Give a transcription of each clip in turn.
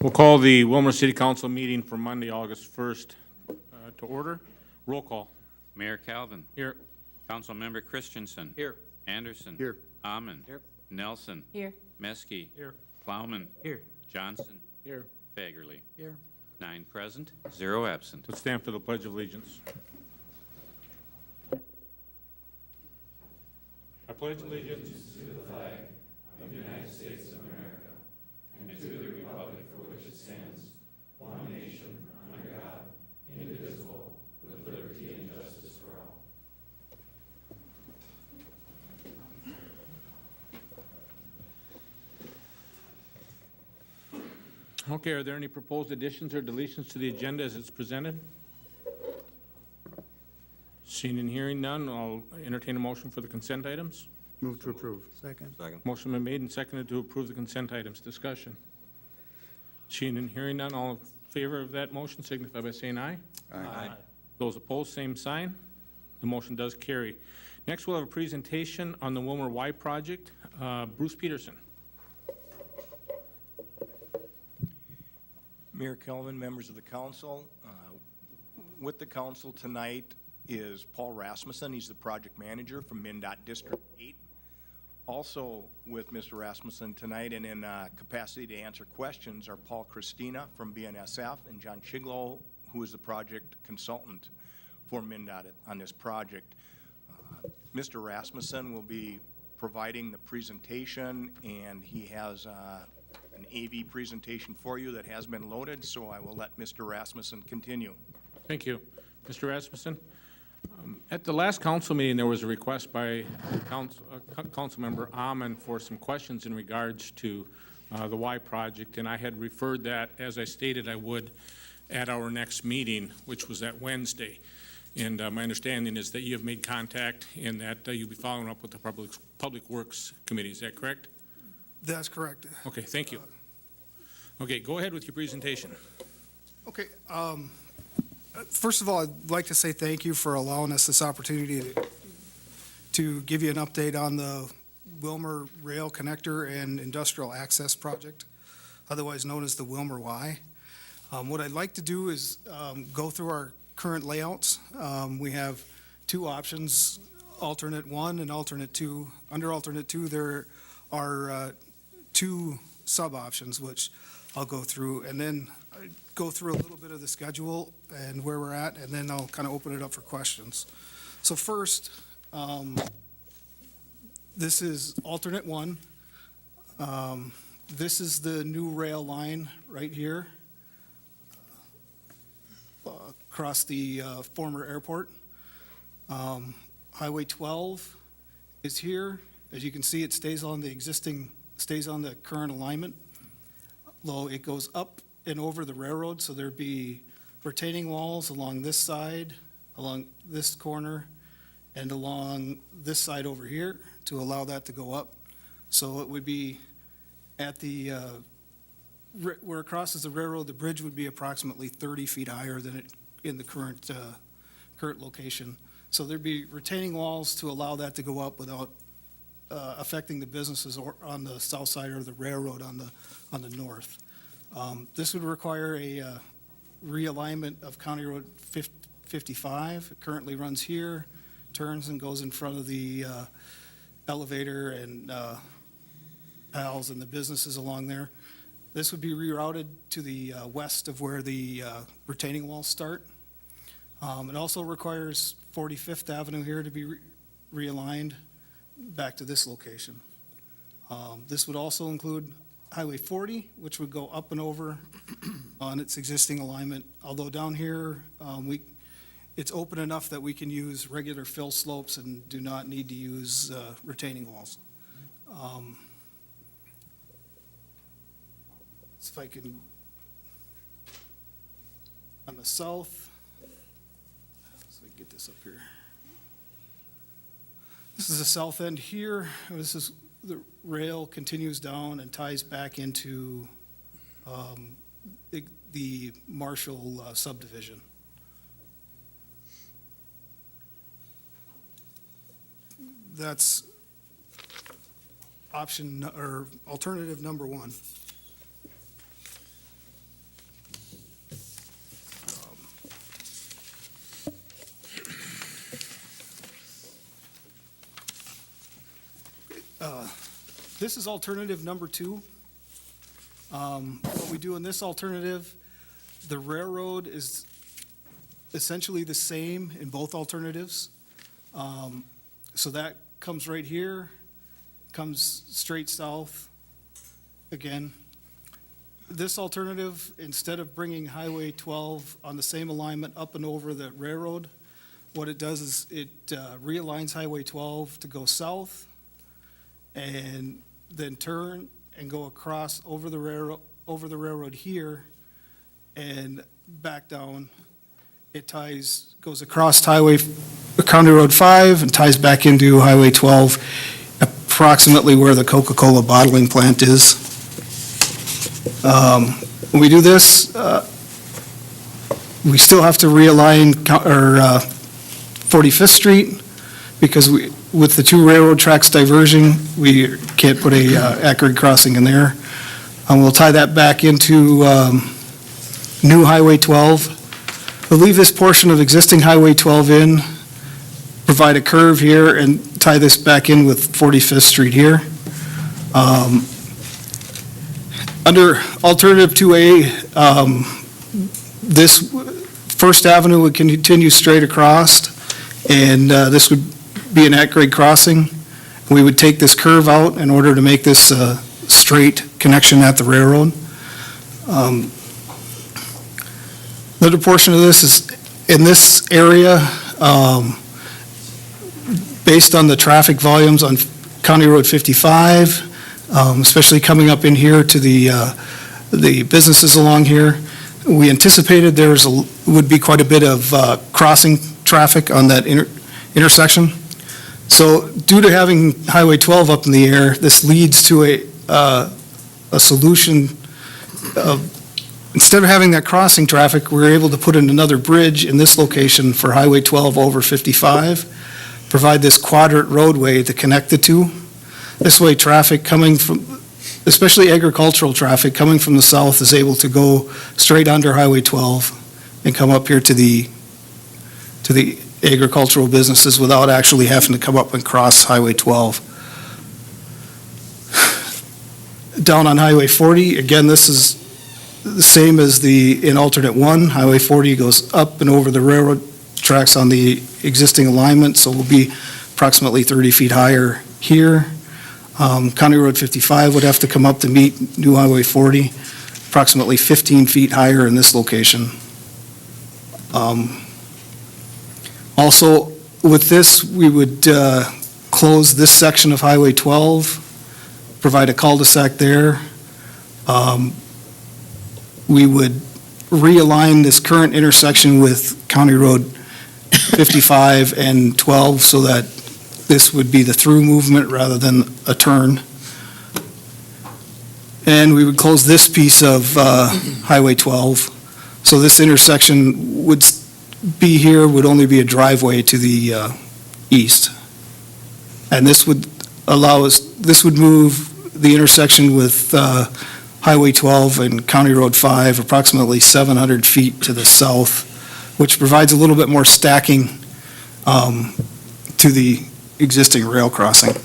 We'll call the Willmar City Council meeting for Monday, August 1st to order. Roll call. Mayor Calvin. Here. Councilmember Christensen. Here. Anderson. Here. Amon. Here. Nelson. Here. Meskey. Here. Plowman. Here. Johnson. Here. Fagerly. Here. 9 present, 0 absent. Let's stand for the Pledge of Allegiance. I pledge allegiance Okay, are there any proposed additions or deletions to the agenda as it's presented? Seeing and hearing none, I'll entertain a motion for the consent items. Move to approve. Second. Motion been made and seconded to approve the consent items. Discussion. Seeing and hearing none, all in favor of that motion signify by saying aye. Aye. Those opposed, same sign. The motion does carry. Next, we'll have a presentation on the Willmar Y project. Bruce Peterson. Mayor Kelvin, members of the council, with the council tonight is Paul Rasmussen. He's the project manager from MnDOT District 8. Also with Mr. Rasmussen tonight and in capacity to answer questions are Paul Christina from BNSF and John Chiglow, who is the project consultant for MnDOT on this project. Mr. Rasmussen will be providing the presentation, and he has an AV presentation for you that has been loaded, so I will let Mr. Rasmussen continue. Thank you. Mr. Rasmussen, at the last council meeting, there was a request by council member Amon for some questions in regards to the Y project, and I had referred that, as I stated I would, at our next meeting, which was that Wednesday. And my understanding is that you have made contact and that you'll be following up with the Public Works Committee. Is that correct? That's correct. Okay, thank you. Okay, go ahead with your presentation. Okay, first of all, I'd like to say thank you for allowing us this opportunity to give you an update on the Willmar Rail Connector and Industrial Access Project, otherwise known as the Willmar Y. What I'd like to do is go through our current layouts. We have two options, alternate 1 and alternate 2. Under alternate 2, there are two sub-options, which I'll go through, and then go through a little bit of the schedule and where we're at, and then I'll kind of open it up for questions. So first, this is alternate 1. This is the new rail line right here across the former airport. Highway 12 is here. As you can see, it stays on the current alignment, though it goes up and over the railroad, so there'd be retaining walls along this side, along this corner, and along this side over here to allow that to go up. So it would be at the, where it crosses the railroad, the bridge would be approximately 30 feet higher than it in the current location. So there'd be retaining walls to allow that to go up without affecting the businesses on the south side or the railroad on the north. This would require a realignment of County Road 55. It currently runs here, turns and goes in front of the elevator and aisles and the businesses along there. This would be rerouted to the west of where the retaining walls start. It also requires 45th Avenue here to be realigned back to this location. This would also include Highway 40, which would go up and over on its existing alignment. Although down here, it's open enough that we can use regular fill slopes and do not need to use retaining walls. So if I can, on the south, so we get this up here. This is the south end here. This is the rail continues down and ties back into the Marshall subdivision. That's option or alternative number 1. This is alternative number 2. What we do in this alternative, the railroad is essentially the same in both alternatives. So that comes right here, comes straight south again. This alternative, instead of bringing Highway 12 on the same alignment up and over the railroad, what it does is it realigns Highway 12 to go south and then turn and go across over the railroad here and back down. It goes across County Road 5 and ties back into Highway 12, approximately where the Coca-Cola bottling plant is. When we do this, we still have to realign 45th Street because with the 2 railroad tracks diverging, we can't put a at-grade crossing in there. We'll tie that back into new Highway 12. We'll leave this portion of existing Highway 12 in, provide a curve here, and tie this back in with 45th Street here. Under alternative 2A, this First Avenue would continue straight across, and this would be an at-grade crossing. We would take this curve out in order to make this a straight connection at the railroad. Another portion of this is in this area, based on the traffic volumes on County Road 55, especially coming up in here to the businesses along here. We anticipated would be quite a bit of crossing traffic on that intersection. So due to having Highway 12 up in the air, this leads to a solution of, instead of having that crossing traffic, we're able to put in another bridge in this location for Highway 12 over 55, provide this quadrant roadway to connect the two. This way, traffic coming from, especially agricultural traffic coming from the south, is able to go straight under Highway 12 and come up here to the agricultural businesses without actually having to come up and cross Highway 12. Down on Highway 40, again, this is the same as in alternate 1. Highway 40 goes up and over the railroad tracks on the existing alignment, so we'll be approximately 30 feet higher here. County Road 55 would have to come up to meet new Highway 40, approximately 15 feet higher in this location. Also, with this, we would close this section of Highway 12, provide a cul-de-sac there. We would realign this current intersection with County Road 55 and 12 so that this would be the through movement rather than a turn. And we would close this piece of Highway 12. So this intersection would be here, would only be a driveway to the east. And this would allow us, this would move the intersection with Highway 12 and County Road 5 approximately 700 feet to the south, which provides a little bit more stacking to the existing rail crossing.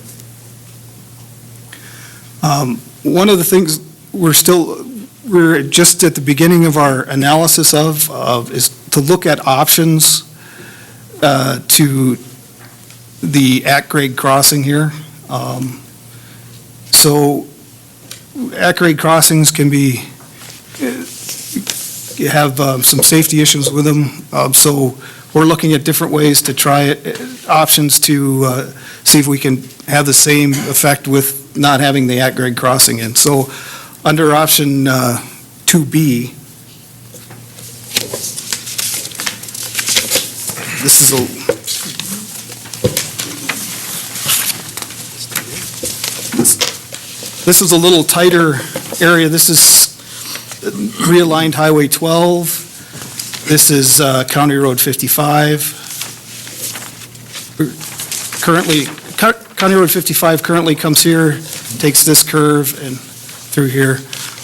One of the things we're just at the beginning of our analysis of is to look at options to the at-grade crossing here. So at-grade crossings can have some safety issues with them. So we're looking at different ways to try options to see if we can have the same effect with not having the at-grade crossing in. So under option 2B, this is a little tighter area. This is realigned Highway 12. This is County Road 55. County Road 55 currently comes here, takes this curve and through here.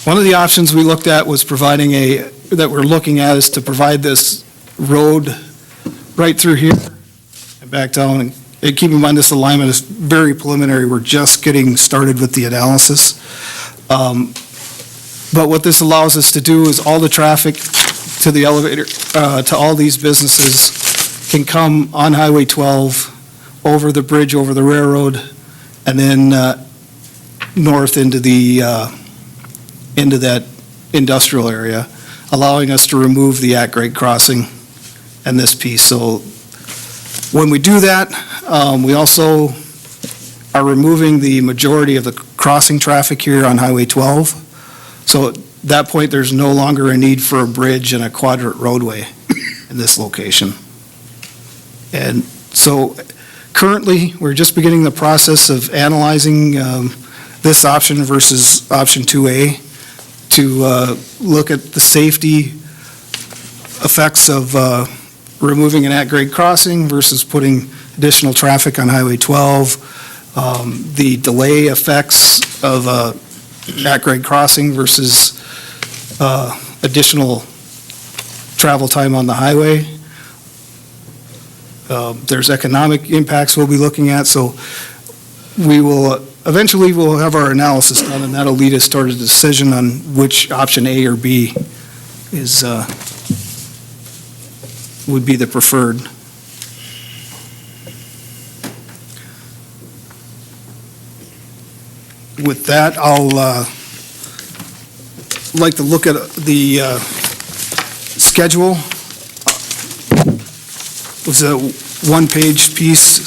One of the options we looked at was that we're looking at is to provide this road right through here and back down and And keep in mind, this alignment is very preliminary. We're just getting started with the analysis. But what this allows us to do is all the traffic to the elevator, to all these businesses can come on Highway 12, over the bridge, over the railroad, and then north into that industrial area, allowing us to remove the at-grade crossing and this piece. So when we do that, we also are removing the majority of the crossing traffic here on Highway 12. So at that point, there's no longer a need for a bridge and a quadrant roadway in this location. And so currently, we're just beginning the process of analyzing this option versus option 2A to look at the safety effects of removing an at-grade crossing versus putting additional traffic on Highway 12, the delay effects of at-grade crossing versus additional travel time on the highway. There's economic impacts we'll be looking at, so we will, eventually we'll have our analysis done, and that'll lead us toward a decision on which option A or B is, would be the preferred. With that, I'll like to look at the schedule. It was a one-page piece,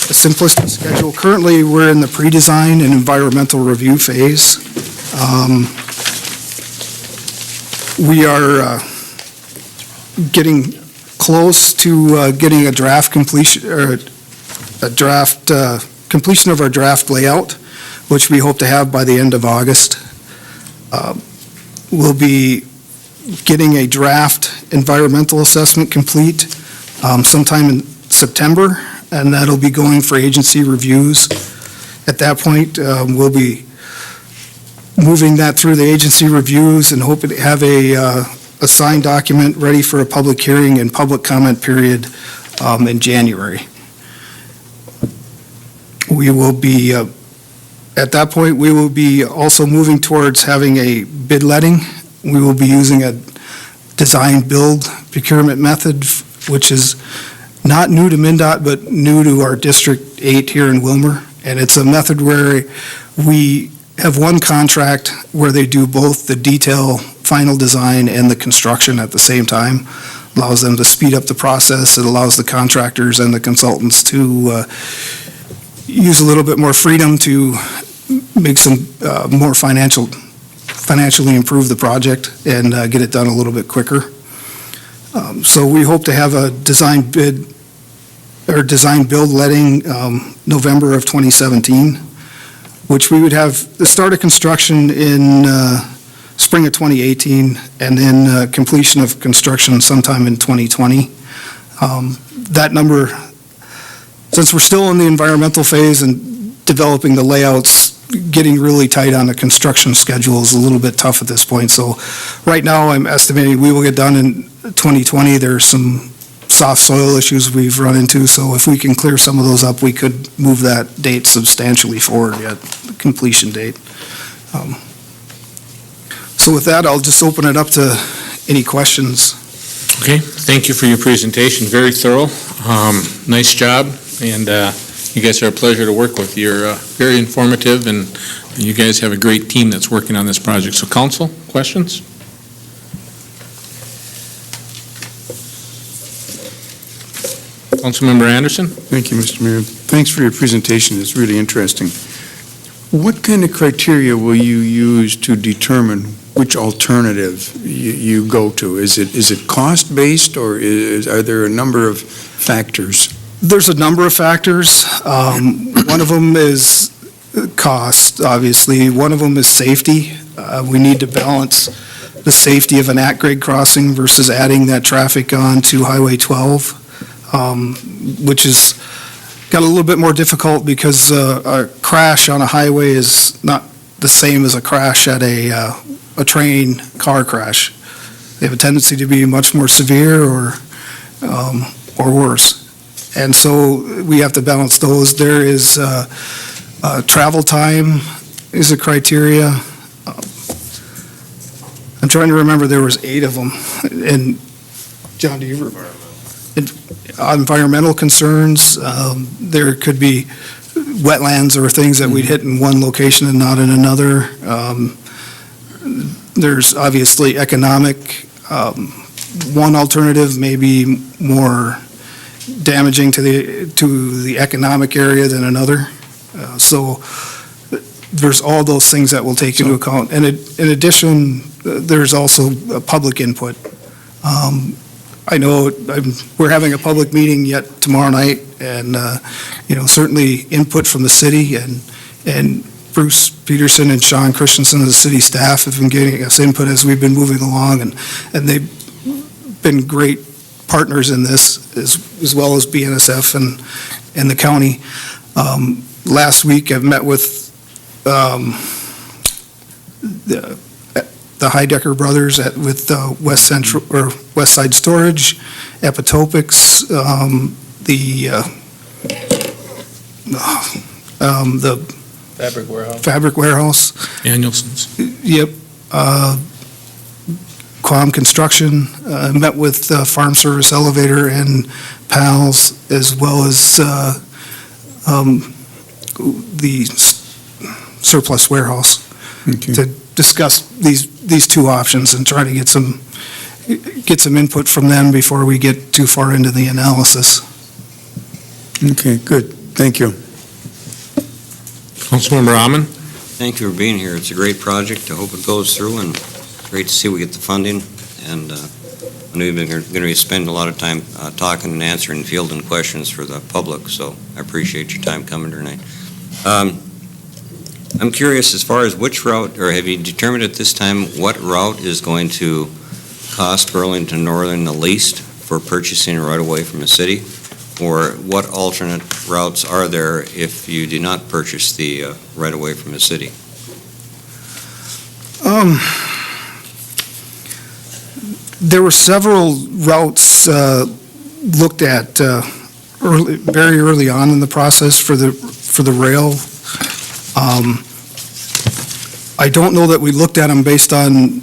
a simplistic schedule. Currently, we're in the pre-design and environmental review phase. We are getting close to getting a draft completion, or a draft completion of our draft layout, which we hope to have by the end of August. We'll be getting a draft environmental assessment complete sometime in September, and that'll be going for agency reviews. At that point, we'll be moving that through the agency reviews and hoping to have a signed document ready for a public hearing and public comment period in January. We will be, at that point, we will be also moving towards having a bid letting. We will be using a design-build procurement method, which is not new to MnDOT, but new to our District 8 here in Willmar. And it's a method where we have one contract where they do both the detail, final design, and the construction at the same time. Allows them to speed up the process. It allows the contractors and the consultants to use a little bit more freedom to make some more financially improve the project and get it done a little bit quicker. So we hope to have a design bid or design build letting November of 2017, which we would have the start of construction in spring of 2018 and then completion of construction sometime in 2020. That number, since we're still in the environmental phase and developing the layouts, getting really tight on the construction schedule is a little bit tough at this point. So right now, I'm estimating we will get done in 2020. There's some soft soil issues we've run into, so if we can clear some of those up, we could move that date substantially forward at the completion date. So with that, I'll just open it up to any questions. Okay, thank you for your presentation, very thorough. Nice job, and you guys are a pleasure to work with. You're very informative, and you guys have a great team that's working on this project. So council, questions? Councilmember Anderson? Thank you, Mr. Mayor. Thanks for your presentation. It's really interesting. What kind of criteria will you use to determine which alternative you go to? Is it cost-based, or are there a number of factors? There's a number of factors. One of them is cost, obviously. One of them is safety. We need to balance the safety of an at-grade crossing versus adding that traffic on to Highway 12, which is got a little bit more difficult because a crash on a highway is not the same as a crash at a train car crash. They have a tendency to be much more severe or worse. And so we have to balance those. There is travel time is a criteria. I'm trying to remember, there was 8 of them. And John, do you remember? Environmental concerns, there could be wetlands or things that we'd hit in one location and not in another. There's obviously economic. One alternative may be more damaging to the economic area than another. So there's all those things that we'll take into account. And in addition, there's also public input. I know we're having a public meeting yet tomorrow night, and, certainly input from the city, and Bruce Peterson and Sean Christensen of the city staff have been getting us input as we've been moving along, and they've been great partners in this, as well as BNSF and the county. Last week, I've met with the Heidecker brothers with West Side Storage, Epitopics, the Fabric Warehouse. Danielson's. Yep. Quam Construction, met with Farm Service Elevator and PALS, as well as the Surplus Warehouse, Okay. to discuss these 2 options and try to get some input from them before we get too far into the analysis. Okay, good. Thank you. Councilmember Amon? Thank you for being here. It's a great project. I hope it goes through, and it's great to see we get the funding. And I know you've been going to spend a lot of time talking and answering, fielding questions for the public, so I appreciate your time coming tonight. I'm curious, as far as which route, or have you determined at this time what route is going to cost Burlington Northern the least for purchasing a right-of-way from the city? Or what alternate routes are there if you do not purchase the right-of-way from the city? There were several routes looked at very early on in the process for the rail. I don't know that we looked at them based on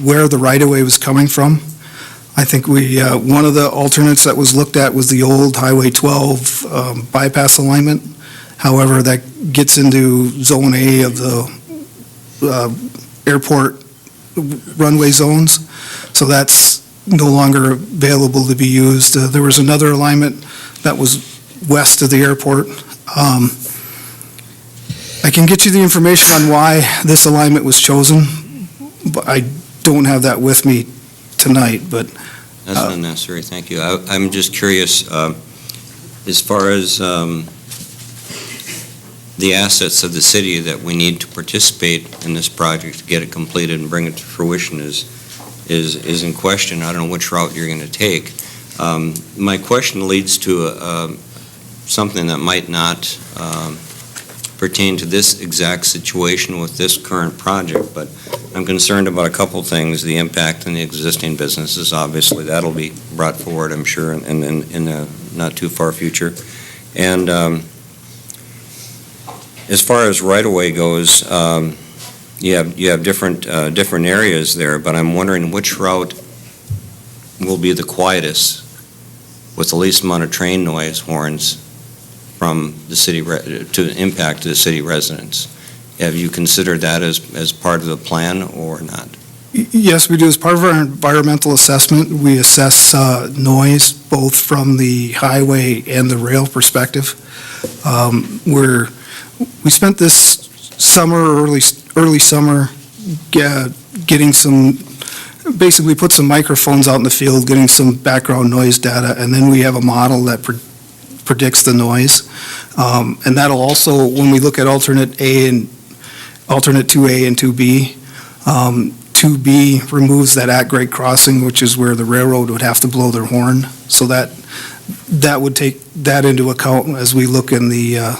where the right-of-way was coming from. I think one of the alternates that was looked at was the old Highway 12 bypass alignment. However, that gets into Zone A of the airport runway zones, so that's no longer available to be used. There was another alignment that was west of the airport. I can get you the information on why this alignment was chosen, but I don't have that with me tonight, but That's not necessary, thank you. I'm just curious, as far as the assets of the city that we need to participate in this project to get it completed and bring it to fruition is in question. I don't know which route you're going to take. My question leads to something that might not pertain to this exact situation with this current project, but I'm concerned about a couple things. The impact on the existing businesses, obviously, that'll be brought forward, I'm sure, in the not too far future. And as far as right-of-way goes, you have different areas there, but I'm wondering which route will be the quietest with the least amount of train noise horns from the city to impact to the city residents. Have you considered that as part of the plan or not? yes, we do. As part of our environmental assessment, we assess noise both from the highway and the rail perspective. We spent this summer, early summer, getting some, basically put some microphones out in the field, getting some background noise data, and then we have a model that predicts the noise. And that'll also, when we look at alternate 2A and 2B, 2B removes that at-grade crossing, which is where the railroad would have to blow their horn. So that would take that into account as we look in the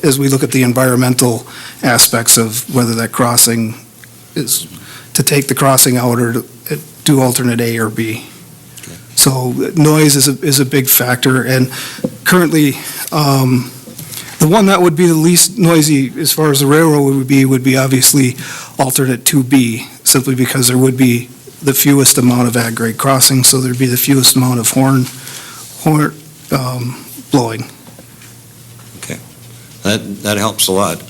as we look at the environmental aspects of whether that crossing is to take the crossing out or to do alternate A or B. So noise is a big factor, and currently, the one that would be the least noisy as far as the railroad would be obviously alternate 2B, simply because there would be the fewest amount of at-grade crossings, so there'd be the fewest amount of horn blowing. That helps a lot.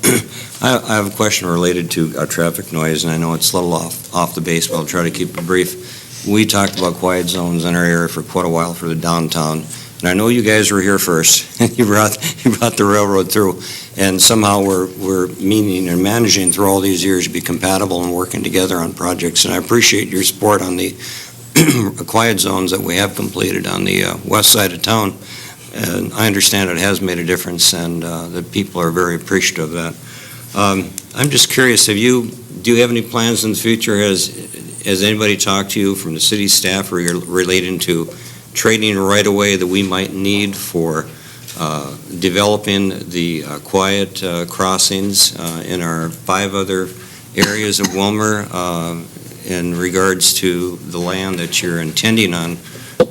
I have a question related to traffic noise, and I know it's a little off the base, but I'll try to keep it brief. We talked about quiet zones in our area for quite a while for the downtown, and I know you guys were here first. You brought the railroad through, and somehow we're meaning and managing through all these years to be compatible and working together on projects, and I appreciate your support on the quiet zones that we have completed on the west side of town. And I understand it has made a difference, and the people are very appreciative of that. I'm just curious, do you have any plans in the future? Has anybody talked to you from the city staff relating to trading right away that we might need for developing the quiet crossings in our 5 other areas of Willmar in regards to the land that you're intending on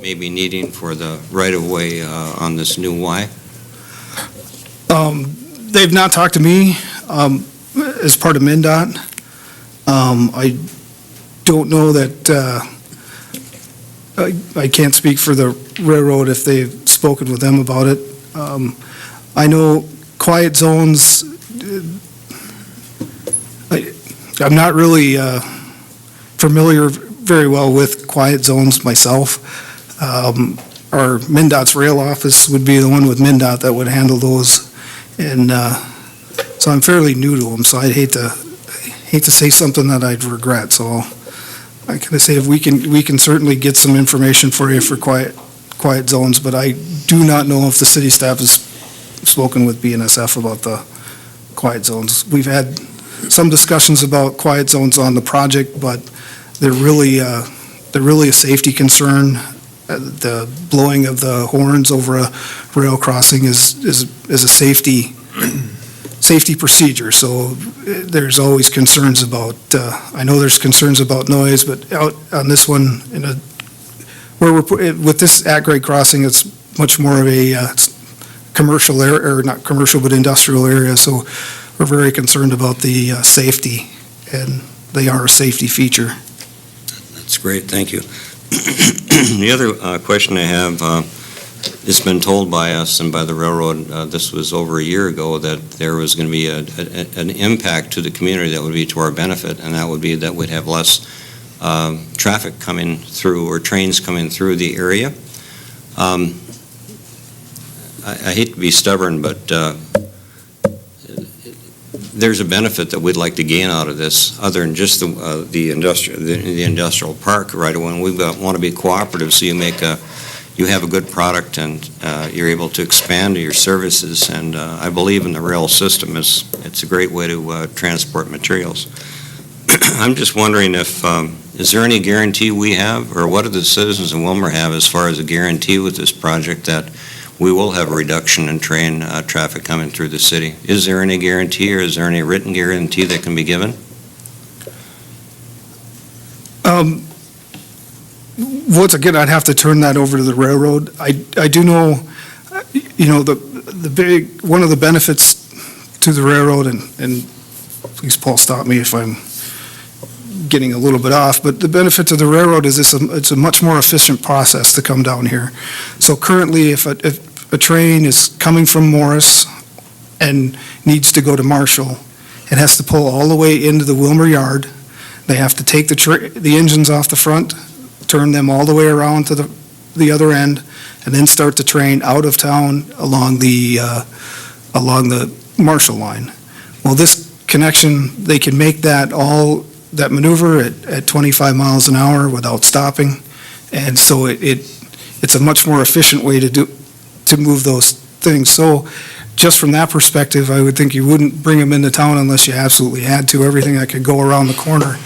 maybe needing for the right-of-way on this new Y? They've not talked to me as part of MnDOT. I don't know that, I can't speak for the railroad if they've spoken with them about it. I know quiet zones, I'm not really familiar very well with quiet zones myself. Our MnDOT's rail office would be the one with MnDOT that would handle those. And so I'm fairly new to them, so I'd hate to say something that I'd regret. So I can say if we can certainly get some information for you for quiet zones, but I do not know if the city staff has spoken with BNSF about the quiet zones. We've had some discussions about quiet zones on the project, but they're really a safety concern. The blowing of the horns over a rail crossing is a safety procedure. So there's always concerns about, I know there's concerns about noise, but out on this one, with this at-grade crossing, it's much more of a commercial area, or not commercial, but industrial area. So we're very concerned about the safety, and they are a safety feature. That's great, thank you. The other question I have, it's been told by us and by the railroad, this was over a year ago, that there was going to be an impact to the community that would be to our benefit, and that would be that we'd have less traffic coming through, or trains coming through the area. I hate to be stubborn, but there's a benefit that we'd like to gain out of this, other than just the industrial park right away. We want to be cooperative, so you have a good product, and you're able to expand your services. And I believe in the rail system. It's a great way to transport materials. I'm just wondering if is there any guarantee we have, or what do the citizens of Willmar have as far as a guarantee with this project that we will have a reduction in train traffic coming through the city? Is there any guarantee, or is there any written guarantee that can be given? Once again, I'd have to turn that over to the railroad. I do know, one of the benefits to the railroad, and please, Paul, stop me if I'm getting a little bit off, but the benefit to the railroad is it's a much more efficient process to come down here. So currently, if a train is coming from Morris and needs to go to Marshall, it has to pull all the way into the Willmar yard. They have to take the engines off the front, turn them all the way around to the other end, and then start the train out of town along the Marshall line. Well, this connection, they can make that maneuver at 25 miles an hour without stopping, and so it's a much more efficient way to move those things. So just from that perspective, I would think you wouldn't bring them into town unless you absolutely had to. Everything that could go around the corner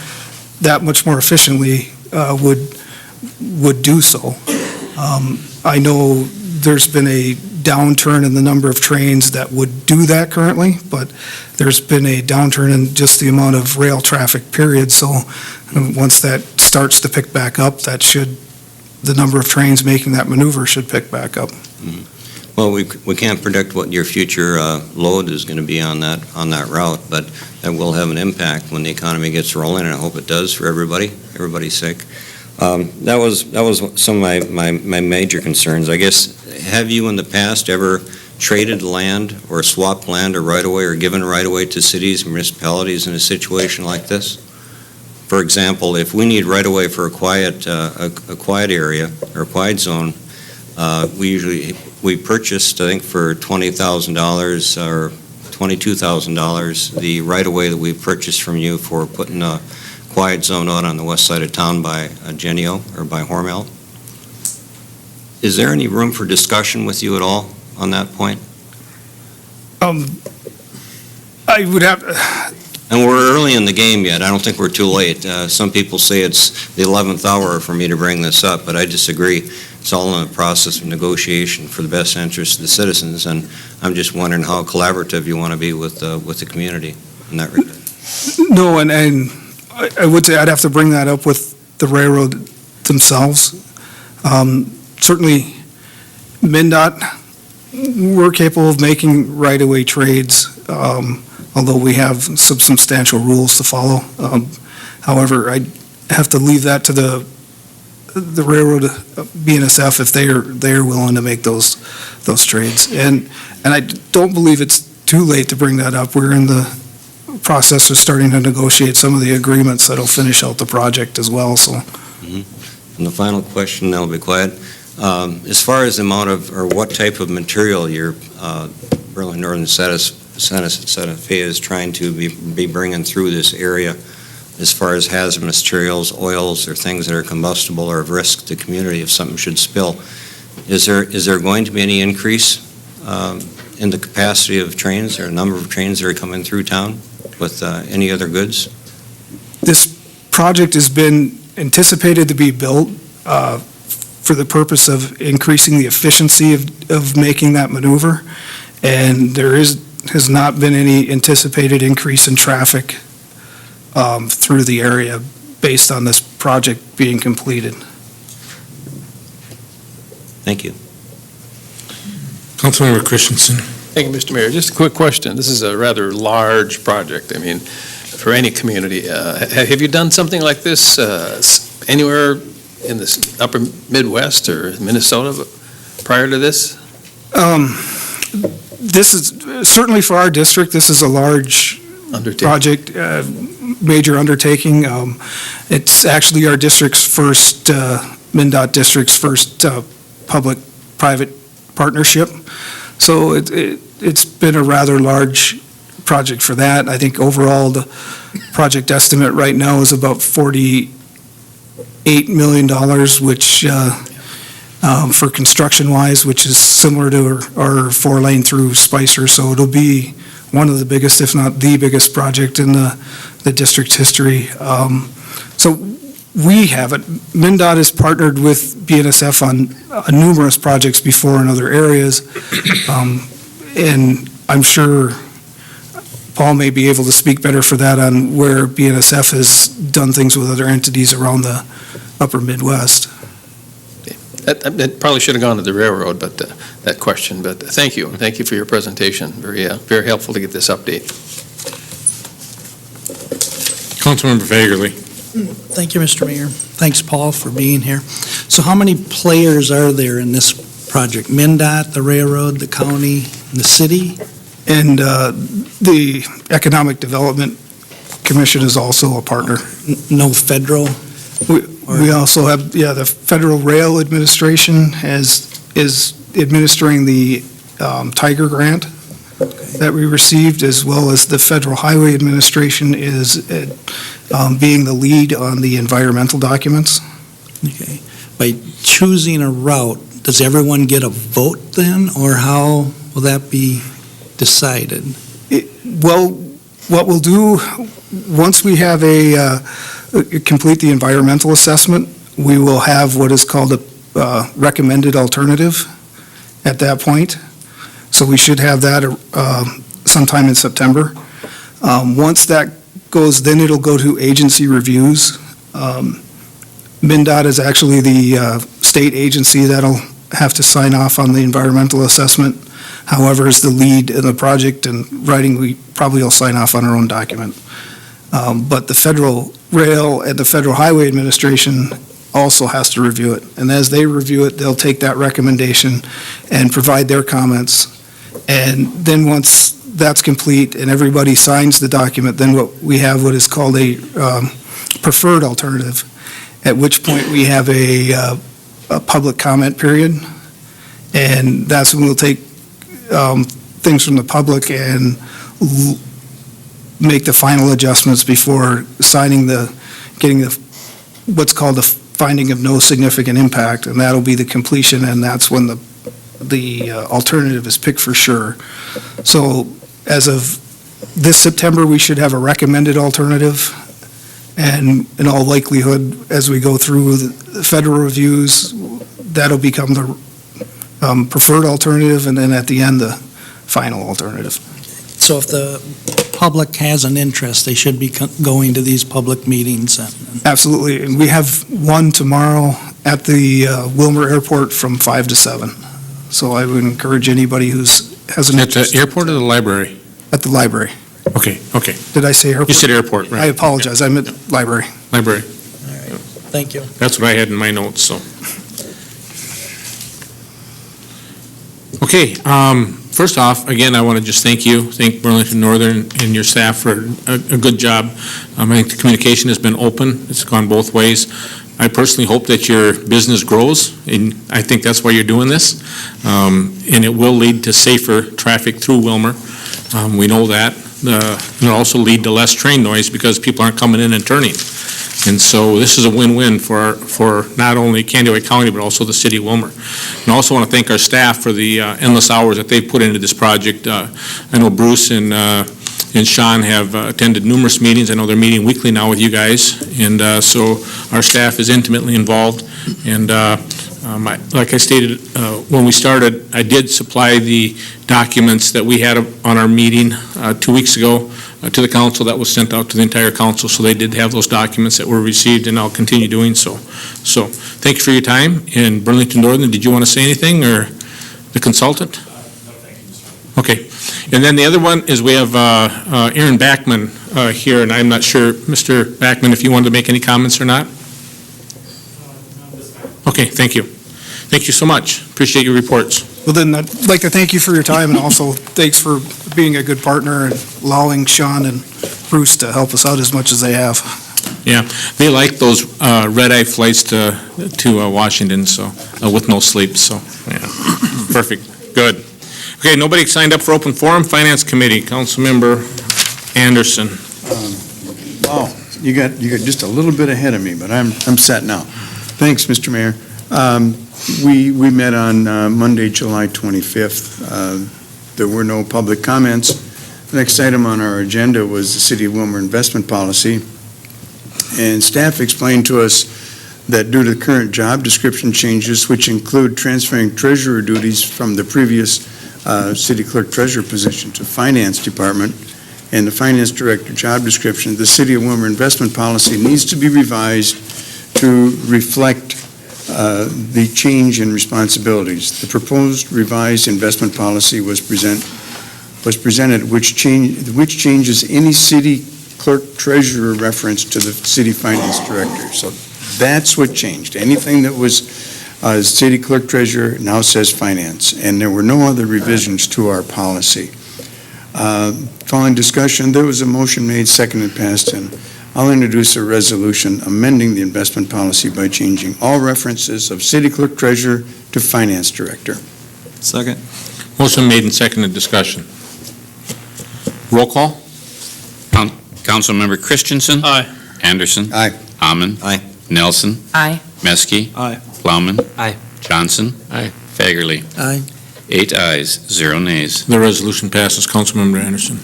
that much more efficiently would do so. I know there's been a downturn in the number of trains that would do that currently, but there's been a downturn in just the amount of rail traffic, period. So once that starts to pick back up, that should the number of trains making that maneuver should pick back up. Well, we can't predict what your future load is going to be on that route, but that will have an impact when the economy gets rolling, and I hope it does for everybody's sake. That was some of my major concerns. I guess, have you in the past ever traded land or swapped land or right-of-way or given right-of-way to cities and municipalities in a situation like this? For example, if we need right-of-way for a quiet area or a quiet zone, we purchased, I think, for $20,000 or $22,000 the right-of-way that we purchased from you for putting a quiet zone out on the west side of town by Genio or by Hormel. Is there any room for discussion with you at all on that point? I would have, And we're early in the game yet. I don't think we're too late. Some people say it's the 11th hour for me to bring this up, but I disagree. It's all in a process of negotiation for the best interest of the citizens, and I'm just wondering how collaborative you want to be with the community in that regard. no, and I would say I'd have to bring that up with the railroad themselves. Certainly, MnDOT, we're capable of making right-of-way trades, although we have some substantial rules to follow. However, I have to leave that to the railroad, BNSF, if they are willing to make those trades. And I don't believe it's too late to bring that up. We're in the process of starting to negotiate some of the agreements that'll finish out the project as well, so. And the final question, then I'll be quiet. As far as the amount of, or what type of material your Berlin Northern Santa Fe is trying to be bringing through this area, as far as hazardous materials, oils, or things that are combustible or of risk to the community if something should spill, is there going to be any increase in the capacity of trains or number of trains that are coming through town with any other goods? This project has been anticipated to be built for the purpose of increasing the efficiency of making that maneuver, and there has not been any anticipated increase in traffic through the area based on this project being completed. Thank you. Councilmember Christensen. Thank you, Mr. Mayor. Just a quick question. This is a rather large project, I mean, for any community. Have you done something like this anywhere in the upper Midwest or Minnesota prior to this? This is, certainly for our district, this is a large project, major undertaking. It's actually our district's first, MnDOT district's first public-private partnership. So it's been a rather large project for that. I think overall the project estimate right now is about $48 million, which for construction-wise, which is similar to our four-lane through Spicer. So it'll be one of the biggest, if not the biggest project in the district's history. So we have it. MnDOT has partnered with BNSF on numerous projects before in other areas. And I'm sure Paul may be able to speak better for that on where BNSF has done things with other entities around the upper Midwest. That probably should have gone to the railroad, but that question. But thank you. Thank you for your presentation. Very helpful to get this update. Councilmember Fagerly. Thank you, Mr. Mayor. Thanks, Paul, for being here. So how many players are there in this project? MnDOT, the railroad, the county, and the city? And the Economic Development Commission is also a partner. No federal? We also have, the Federal Rail Administration is administering the Tiger Grant that we received, as well as the Federal Highway Administration is being the lead on the environmental documents. Okay. By choosing a route, does everyone get a vote then, or how will that be decided? Well, what we'll do, once we have complete the environmental assessment, we will have what is called a recommended alternative at that point. So we should have that sometime in September. Once that goes, then it'll go to agency reviews. MnDOT is actually the state agency that'll have to sign off on the environmental assessment. However, as the lead in the project and writing, we probably will sign off on our own document. But the Federal Rail and the Federal Highway Administration also has to review it. And as they review it, they'll take that recommendation and provide their comments. And then once that's complete and everybody signs the document, then what we have what is called a preferred alternative, at which point we have a public comment period. And that's when we'll take things from the public and make the final adjustments before getting what's called the finding of no significant impact, and that'll be the completion, and that's when the alternative is picked for sure. So as of this September, we should have a recommended alternative, and in all likelihood, as we go through the federal reviews, that'll become the preferred alternative, and then at the end, the final alternative. So if the public has an interest, they should be going to these public meetings. Absolutely, and we have one tomorrow at the Willmar Airport from 5 to 7. So I would encourage anybody has an At the interest. airport or the library? At the library. Okay, okay. Did I say airport? You said airport, I right? apologize, I meant library. Library. Thank you. That's what I had in my notes, so. Okay, first off, again, I want to just thank Burlington Northern and your staff for a good job. I think the communication has been open. It's gone both ways. I personally hope that your business grows, and I think that's why you're doing this. And it will lead to safer traffic through Willmar. We know that. It'll also lead to less train noise because people aren't coming in and turning. And so this is a win-win for not only Candiway County, but also the city of Willmar. And I also want to thank our staff for the endless hours that they've put into this project. I know Bruce and Sean have attended numerous meetings. I know they're meeting weekly now with you guys. And so our staff is intimately involved. And like I stated when we started, I did supply the documents that we had on our meeting 2 weeks ago to the council. That was sent out to the entire council, so they did have those documents that were received, and I'll continue doing so. So thank you for your time. In Burlington Northern, did you want to say anything, or the consultant? No, thank you, Mr. Okay. And then the other one is we have Aaron Backman here, and I'm not sure, Mr. Backman, if you wanted to make any comments or not? Okay, thank you. Thank you so much. Appreciate your reports. Well, then, I'd like to thank you for your time, and also thanks for being a good partner and allowing Sean and Bruce to help us out as much as they have. Yeah, they like those red-eye flights to Washington, so, with no sleep, so, yeah. Perfect, good. Okay, nobody signed up for open forum. Finance Committee, Councilmember Anderson. Wow, you got just a little bit ahead of me, but I'm set now. Thanks, Mr. Mayor. We met on Monday, July 25th. There were no public comments. The next item on our agenda was the City of Willmar investment policy. And staff explained to us that due to the current job description changes, which include transferring treasurer duties from the previous city clerk treasurer position to finance department and the finance director job description, the City of Willmar investment policy needs to be revised to reflect the change in responsibilities. The proposed revised investment policy was presented, which changes any city clerk treasurer reference to the city finance director. So that's what changed. Anything that was city clerk treasurer now says finance, and there were no other revisions to our policy. Following discussion, there was a motion made, seconded, passed, and I'll introduce a resolution amending the investment policy by changing all references of city clerk treasurer to finance director. Second. Motion made and seconded, discussion. Roll call? Councilmember Christensen. Aye. Anderson. Aye. Amon. Aye. Nelson. Aye. Meske. Aye. Plowman. Aye. Johnson. Aye. Fagerly. Aye. 8 ayes, 0 nays. The resolution passes. Councilmember Anderson.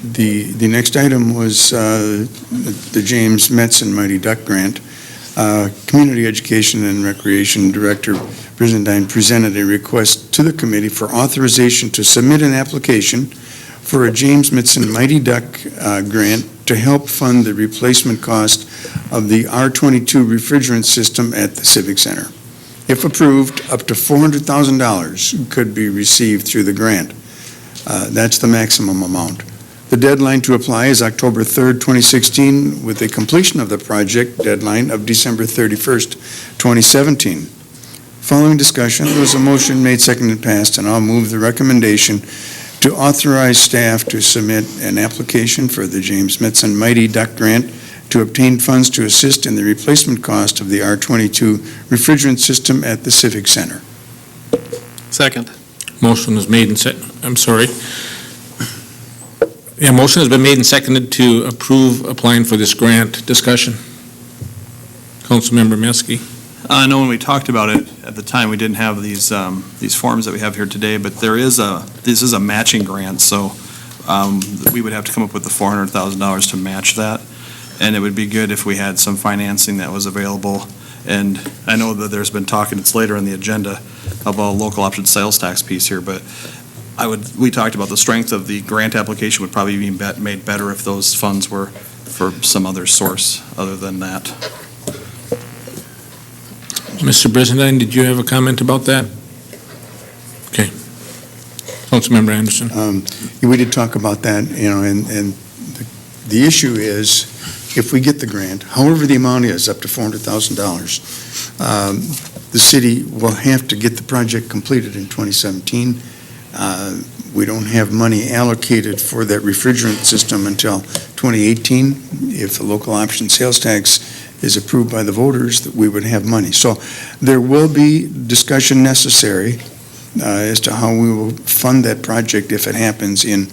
The next item was the James Metzen Mighty Duck Grant. Community Education and Recreation Director Brizendine presented a request to the committee for authorization to submit an application for a James Metzen Mighty Duck grant to help fund the replacement cost of the R22 refrigerant system at the Civic Center. It If approved, up to $400,000 could be received through the grant. That's the maximum amount. The deadline to apply is October 3rd, 2016, with the completion of the project deadline of December 31st, 2017. Following discussion, there was a motion made, seconded, passed, and I'll move the recommendation to authorize staff to submit an application for the James Metzen Mighty Duck Grant to obtain funds to assist in the replacement cost of the R-22 refrigerant system at the Civic Center. Second. Motion is made and motion has been made and seconded to approve applying for this grant. Discussion. Councilmember Meske. I know when we talked about it at the time, we didn't have these forms that we have here today, but this is a matching grant, so we would have to come up with the $400,000 to match that, and it would be good if we had some financing that was available. And I know that there's been talk, and it's later in the agenda, about a local option sales tax piece here, but we talked about the strength of the grant application would probably be made better if those funds were for some other source other than that. Mr. Brisendine, did you have a comment about that? Okay. Councilmember Anderson. We did talk about that, and the issue is, if we get the grant, however the amount is, up to $400,000, the city will have to get the project completed in 2017. We don't have money allocated for that refrigerant system until 2018. If the local option sales tax is approved by the voters, that we would have money. So there will be discussion necessary as to how we will fund that project if it happens in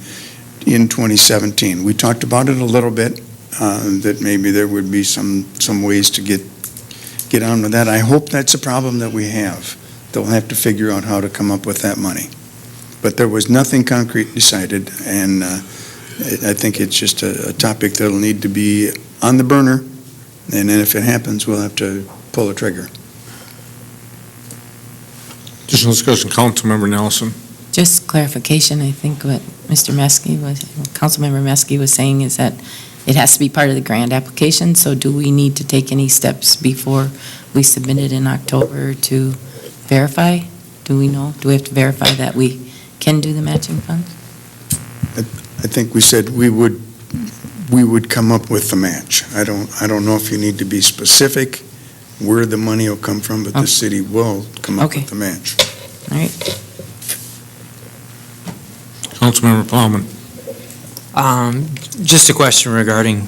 2017. We talked about it a little bit, that maybe there would be some ways to get on with that. I hope that's a problem that we have. They'll have to figure out how to come up with that money. But there was nothing concrete decided, and I think it's just a topic that'll need to be on the burner. And then if it happens, we'll have to pull the trigger. Additional discussion, Councilmember Nelson. Just clarification, I think what Councilmember Meske was saying is that it has to be part of the grant application, so do we need to take any steps before we submit it in October to verify? Do we know? Do we have to verify that we can do the matching funds? I think we said we would come up with the match. I don't know if you need to be specific where the money will come from, but the city will come up with the match. All right. Councilmember Plowman. Just a question regarding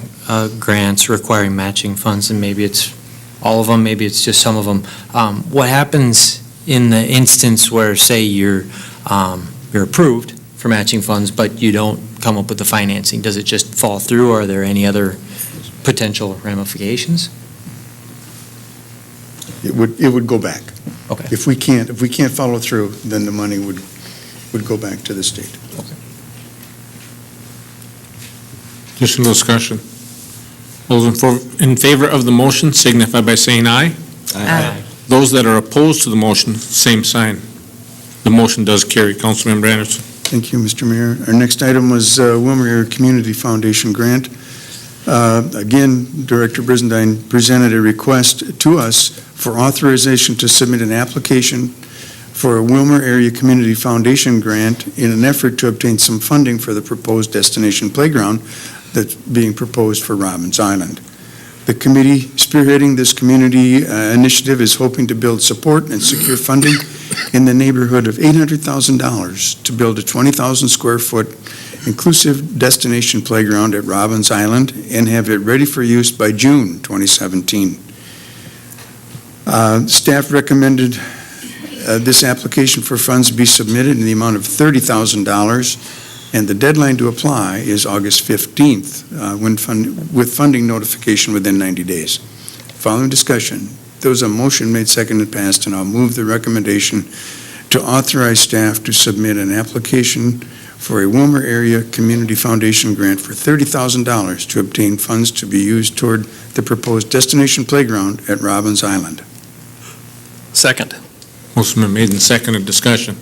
grants requiring matching funds, and maybe it's all of them, maybe it's just some of them. What happens in the instance where, say, you're approved for matching funds, but you don't come up with the financing? Does it just fall through, or are there any other potential ramifications? It would go back. Okay. If we can't follow through, then the money would go back to the state. Additional discussion. Those in favor of the motion signify by saying aye. Aye. Those that are opposed to the motion, same sign. The motion does carry. Councilmember Anderson. Thank you, Mr. Mayor. Our next item was Willmar Area Community Foundation grant. Again, Director Brisendine presented a request to us for authorization to submit an application for a Willmar Area Community Foundation grant in an effort to obtain some funding for the proposed destination playground that's being proposed for Robbins Island. The committee spearheading this community initiative is hoping to build support and secure funding in the neighborhood of $800,000 to build a 20,000 square foot inclusive destination playground at Robbins Island and have it ready for use by June 2017. Staff recommended this application for funds be submitted in the amount of $30,000, and the deadline to apply is August 15th, with funding notification within 90 days. Following discussion, there was a motion made, seconded, passed, and I'll move the recommendation to authorize staff to submit an application for a Willmar Area Community Foundation grant for $30,000 to obtain funds to be used toward the proposed destination playground at Robbins Island. Second. Motion been made and seconded. Discussion.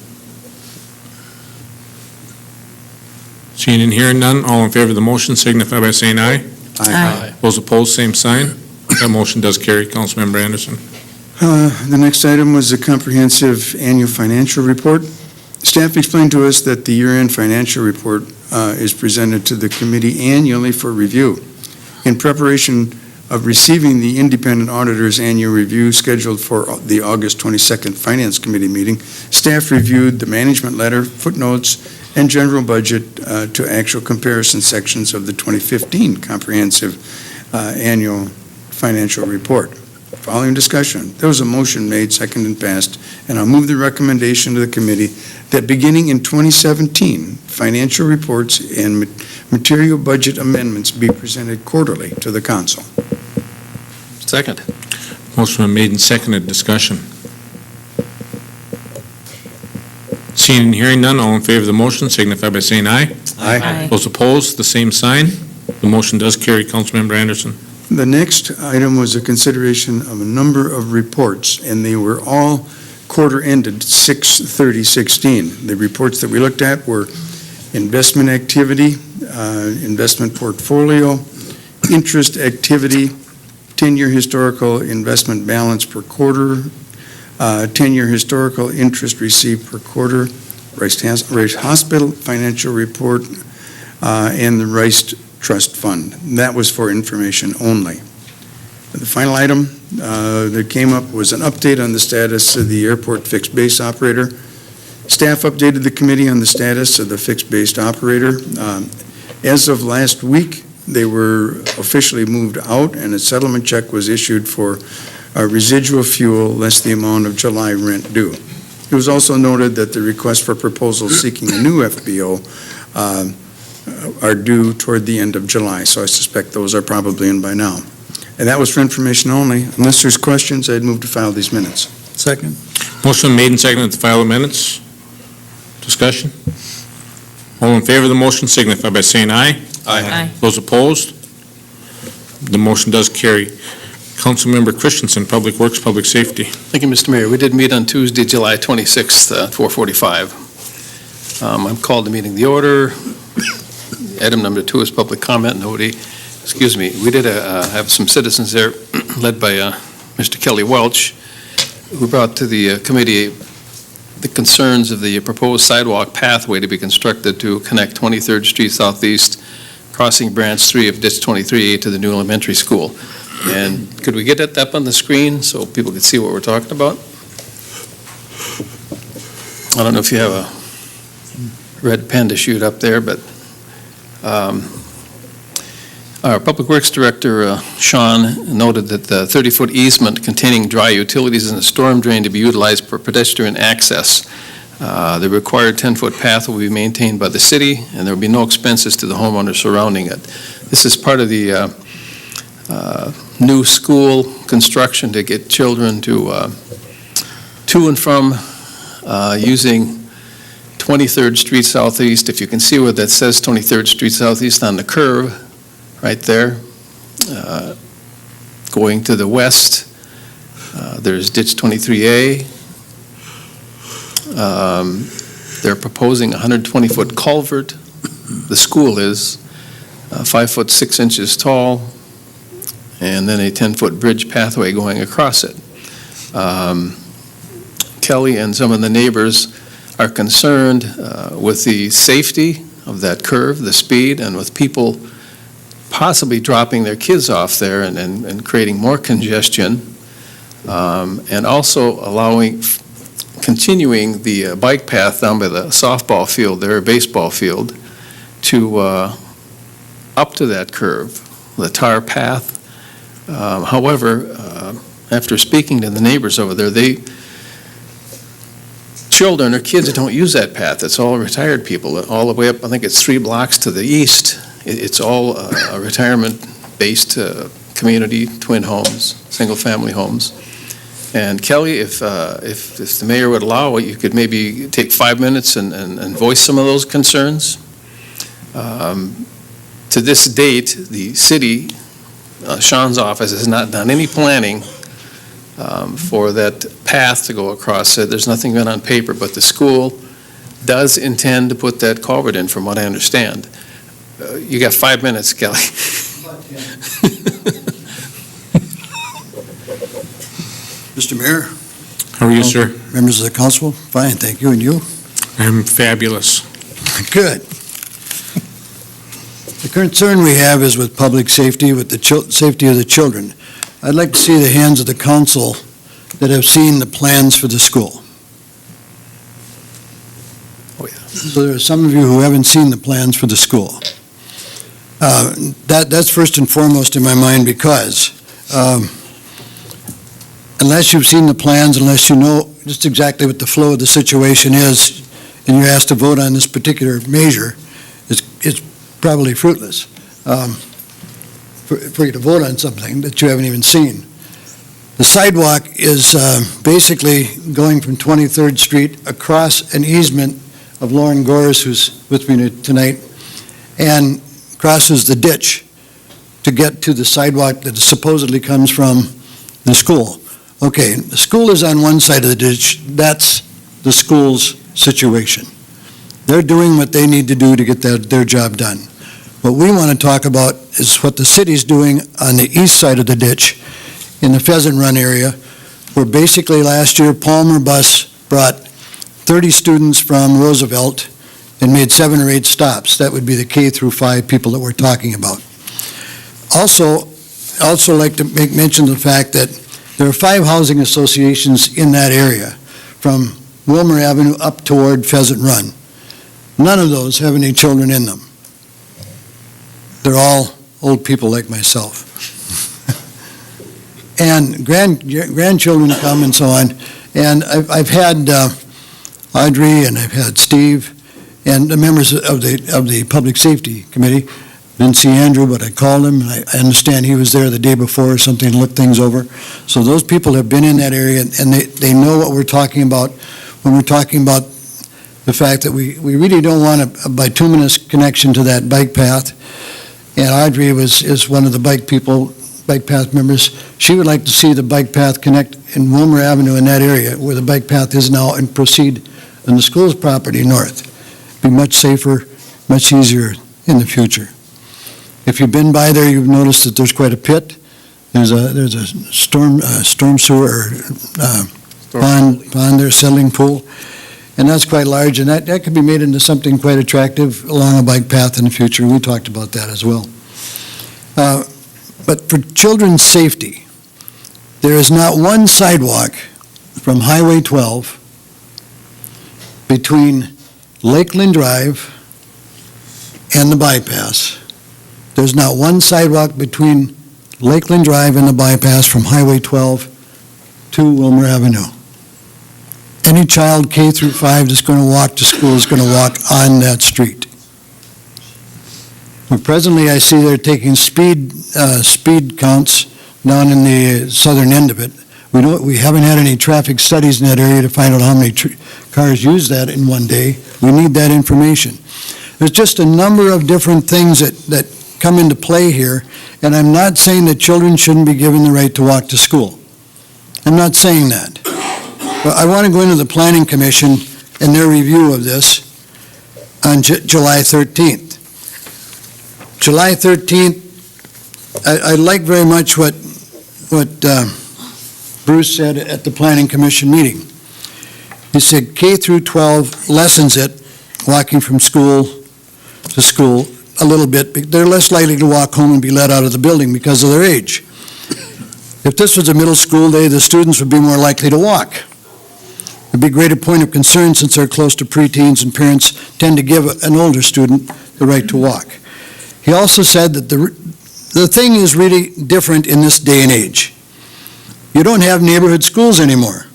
Seeing and hearing none, all in favor of the motion signify by saying aye. Aye. Those opposed, same sign. That motion does carry. Councilmember Anderson. The next item was a comprehensive annual financial report. Staff explained to us that the year-end financial report is presented to the committee annually for review. In preparation of receiving the independent auditor's annual review scheduled for the August 22nd Finance Committee meeting, staff reviewed the management letter, footnotes, and general budget to actual comparison sections of the 2015 comprehensive annual financial report. Following discussion, there was a motion made, seconded, and passed, and I'll move the recommendation to the committee that beginning in 2017, financial reports and material budget amendments be presented quarterly to the council. Second. Motion been made and seconded. Discussion. Seeing and hearing none, all in favor of the motion signify by saying aye. Aye. Those opposed, the same sign. The motion does carry. Councilmember Anderson. The next item was a consideration of a number of reports, and they were all quarter-ended 6/30/16. The reports that we looked at were investment activity, investment portfolio, interest activity, 10-year historical investment balance per quarter, 10-year historical interest received per quarter, Rice Hospital financial report, and the Rice Trust Fund. That was for information only. The final item that came up was an update on the status of the airport fixed base operator. Staff updated the committee on the status of the fixed base operator. As of last week, they were officially moved out, and a settlement check was issued for residual fuel less the amount of July rent due. It was also noted that the request for proposals seeking a new FBO are due toward the end of July, so I suspect those are probably in by now. And that was for information only. Unless there's questions, I'd move to file these minutes. Second. Motion made and seconded to file the minutes. Discussion. All in favor of the motion signify by saying aye. Aye. Those opposed? The motion does carry. Councilmember Christensen, Public Works, Public Safety. Thank you, Mr. Mayor. We did meet on Tuesday, July 26th, 4:45. I'm called the meeting the order. Item number 2 is public comment. Nobody, excuse me, we did have some citizens there led by Mr. Kelly Welch, who brought to the committee the concerns of the proposed sidewalk pathway to be constructed to connect 23rd Street Southeast, crossing Branch 3 of Ditch 23A to the new elementary school. And could we get that up on the screen so people could see what we're talking about? I don't know if you have a red pen to shoot up there, but our Public Works Director, Sean, noted that the 30-foot easement containing dry utilities and a storm drain to be utilized for pedestrian access. The required 10-foot path will be maintained by the city, and there will be no expenses to the homeowners surrounding it. This is part of the new school construction to get children to and from using 23rd Street Southeast. If you can see where that says 23rd Street Southeast on the curve, right there, going to the west, there's ditch 23A. They're proposing a 120-foot culvert. The school is 5 foot 6 inches tall, and then a 10-foot bridge pathway going across it. Kelly and some of the neighbors are concerned with the safety of that curve, the speed, and with people possibly dropping their kids off there and creating more congestion, and also continuing the bike path down by the softball field there, baseball field, to up to that curve, the tar path. However, after speaking to the neighbors over there, children or kids that don't use that path, it's all retired people, all the way up, I think it's 3 blocks to the east. It's all a retirement-based community, twin homes, single-family homes. And Kelly, if the mayor would allow it, you could maybe take 5 minutes and voice some of those concerns. To this date, the city, Sean's office, has not done any planning for that path to go across it. There's nothing been on paper, but the school does intend to put that culvert in, from what I understand. You got 5 minutes, Kelly. Mr. Mayor, How are you, sir? members of the council, fine, thank you, and you? I'm fabulous. Good. The concern we have is with public safety, with the safety of the children. I'd like to see the hands of the council that have seen the plans for the school. Oh, yeah. So there are some of you who haven't seen the plans for the school. That's first and foremost in my mind because unless you've seen the plans, unless you know just exactly what the flow of the situation is, and you're asked to vote on this particular measure, it's probably fruitless for you to vote on something that you haven't even seen. The sidewalk is basically going from 23rd Street across an easement of Lauren Gores, who's with me tonight, and crosses the ditch to get to the sidewalk that supposedly comes from the school. Okay, the school is on one side of the ditch. That's the school's situation. They're doing what they need to do to get their job done. What we want to talk about is what the city's doing on the east side of the ditch in the Pheasant Run area, where basically last year Palmer Bus brought 30 students from Roosevelt and made 7 or 8 stops. That would be the K through 5 people that we're talking about. Also like to make mention of the fact that there are 5 housing associations in that area, from Willmar Avenue up toward Pheasant Run. None of those have any children in them. They're all old people like myself. And grandchildren come and so on. And I've had Audrey and I've had Steve and the members of the Public Safety Committee. Didn't see Andrew, but I called him, and I understand he was there the day before or something to look things over. So those people have been in that area, and they know what we're talking about when we're talking about the fact that we really don't want a bituminous connection to that bike path. And Audrey is one of the bike path members. She would like to see the bike path connect in Willmar Avenue in that area where the bike path is now and proceed on the school's property north. Be much safer, much easier in the future. If you've been by there, you've noticed that there's quite a pit. There's a storm sewer pond there, settling pool, and that's quite large, and that could be made into something quite attractive along a bike path in the future. We talked about that as well. But for children's safety, there is not one sidewalk from Highway 12 between Lakeland Drive and the bypass. There's not one sidewalk between Lakeland Drive and the bypass from Highway 12 to Willmar Avenue. Any child K through 5 that's going to walk to school is going to walk on that street. Well, presently, I see they're taking speed counts down in the southern end of it. We haven't had any traffic studies in that area to find out how many cars use that in one day. We need that information. There's just a number of different things that come into play here, and I'm not saying that children shouldn't be given the right to walk to school. I'm not saying that. But I want to go into the Planning Commission and their review of this on July 13th. July 13th, I like very much what Bruce said at the Planning Commission meeting. He said K through 12 lessens it, walking from school to school a little bit. They're less likely to walk home and be let out of the building because of their age. If this was a middle school day, the students would be more likely to walk. It would be a greater point of concern since they're close to preteens and parents tend to give an older student the right to walk. He also said that the thing is really different in this day and age. You don't have neighborhood schools anymore.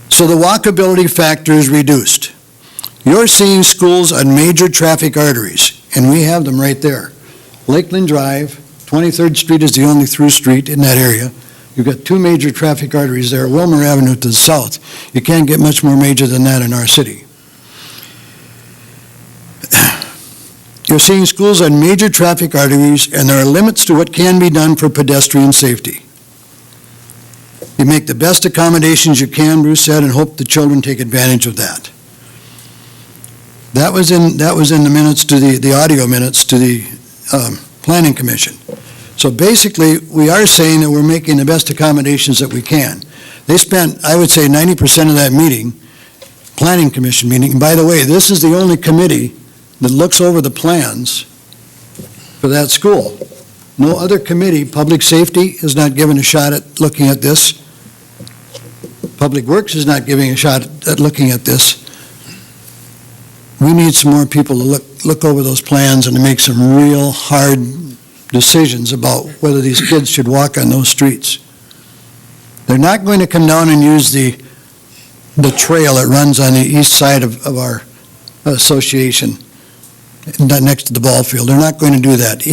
So the walkability factor is reduced. You're seeing schools on major traffic arteries, and we have them right there. Lakeland Drive, 23rd Street is the only through street in that area. You've got 2 major traffic arteries there, Willmar Avenue to the south. You can't get much more major than that in our city. You're seeing schools on major traffic arteries, and there are limits to what can be done for pedestrian safety. You make the best accommodations you can, Bruce said, and hope the children take advantage of that. That was in the minutes to the audio minutes to the Planning Commission. So basically, we are saying that we're making the best accommodations that we can. They spent, I would say, 90% of that meeting, Planning Commission meeting, and by the way, this is the only committee that looks over the plans for that school. No other committee, Public Safety is not given a shot at looking at this. Public Works is not giving a shot at looking at this. We need some more people to look over those plans and to make some real hard decisions about whether these kids should walk on those streets. They're not going to come down and use the trail that runs on the east side of our association, next to the ball field. They're not going to do that.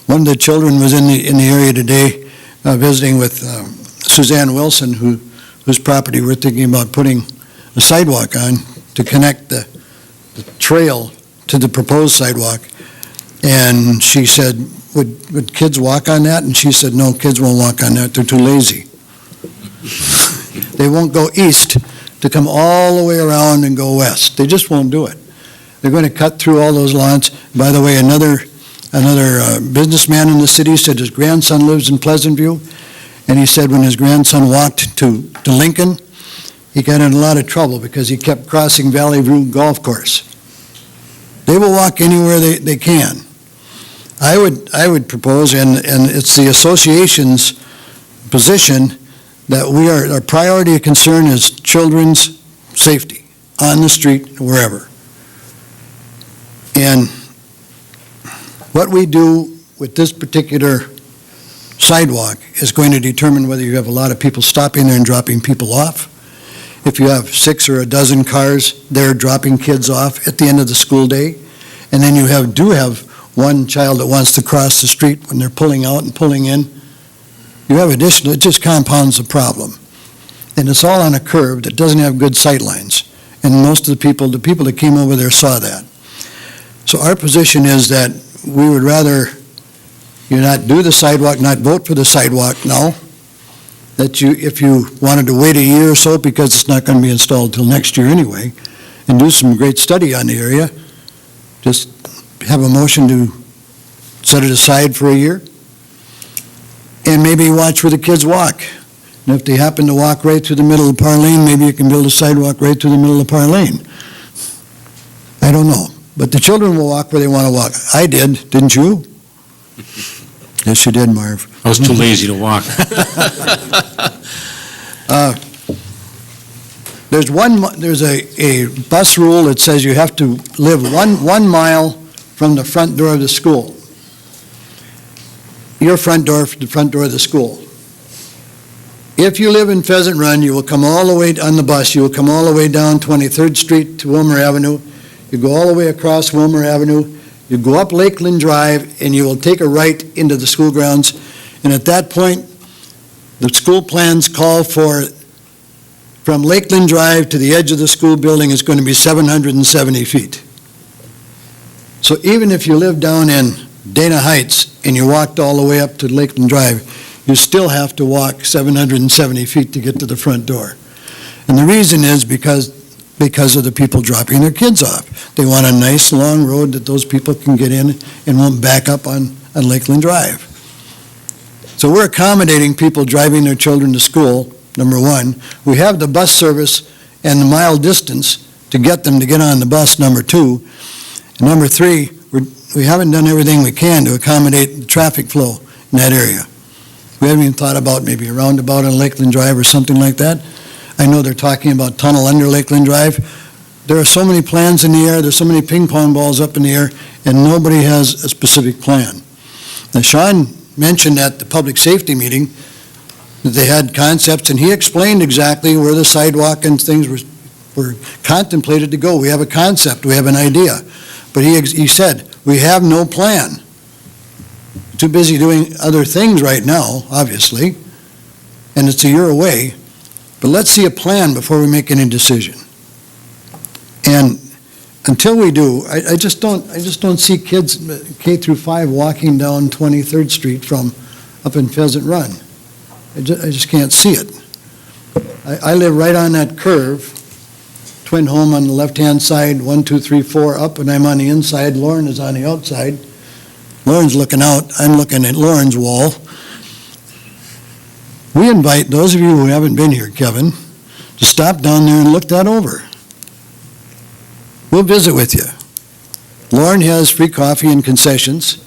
One of the children was in the area today visiting with Suzanne Wilson, whose property we're thinking about putting a sidewalk on to connect the trail to the proposed sidewalk. And she said, would kids walk on that? And she said, no, kids won't walk on that. They're too lazy. They won't go east to come all the way around and go west. They just won't do it. They're going to cut through all those lawns. By the way, another businessman in the city said his grandson lives in Pleasant View, and he said when his grandson walked to Lincoln, he got in a lot of trouble because he kept crossing Valley View Golf Course. They will walk anywhere they can. I would propose, and it's the association's position, that our priority of concern is children's safety on the street, wherever. And what we do with this particular sidewalk is going to determine whether you have a lot of people stopping there and dropping people off. If you have 6 or a dozen cars there dropping kids off at the end of the school day, and then you do have one child that wants to cross the street when they're pulling out and pulling in, you have additional, it just compounds the problem. And it's all on a curve that doesn't have good sight lines. And most of the people that came over there saw that. So our position is that we would rather you not do the sidewalk, not vote for the sidewalk now, that if you wanted to wait a year or so because it's not going to be installed till next year anyway, and do some great study on the area, just have a motion to set it aside for a year, and maybe watch where the kids walk. And if they happen to walk right through the middle of Parr Lane, maybe you can build a sidewalk right through the middle of Parr Lane. I don't know. But the children will walk where they want to walk. I did, didn't you? Yes, you did, Marv. I was too lazy to walk. There's a bus rule that says you have to live 1 mile from the front door of the school. Your front door, the front door of the school. If you live in Pheasant Run, you will come all the way on the bus, you will come all the way down 23rd Street to Willmar Avenue, you go all the way across Willmar Avenue, you go up Lakeland Drive, and you will take a right into the school grounds. And at that point, the school plans call for, from Lakeland Drive to the edge of the school building is going to be 770 feet. So even if you live down in Dana Heights and you walked all the way up to Lakeland Drive, you still have to walk 770 feet to get to the front door. And the reason is because of the people dropping their kids off. They want a nice long road that those people can get in and won't back up on Lakeland Drive. So we're accommodating people driving their children to school, number one. We have the bus service and the mile distance to get them to get on the bus, number two. And number three, we haven't done everything we can to accommodate the traffic flow in that area. We haven't even thought about maybe a roundabout on Lakeland Drive or something like that. I know they're talking about tunnel under Lakeland Drive. There are so many plans in the air, there's so many ping pong balls up in the air, and nobody has a specific plan. Now, Sean mentioned at the public safety meeting that they had concepts, and he explained exactly where the sidewalk and things were contemplated to go. We have a concept, we have an idea. But he said, we have no plan. Too busy doing other things right now, obviously, and it's a year away. But let's see a plan before we make any decision. And until we do, I just don't see kids K through 5 walking down 23rd Street from up in Pheasant Run. I just can't see it. I live right on that curve, twin home on the left-hand side, 1, 2, 3, 4 up, and I'm on the inside. Lauren is on the outside. Lauren's looking out, I'm looking at Lauren's wall. We invite those of you who haven't been here, Kevin, to stop down there and look that over. We'll visit with you. Lauren has free coffee and concessions,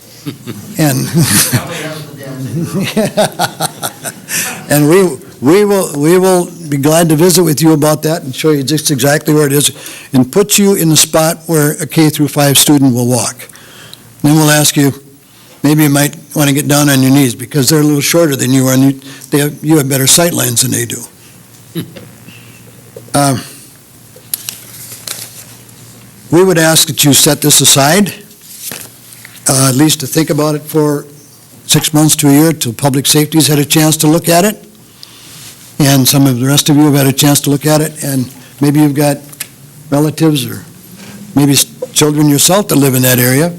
and and we will be glad to visit with you about that and show you just exactly where it is and put you in the spot where a K through 5 student will walk. Then we'll ask you, maybe you might want to get down on your knees because they're a little shorter than you are and you have better sight lines than they do. We would ask that you set this aside, at least to think about it for 6 months to a year till Public Safety's had a chance to look at it. And some of the rest of you have had a chance to look at it, and maybe you've got relatives or maybe children yourself that live in that area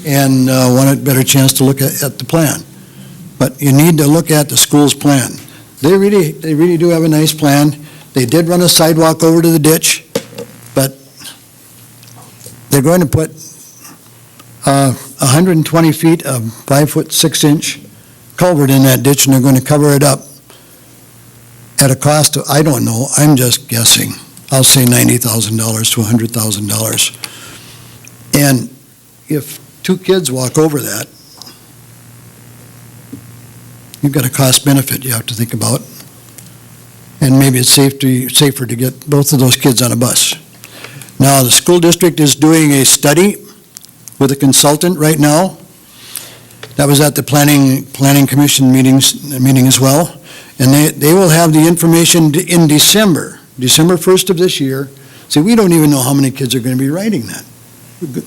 and want a better chance to look at the plan. But you need to look at the school's plan. They really do have a nice plan. They did run a sidewalk over to the ditch, but they're going to put 120 feet of 5-foot 6-inch culvert in that ditch, and they're going to cover it up at a cost of, I don't know, I'm just guessing. I'll say $90,000 to $100,000. And if 2 kids walk over that, you've got a cost benefit you have to think about. And maybe it's safer to get both of those kids on a bus. Now, the school district is doing a study with a consultant right now. That was at the planning commission meeting as well. And they will have the information in December 1st of this year. See, we don't even know how many kids are going to be riding that,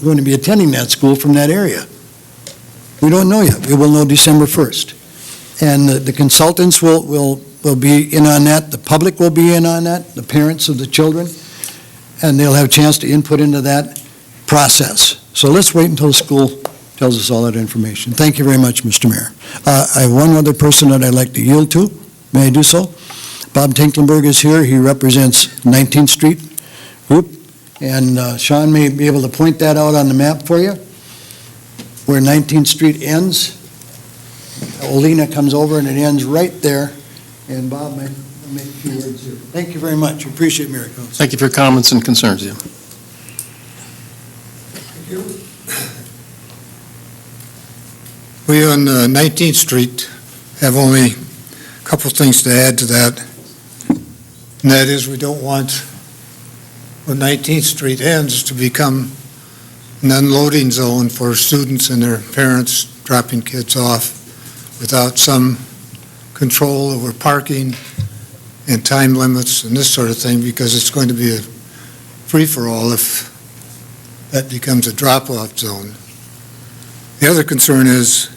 going to be attending that school from that area. We don't know yet. We will know December 1st. And the consultants will be in on that. The public will be in on that, the parents of the children. And they'll have a chance to input into that process. So let's wait until the school tells us all that information. Thank you very much, Mr. Mayor. I have one other person that I'd like to yield to. May I do so? Bob Tinklenberg is here. He represents 19th Street Group. And Sean may be able to point that out on the map for you, where 19th Street ends. Olena comes over and it ends right there. And Bob may make a few words here. Thank you very much. Appreciate miracles. Thank you for your comments and concerns, Jim. We on 19th Street have only a couple things to add to that. And that is we don't want where 19th Street ends to become an unloading zone for students and their parents dropping kids off without some control over parking and time limits and this sort of thing, because it's going to be a free-for-all if that becomes a drop-off zone. The other concern is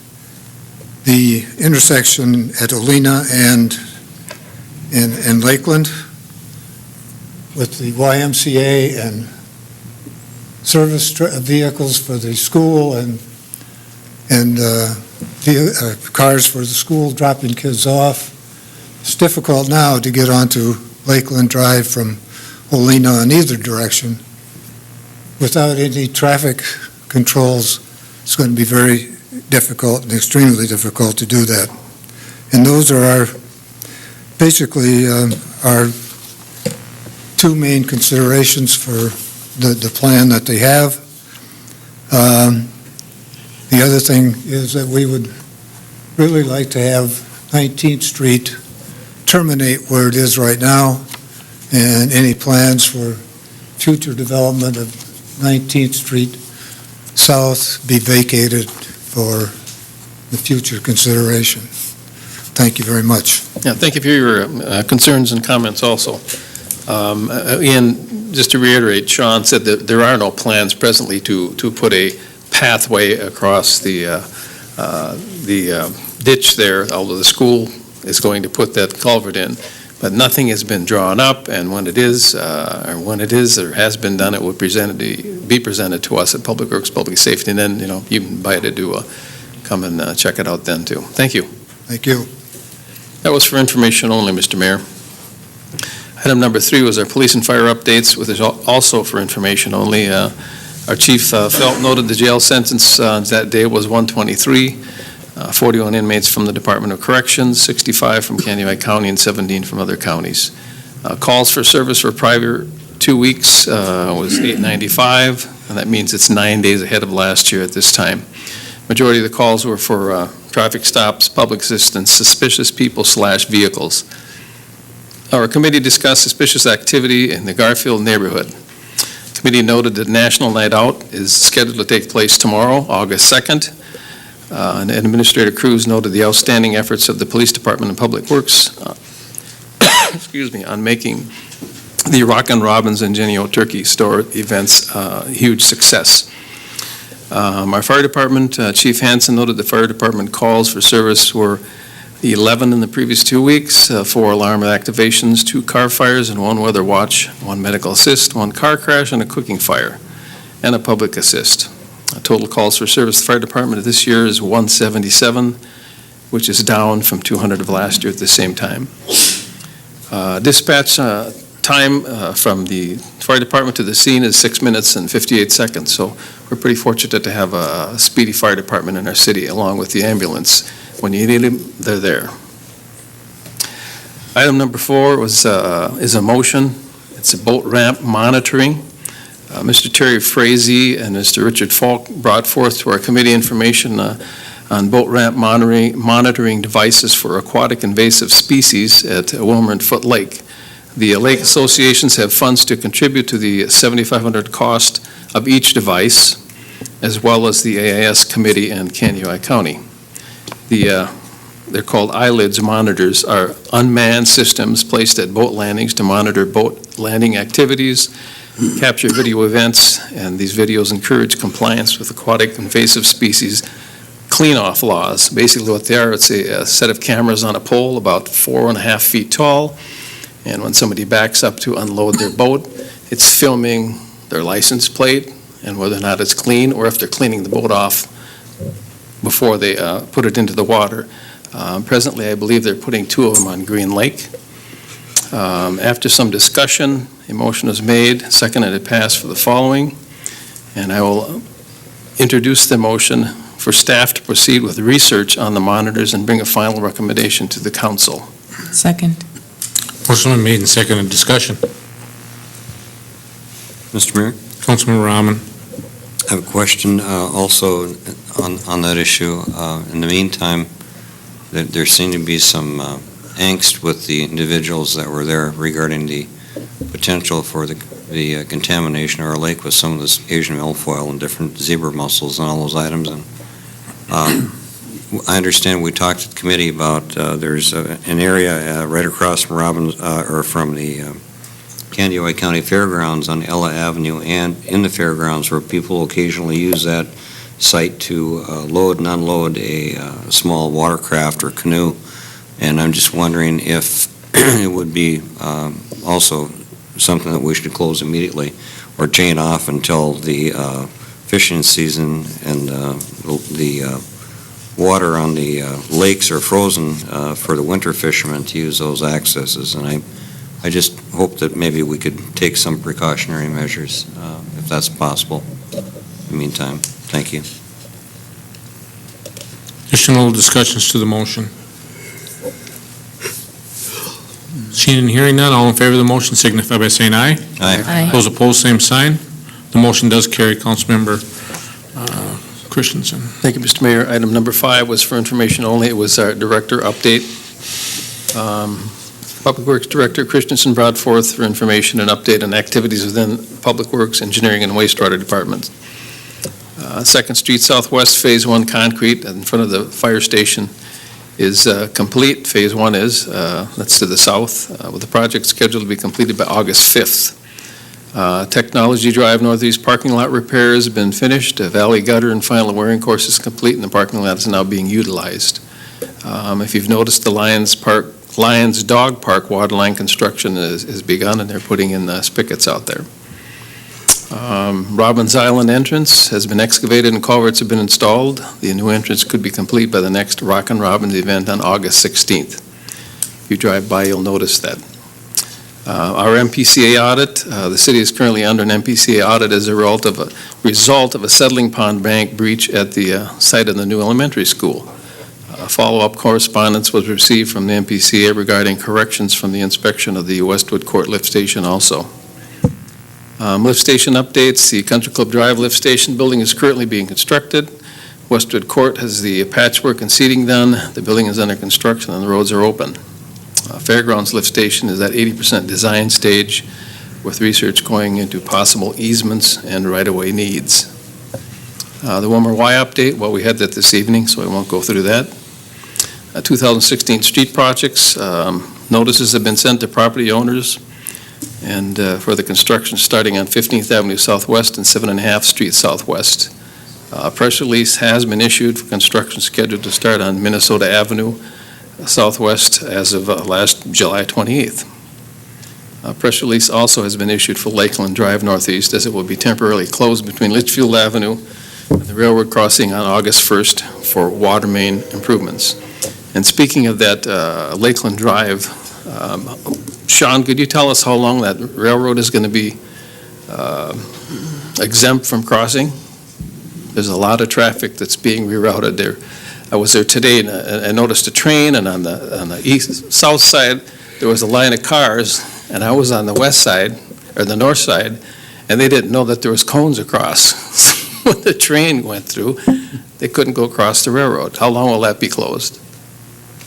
the intersection at Olena and Lakeland with the YMCA and service vehicles for the school and cars for the school dropping kids off. It's difficult now to get onto Lakeland Drive from Olena in either direction. Without any traffic controls, it's going to be very difficult and extremely difficult to do that. And those are basically our 2 main considerations for the plan that they have. The other thing is that we would really like to have 19th Street terminate where it is right now, and any plans for future development of 19th Street South be vacated for the future consideration. Thank you very much. Yeah, thank you for your concerns and comments also. And just to reiterate, Sean said that there are no plans presently to put a pathway across the ditch there, although the school is going to put that culvert in. But nothing has been drawn up, and when it is or has been done, it will be presented to us at Public Works, Public Safety, and then, you can invite it to come and check it out then too. Thank you. Thank you. That was for information only, Mr. Mayor. Item number 3 was our police and fire updates, which is also for information only. Our chief felt noted the jail sentence that day was 123, 41 inmates from the Department of Corrections, 65 from Kansas County, and 17 from other counties. Calls for service for prior 2 weeks was 895, and that means it's 9 days ahead of last year at this time. Majority of the calls were for traffic stops, public assistance, suspicious people/vehicles. Our committee discussed suspicious activity in the Garfield neighborhood. Committee noted that National Night Out is scheduled to take place tomorrow, August 2nd. And Administrator Cruz noted the outstanding efforts of the Police Department and Public Works excuse me, on making the Rockin' Robins and Jenny-O Turkey Store events a huge success. Our fire department, Chief Hansen noted the fire department calls for service were 11 in the previous 2 weeks, 4 alarm activations, 2 car fires, and 1 weather watch, 1 medical assist, 1 car crash, and a cooking fire, and a public assist. Total calls for service the fire department this year is 177, which is down from 200 of last year at the same time. Dispatch time from the fire department to the scene is 6 minutes and 58 seconds, so we're pretty fortunate to have a speedy fire department in our city, along with the ambulance. When you need them, they're there. Item number 4 is a motion. It's a boat ramp monitoring. Mr. Terry Frazee and Mr. Richard Falk brought forth to our committee information on boat ramp monitoring devices for aquatic invasive species at Willmar and Foot Lake. The lake associations have funds to contribute to the $7,500 cost of each device, as well as the AIS committee and Kansas County. They're called eyelids monitors, are unmanned systems placed at boat landings to monitor boat landing activities, capture video events, and these videos encourage compliance with aquatic invasive species clean-off laws. Basically what they are, it's a set of cameras on a pole about 4.5 feet tall, and when somebody backs up to unload their boat, it's filming their license plate and whether or not it's clean, or if they're cleaning the boat off before they put it into the water. Presently, I believe they're putting 2 of them on Green Lake. After some discussion, a motion was made, seconded, it passed for the following, and I will introduce the motion for staff to proceed with research on the monitors and bring a final recommendation to the council. Second. Motion been made and seconded. Discussion. Mr. Mayor, Councilmember Rahman. I have a question also on that issue. In the meantime, there seemed to be some angst with the individuals that were there regarding the potential for the contamination of our lake with some of this Asian milfoil and different zebra mussels and all those items. And I understand we talked at the committee about there's an area right across from from the Kansas County Fairgrounds on Ella Avenue and in the fairgrounds where people occasionally use that site to load and unload a small watercraft or canoe. And I'm just wondering if it would be also something that we should close immediately or chain off until the fishing season and the water on the lakes are frozen for the winter fishermen to use those accesses. And I just hope that maybe we could take some precautionary measures if that's possible in the meantime. Thank you. Additional discussions to the motion. Seeing and hearing none, all in favor of the motion signify by saying aye. Aye. Those opposed, same sign. The motion does carry. Councilmember Christensen. Thank you, Mr. Mayor. Item number 5 was for information only. It was our director update. Public Works Director Christensen brought forth for information and update on activities within Public Works, Engineering, and Wastewater Departments. 2nd Street Southwest Phase 1 concrete in front of the fire station is complete. Phase 1 is, that's to the south, with the project scheduled to be completed by August 5th. Technology Drive Northeast parking lot repairs have been finished. Valley gutter and final wiring course is complete, and the parking lot is now being utilized. If you've noticed, the Lions Dog Park water line construction has begun, and they're putting in the spigots out there. Robbins Island entrance has been excavated and culverts have been installed. The new entrance could be complete by the next Rockin' Robbins event on August 16th. If you drive by, you'll notice that. Our MPCA audit, the city is currently under an MPCA audit as a result of result of a settling pond bank breach at the site of the new elementary school. Follow-up correspondence was received from the MPCA regarding corrections from the inspection of the Westwood Court lift station also. Lift station updates, the Country Club Drive lift station building is currently being constructed. Westwood Court has the patchwork and seating done. The building is under construction and the roads are open. Fairgrounds lift station is at 80% design stage with research going into possible easements and right-of-way needs. The Willmar Y update, well, we had that this evening, so I won't go through that. 2016 street projects, notices have been sent to property owners and for the construction starting on 15th Avenue Southwest and 7.5 Street Southwest. A press release has been issued for construction scheduled to start on Minnesota Avenue Southwest as of last July 28th. A press release also has been issued for Lakeland Drive Northeast as it will be temporarily closed between Litchfield Avenue and the railroad crossing on August 1st for water main improvements. And speaking of that Lakeland Drive, Sean, could you tell us how long that railroad is going to be exempt from crossing? There's a lot of traffic that's being rerouted there. I was there today and I noticed a train, and on the south side there was a line of cars, and I was on the west side or the north side, and they didn't know that there was cones across. When the train went through, they couldn't go across the railroad. How long will that be closed?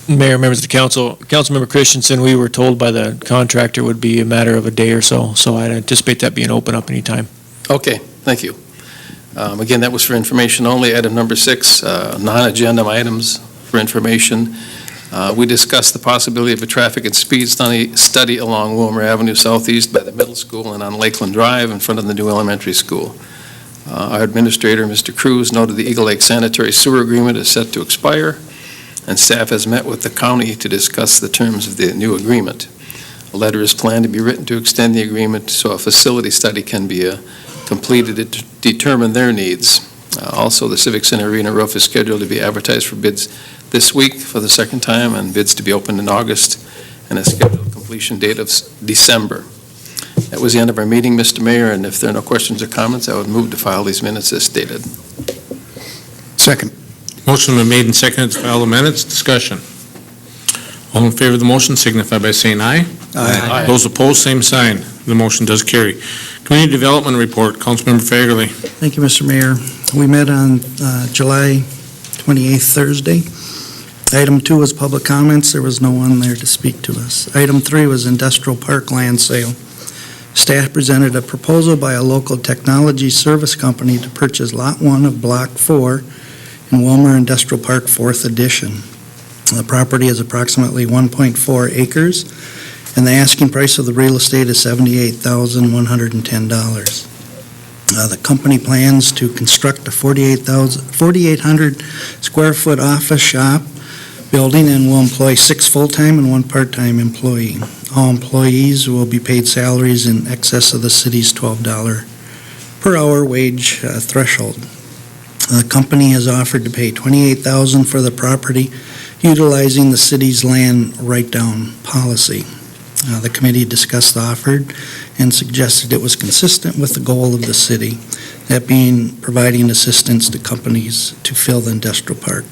Mayor, members of the council, Councilmember Christensen, we were told by the contractor it would be a matter of a day or so, so I'd anticipate that being open up anytime. Okay, thank you. Again, that was for information only. Item number 6, non-agenda items for information. We discussed the possibility of a traffic and speed study along Willmar Avenue Southeast by the middle school and on Lakeland Drive in front of the new elementary school. Our administrator, Mr. Cruz, noted the Eagle Lake Sanitary Sewer Agreement is set to expire, and staff has met with the county to discuss the terms of the new agreement. A letter is planned to be written to extend the agreement so a facility study can be completed to determine their needs. Also, the Civic Center Arena roof is scheduled to be advertised for bids this week for the second time, and bids to be opened in August, and a scheduled completion date of December. That was the end of our meeting, Mr. Mayor, and if there are no questions or comments, I would move to file these minutes as stated. Second. Motion been made and seconded to file the minutes. Discussion. All in favor of the motion signify by saying aye. Aye. Those opposed, same sign. The motion does carry. Community Development Report, Councilmember Fagerly. Thank you, Mr. Mayor. We met on July 28th, Thursday. Item 2 was public comments. There was no one there to speak to us. Item 3 was industrial park land sale. Staff presented a proposal by a local technology service company to purchase Lot 1 of Block 4 in Willmar Industrial Park, 4th Edition. The property is approximately 1.4 acres, and the asking price of the real estate is $78,110. The company plans to construct a 4,800 square foot office shop building and will employ 6 full-time and 1 part-time employee. All employees will be paid salaries in excess of the city's $12 per hour wage threshold. The company has offered to pay $28,000 for the property, utilizing the city's land write-down policy. The committee discussed the offer and suggested it was consistent with the goal of the city, that being providing assistance to companies to fill the industrial park.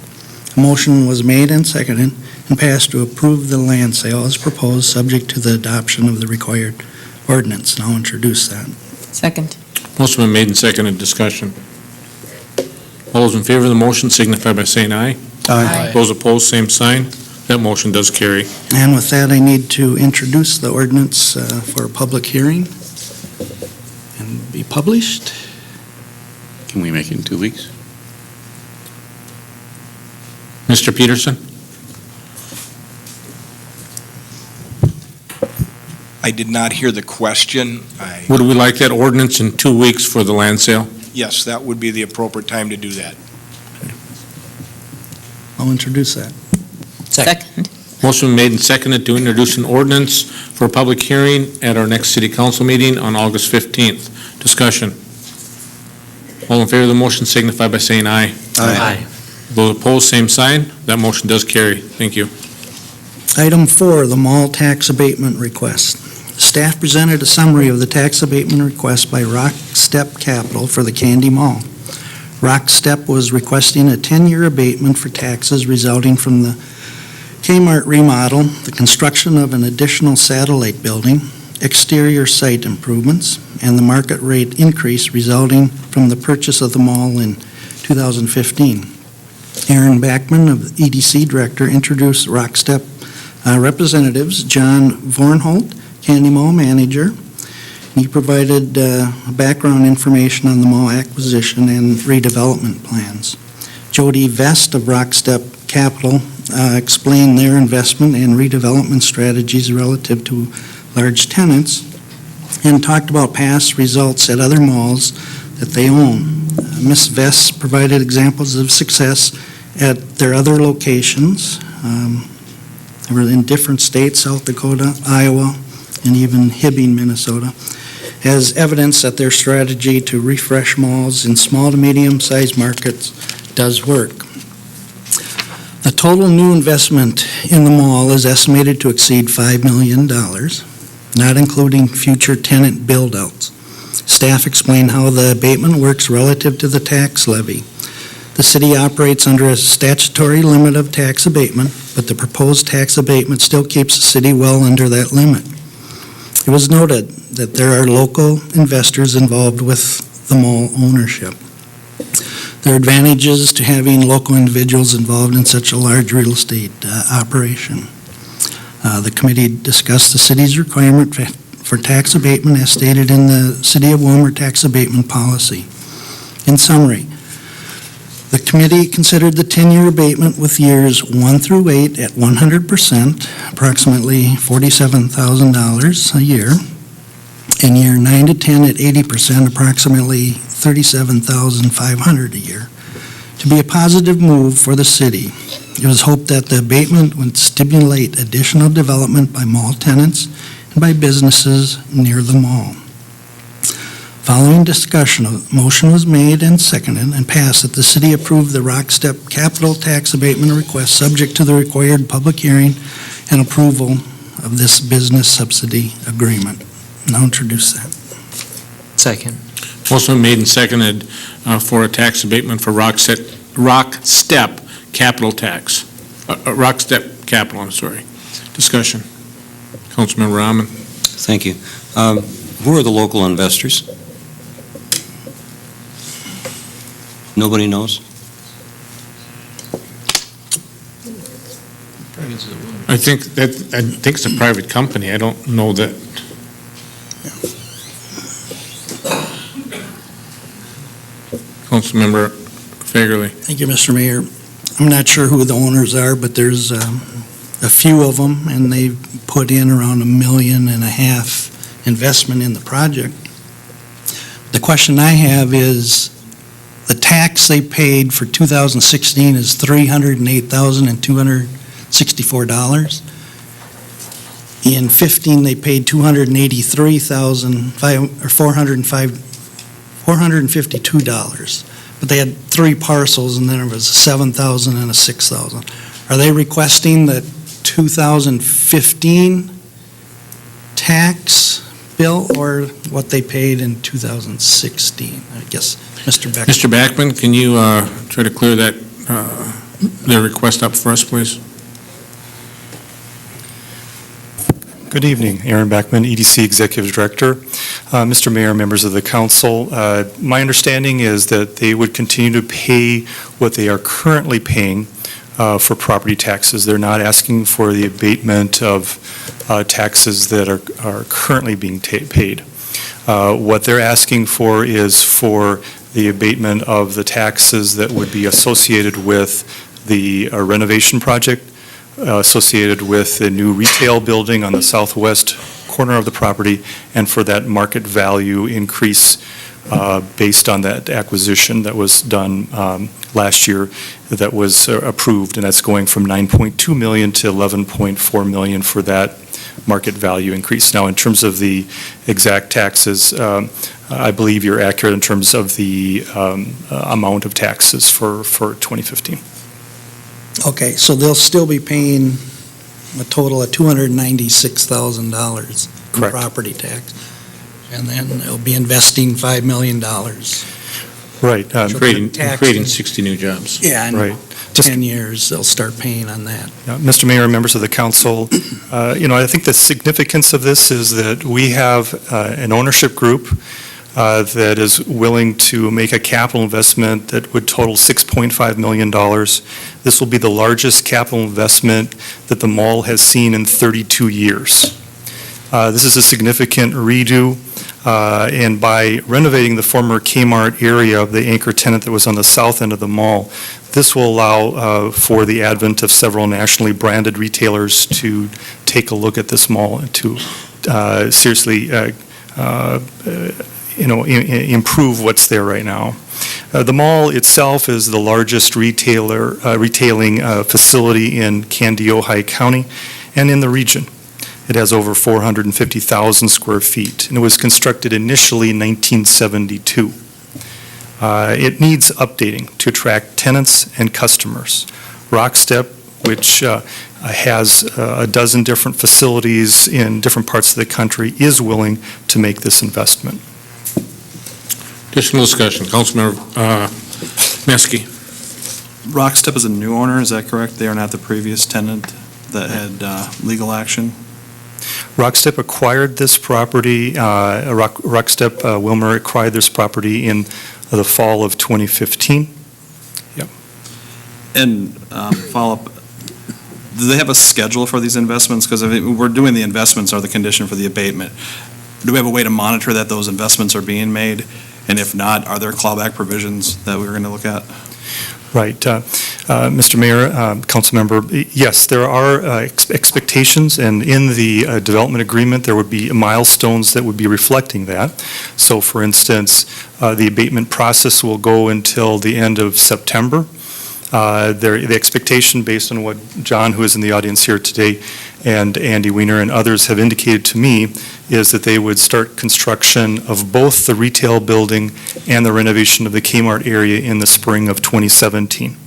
A motion was made and seconded and passed to approve the land sale as proposed, subject to the adoption of the required ordinance. And I'll introduce that. Second. Motion been made and seconded. Discussion. All those in favor of the motion signify by saying aye. Aye. Those opposed, same sign. That motion does carry. And with that, I need to introduce the ordinance for a public hearing and be published. Can we make it in 2 weeks? Mr. Peterson? I did not hear the question. Would we like that ordinance in 2 weeks for the land sale? Yes, that would be the appropriate time to do that. I'll introduce that. Second. Motion made and seconded to introduce an ordinance for a public hearing at our next city council meeting on August 15th. Discussion. All in favor of the motion signify by saying aye. Aye. Those opposed, same sign. That motion does carry. Thank you. Item 4, the mall tax abatement request. Staff presented a summary of the tax abatement request by Rock Step Capital for the Candy Mall. Rock Step was requesting a 10-year abatement for taxes resulting from the Kmart remodel, the construction of an additional satellite building, exterior site improvements, and the market rate increase resulting from the purchase of the mall in 2015. Aaron Backman, of EDC Director, introduced Rock Step representatives, John Vornholt, Candy Mall Manager. He provided background information on the mall acquisition and redevelopment plans. Jody Vest of Rock Step Capital explained their investment and redevelopment strategies relative to large tenants and talked about past results at other malls that they own. Ms. Vest provided examples of success at their other locations. They were in different states, South Dakota, Iowa, and even Hibbing, Minnesota, as evidence that their strategy to refresh malls in small to medium-sized markets does work. The total new investment in the mall is estimated to exceed $5 million, not including future tenant build-outs. Staff explained how the abatement works relative to the tax levy. The city operates under a statutory limit of tax abatement, but the proposed tax abatement still keeps the city well under that limit. It was noted that there are local investors involved with the mall ownership. There are advantages to having local individuals involved in such a large real estate operation. The committee discussed the city's requirement for tax abatement as stated in the City of Willmar tax abatement policy. In summary, the committee considered the 10-year abatement with years 1 through 8 at 100%, approximately $47,000 a year, and year 9 to 10 at 80%, approximately $37,500 a year, to be a positive move for the city. It was hoped that the abatement would stimulate additional development by mall tenants and by businesses near the mall. Following discussion, a motion was made and seconded and passed that the city approve the Rock Step capital tax abatement request subject to the required public hearing and approval of this business subsidy agreement. And I'll introduce that. Second. Motion made and seconded for a tax abatement for Rock Step capital tax. Rock Step capital, I'm sorry. Discussion. Councilmember Rahman. Thank you. Who are the local investors? Nobody knows? I think it's a private company. I don't know that. Councilmember Fagerly. Thank you, Mr. Mayor. I'm not sure who the owners are, but there's a few of them, and they've put in around $1.5 million investment in the project. The question I have is, the tax they paid for 2016 is $308,264. In 15, they paid $452. But they had 3 parcels, and then there was a $7,000 and a $6,000. Are they requesting the 2015 tax bill or what they paid in 2016? I guess, Mr. Beckman. Mr. Backman, can you try to clear that, their request up for us, please? Good evening, Aaron Backman, EDC Executive Director. Mr. Mayor, members of the council, my understanding is that they would continue to pay what they are currently paying for property taxes. They're not asking for the abatement of taxes that are currently being paid. What they're asking for is for the abatement of the taxes that would be associated with the renovation project, associated with the new retail building on the southwest corner of the property, and for that market value increase based on that acquisition that was done last year that was approved, and that's going from $9.2 million to $11.4 million for that market value increase. Now, in terms of the exact taxes, I believe you're accurate in terms of the amount of taxes for 2015. Okay, so they'll still be paying a total of $296,000, and Correct. property tax. And then they'll be investing $5 million. Right. Creating 60 new jobs. Yeah, in Right. 10 years, they'll start paying on that. Mr. Mayor, members of the council, I think the significance of this is that we have an ownership group that is willing to make a capital investment that would total $6.5 million. This will be the largest capital investment that the mall has seen in 32 years. This is a significant redo, and by renovating the former Kmart area of the anchor tenant that was on the south end of the mall, this will allow for the advent of several nationally branded retailers to take a look at this mall and to seriously improve what's there right now. The mall itself is the largest retailing facility in Kandiyohi County and in the region. It has over 450,000 square feet, and it was constructed initially in 1972. It needs updating to attract tenants and customers. Rockstep, which has a dozen different facilities in different parts of the country, is willing to make this investment. Additional discussion. Councilmember Meske. Rockstep is a new owner, is that correct? They are not the previous tenant that had legal action? Rockstep acquired this property, Rockstep Willmar acquired this property in the fall of 2015. And follow-up, do they have a schedule for these investments? Because we're doing the investments are the condition for the abatement. Do we have a way to monitor that those investments are being made? And if not, are there clawback provisions that we're going to look at? Right. Mr. Mayor, Councilmember, yes, there are expectations, and in the development agreement, there would be milestones that would be reflecting that. So, for instance, the abatement process will go until the end of September. The expectation, based on what John, who is in the audience here today, and Andy Weiner and others have indicated to me, is that they would start construction of both the retail building and the renovation of the Kmart area in the spring of 2017.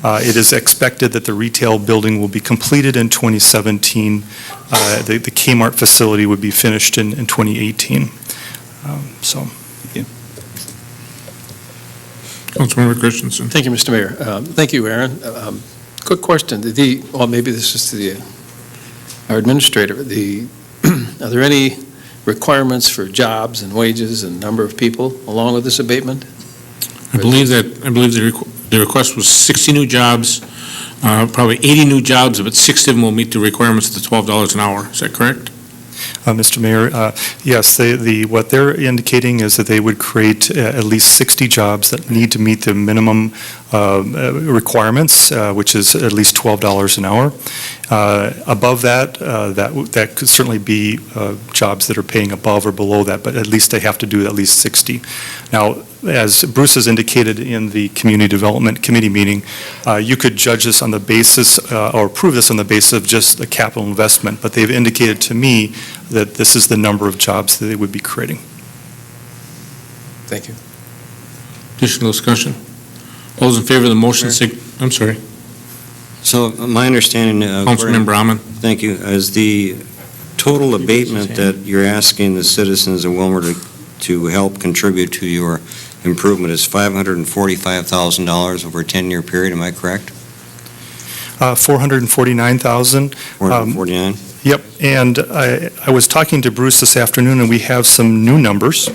It is expected that the retail building will be completed in 2017. The Kmart facility would be finished in 2018. So. Councilmember Christensen. Thank you, Mr. Mayor. Thank you, Aaron. Quick question. Well, maybe this is to our administrator. Are there any requirements for jobs and wages and number of people along with this abatement? I believe the request was 60 new jobs, probably 80 new jobs, but 60 of them will meet the requirements of the $12 an hour. Is that correct? Mr. Mayor, yes, what they're indicating is that they would create at least 60 jobs that need to meet the minimum requirements, which is at least $12 an hour. Above that, that could certainly be jobs that are paying above or below that, but at least they have to do at least 60. Now, as Bruce has indicated in the Community Development Committee meeting, you could judge this on the basis or approve this on the basis of just the capital investment, but they've indicated to me that this is the number of jobs that they would be creating. Thank you. Additional discussion? All those in favor of the motion, I'm sorry. So my understanding, Councilmember Amon. thank you, is the total abatement that you're asking the citizens of Willmar to help contribute to your improvement is $545,000 over a 10-year period, am I correct? $449,000. 449? Yep, and I was talking to Bruce this afternoon, and we have some new numbers.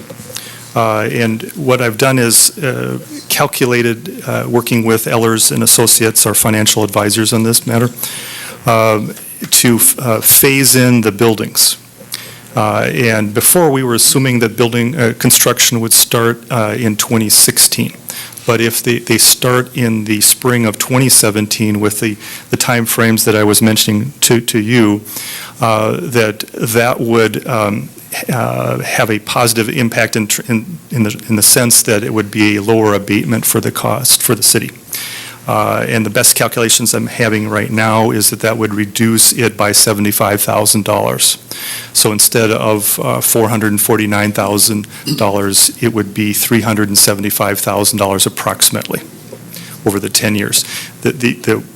And what I've done is calculated, working with Ehlers and Associates, our financial advisors on this matter, to phase in the buildings. And before, we were assuming that building construction would start in 2016. But if they start in the spring of 2017 with the timeframes that I was mentioning to you, that would have a positive impact in the sense that it would be a lower abatement for the cost for the city. And the best calculations I'm having right now is that would reduce it by $75,000. So instead of $449,000, it would be $375,000 approximately over the 10 years.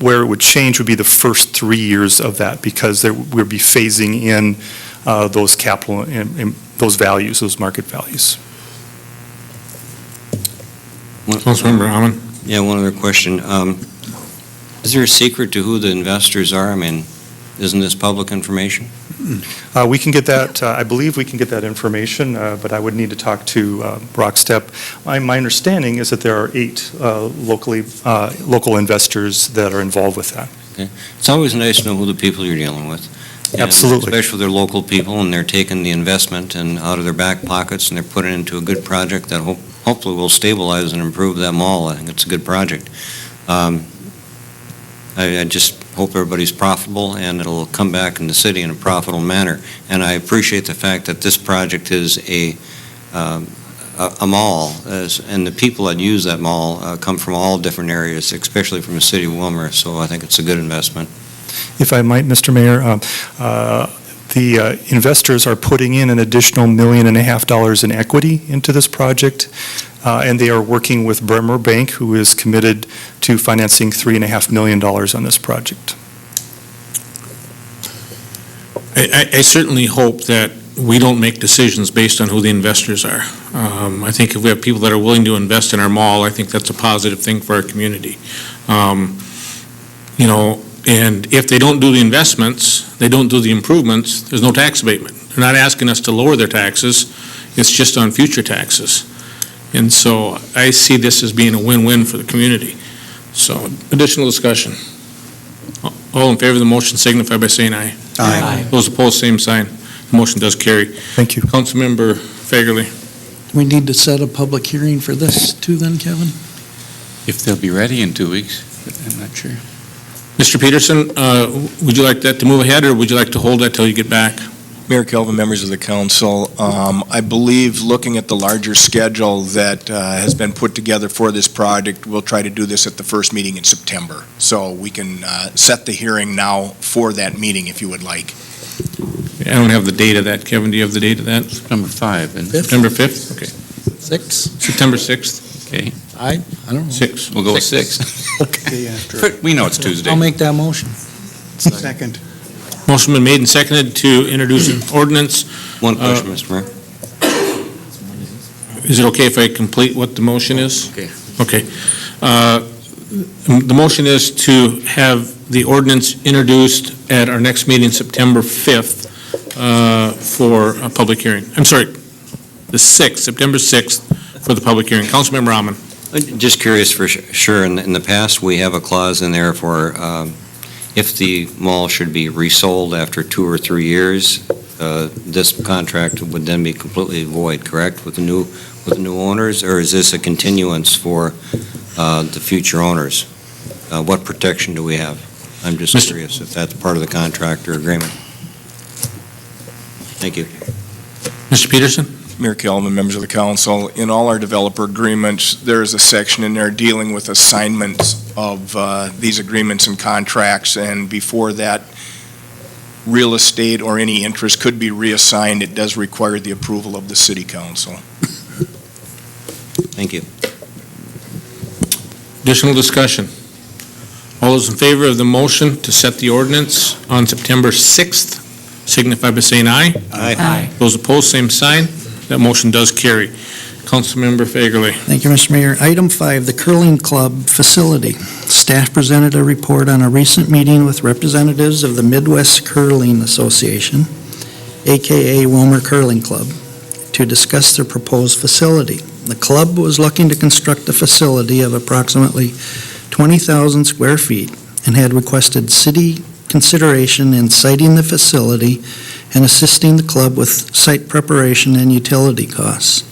Where it would change would be the first 3 years of that, because we'll be phasing in those capital, those values, those market values. Councilmember Amon? Yeah, one other question. Is there a secret to who the investors are? I mean, isn't this public information? We can get that, I believe we can get that information, but I would need to talk to Rockstep. My understanding is that there are 8 local investors that are involved with that. Okay. It's always nice to know who the people you're dealing with. And Absolutely. especially they're local people, and they're taking the investment and out of their back pockets, and they're putting it into a good project that hopefully will stabilize and improve that mall. I think it's a good project. I just hope everybody's profitable, and it'll come back in the city in a profitable manner. And I appreciate the fact that this project is a mall, and the people that use that mall come from all different areas, especially from the city of Willmar, so I think it's a good investment. If I might, Mr. Mayor, the investors are putting in an additional $1.5 million in equity into this project, and they are working with Bremer Bank, who is committed to financing $3.5 million on this project. I certainly hope that we don't make decisions based on who the investors are. I think if we have people that are willing to invest in our mall, I think that's a positive thing for our community. And if they don't do the investments, they don't do the improvements, there's no tax abatement. They're not asking us to lower their taxes, it's just on future taxes. And so I see this as being a win-win for the community. So additional discussion. All in favor of the motion signify by saying aye. Aye. Those opposed, same sign. The motion does carry. Thank you. Councilmember Fagerly. We need to set a public hearing for this too then, Kevin? If they'll be ready in 2 weeks, but I'm not sure. Mr. Peterson, would you like that to move ahead, or would you like to hold that till you get back? Mayor Kelvin, members of the council, I believe, looking at the larger schedule that has been put together for this project, we'll try to do this at the first meeting in September. So we can set the hearing now for that meeting if you would like. I don't have the date of that. Kevin, do you have the date of that? September 5. And September 5th? Okay. 6? September 6th? Okay, I don't know. 6. we'll go with 6. Okay, after. We know it's Tuesday. I'll make that motion. Second. Motion been made and seconded to introduce an ordinance. One question, Mr. Mayor. Is it okay if I complete what the motion is? Okay. Okay. The motion is to have the ordinance introduced at our next meeting, September 5th, for a public hearing. I'm sorry, the 6th, September 6th, for the public hearing. Councilmember Amon. Just curious for sure, in the past, we have a clause in there for if the mall should be resold after 2 or 3 years, this contract would then be completely void, correct, with the new owners? Or is this a continuance for the future owners? What protection do we have? I'm just curious if that's part of the contract or agreement. Thank you. Mr. Peterson. Mayor Kelvin, members of the council, in all our developer agreements, there is a section in there dealing with assignments of these agreements and contracts, and before that real estate or any interest could be reassigned, it does require the approval of the city council. Thank you. Additional discussion. All those in favor of the motion to set the ordinance on September 6th, signify by saying aye. Aye. Those opposed, same sign. That motion does carry. Councilmember Fagerly. Thank you, Mr. Mayor. Item 5, the curling club facility. Staff presented a report on a recent meeting with representatives of the Midwest Curling Association, AKA Willmar Curling Club, to discuss their proposed facility. The club was looking to construct a facility of approximately 20,000 square feet and had requested city consideration in siting the facility and assisting the club with site preparation and utility costs.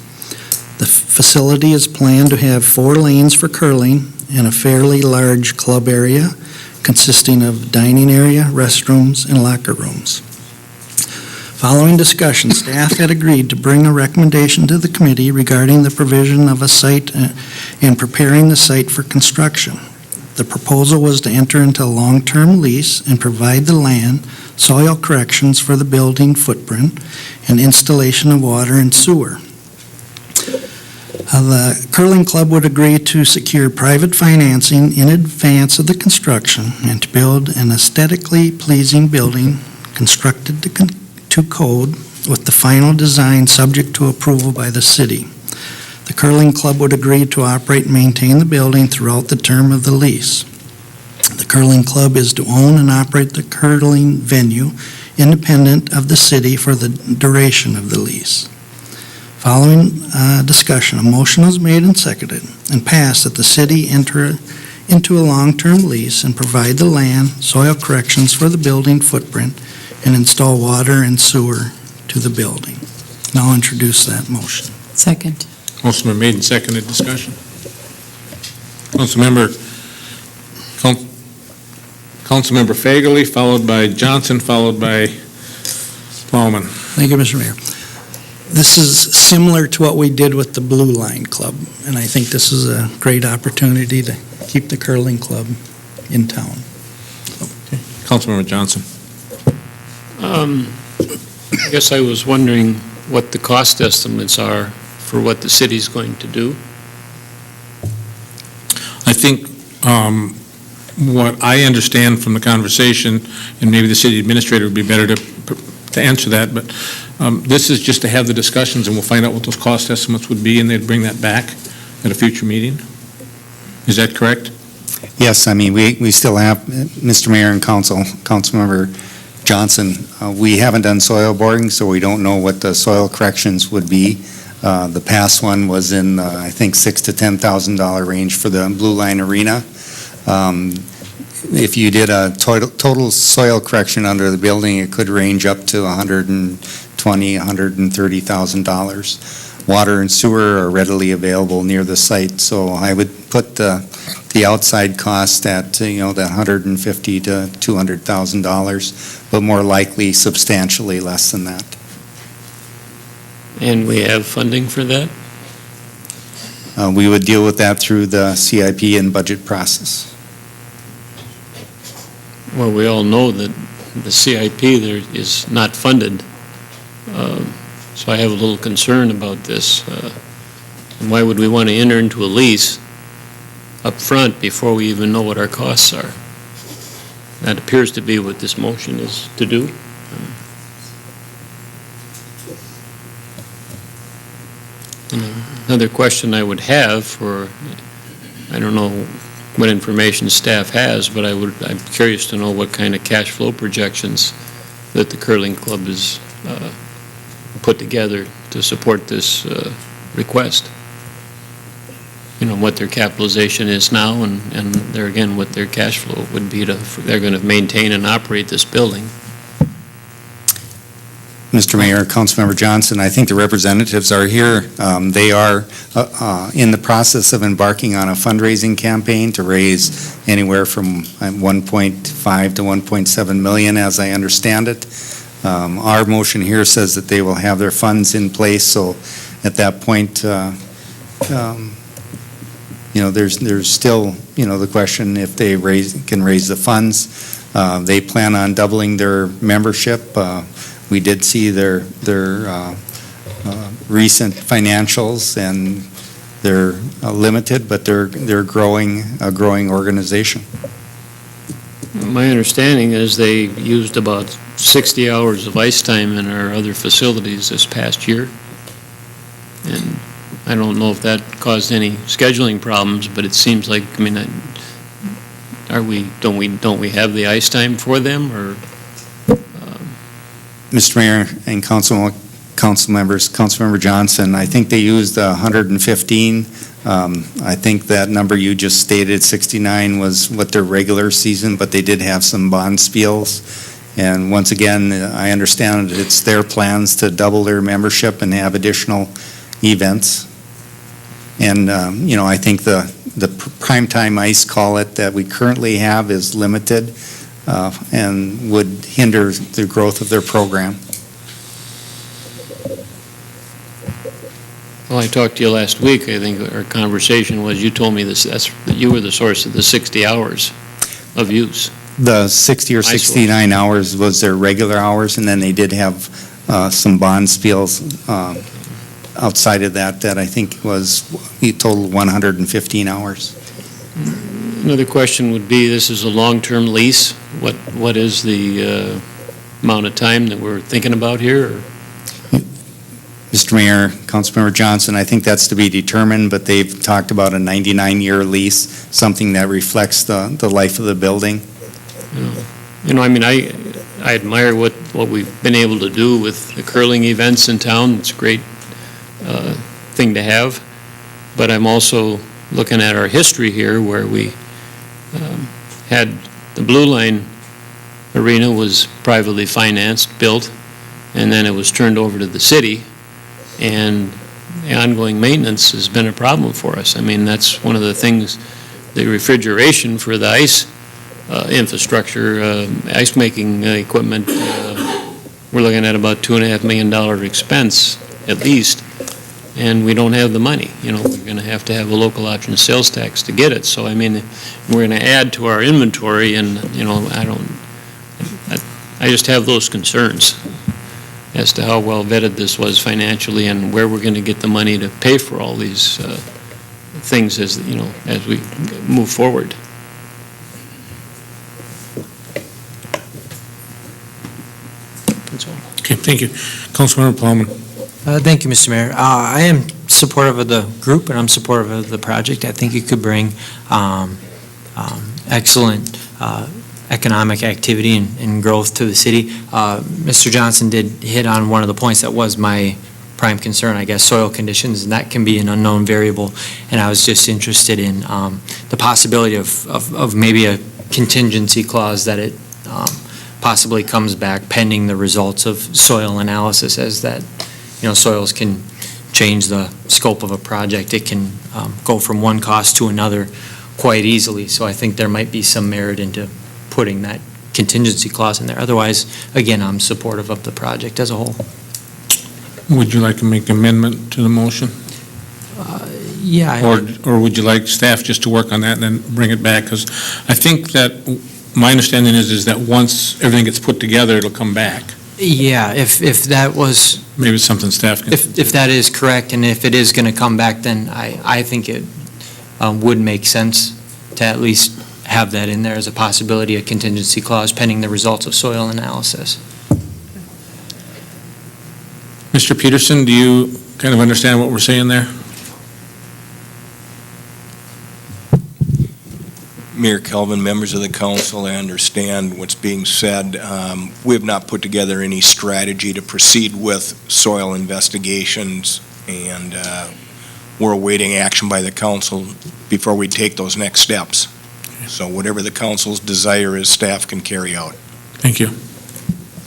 The facility is planned to have 4 lanes for curling and a fairly large club area consisting of dining area, restrooms, and locker rooms. Following discussion, staff had agreed to bring a recommendation to the committee regarding the provision of a site and preparing the site for construction. The proposal was to enter into a long-term lease and provide the land, soil corrections for the building footprint, and installation of water and sewer. The curling club would agree to secure private financing in advance of the construction and to build an aesthetically pleasing building constructed to to code with the final design subject to approval by the city. The curling club would agree to operate and maintain the building throughout the term of the lease. The curling club is to own and operate the curling venue independent of the city for the duration of the lease. Following discussion, a motion was made and seconded and passed that the city enter into a long-term lease and provide the land, soil corrections for the building footprint, and install water and sewer to the building. Now I'll introduce that motion. Second. Motion been made and seconded. Discussion. Councilmember Fagerly, followed by Johnson, followed by Plowman. Thank you, Mr. Mayor. This is similar to what we did with the Blue Line Club, and I think this is a great opportunity to keep the curling club in town. Councilmember Johnson. I guess I was wondering what the cost estimates are for what the city's going to do. I think what I understand from the conversation, and maybe the city administrator would be better to answer that, but this is just to have the discussions, and we'll find out what those cost estimates would be, and they'd bring that back at a future meeting. Is that correct? Yes, I mean, we still have, Mr. Mayor and Councilmember Johnson, we haven't done soil boring, so we don't know what the soil corrections would be. The past one was in, I think, $6,000 to $10,000 range for the Blue Line Arena. If you did a total soil correction under the building, it could range up to $120,000, $130,000. Water and sewer are readily available near the site, so I would put the outside cost at, that $150,000 to $200,000, but more likely substantially less than that. And we have funding for that? We would deal with that through the CIP and budget process. Well, we all know that the CIP there is not funded, so I have a little concern about this. And why would we want to enter into a lease up front before we even know what our costs are? That appears to be what this motion is to do. Another question I would have for, I don't know what information staff has, but I'm curious to know what kind of cash flow projections that the curling club has put together to support this request. What their capitalization is now, and there again, what their cash flow would be they're going to maintain and operate this building. Mr. Mayor, Councilmember Johnson, I think the representatives are here. They are in the process of embarking on a fundraising campaign to raise anywhere from 1.5 to 1.7 million, as I understand it. Our motion here says that they will have their funds in place, so at that point, there's still, the question if they can raise the funds. They plan on doubling their membership. We did see their recent financials, and they're limited, but they're a growing organization. My understanding is they used about 60 hours of ice time in our other facilities this past year. And I don't know if that caused any scheduling problems, but it seems like, don't we have the ice time for them, or? Mr. Mayor and council members, Councilmember Johnson, I think they used 115. I think that number you just stated, 69, was what their regular season, but they did have some bond spiels. And once again, I understand it's their plans to double their membership and have additional events. And, I think the primetime ice, call it, that we currently have is limited and would hinder the growth of their program. Well, I talked to you last week. I think our conversation was, you told me that you were the source of the 60 hours of use. The 60 or 69 hours was their regular hours, and then they did have some bond spiels outside of that I think was a total 115 hours. Another question would be, this is a long-term lease. What is the amount of time that we're thinking about here? Or? Mr. Mayor, Councilmember Johnson, I think that's to be determined, but they've talked about a 99-year lease, something that reflects the life of the building. I mean, I admire what we've been able to do with the curling events in town. It's a great thing to have. But I'm also looking at our history here where we had the Blue Line Arena was privately financed, built, and then it was turned over to the city. And the ongoing maintenance has been a problem for us. I mean, that's one of the things, the refrigeration for the ice infrastructure, ice-making equipment, we're looking at about $2.5 million expense at least, and we don't have the money. We're going to have a local option sales tax to get it. So, I mean, we're going to add to our inventory, and, I just have those concerns as to how well vetted this was financially and where we're going to get the money to pay for all these things as we move forward. That's all. Okay, thank you. Councilmember Plowman. Thank you, Mr. Mayor. I am supportive of the group, and I'm supportive of the project. I think it could bring excellent economic activity and growth to the city. Mr. Johnson did hit on one of the points that was my prime concern, I guess, soil conditions, and that can be an unknown variable. And I was just interested in the possibility of maybe a contingency clause that it possibly comes back pending the results of soil analysis, as that, soils can change the scope of a project. It can go from one cost to another quite easily. So I think there might be some merit into putting that contingency clause in there. Otherwise, again, I'm supportive of the project as a whole. Would you like to make amendment to the motion? Yeah. Or would you like staff just to work on that and then bring it back? Because I think that my understanding is that once everything gets put together, it'll come back. Yeah, if that was... Maybe it's something staff can... If that is correct, and if it is going to come back, then I think it would make sense to at least have that in there as a possibility, a contingency clause pending the results of soil analysis. Mr. Peterson, do you kind of understand what we're saying there? Mayor Kelvin, members of the council, I understand what's being said. We have not put together any strategy to proceed with soil investigations, and we're awaiting action by the council before we take those next steps. So whatever the council's desire is, staff can carry out. Thank you.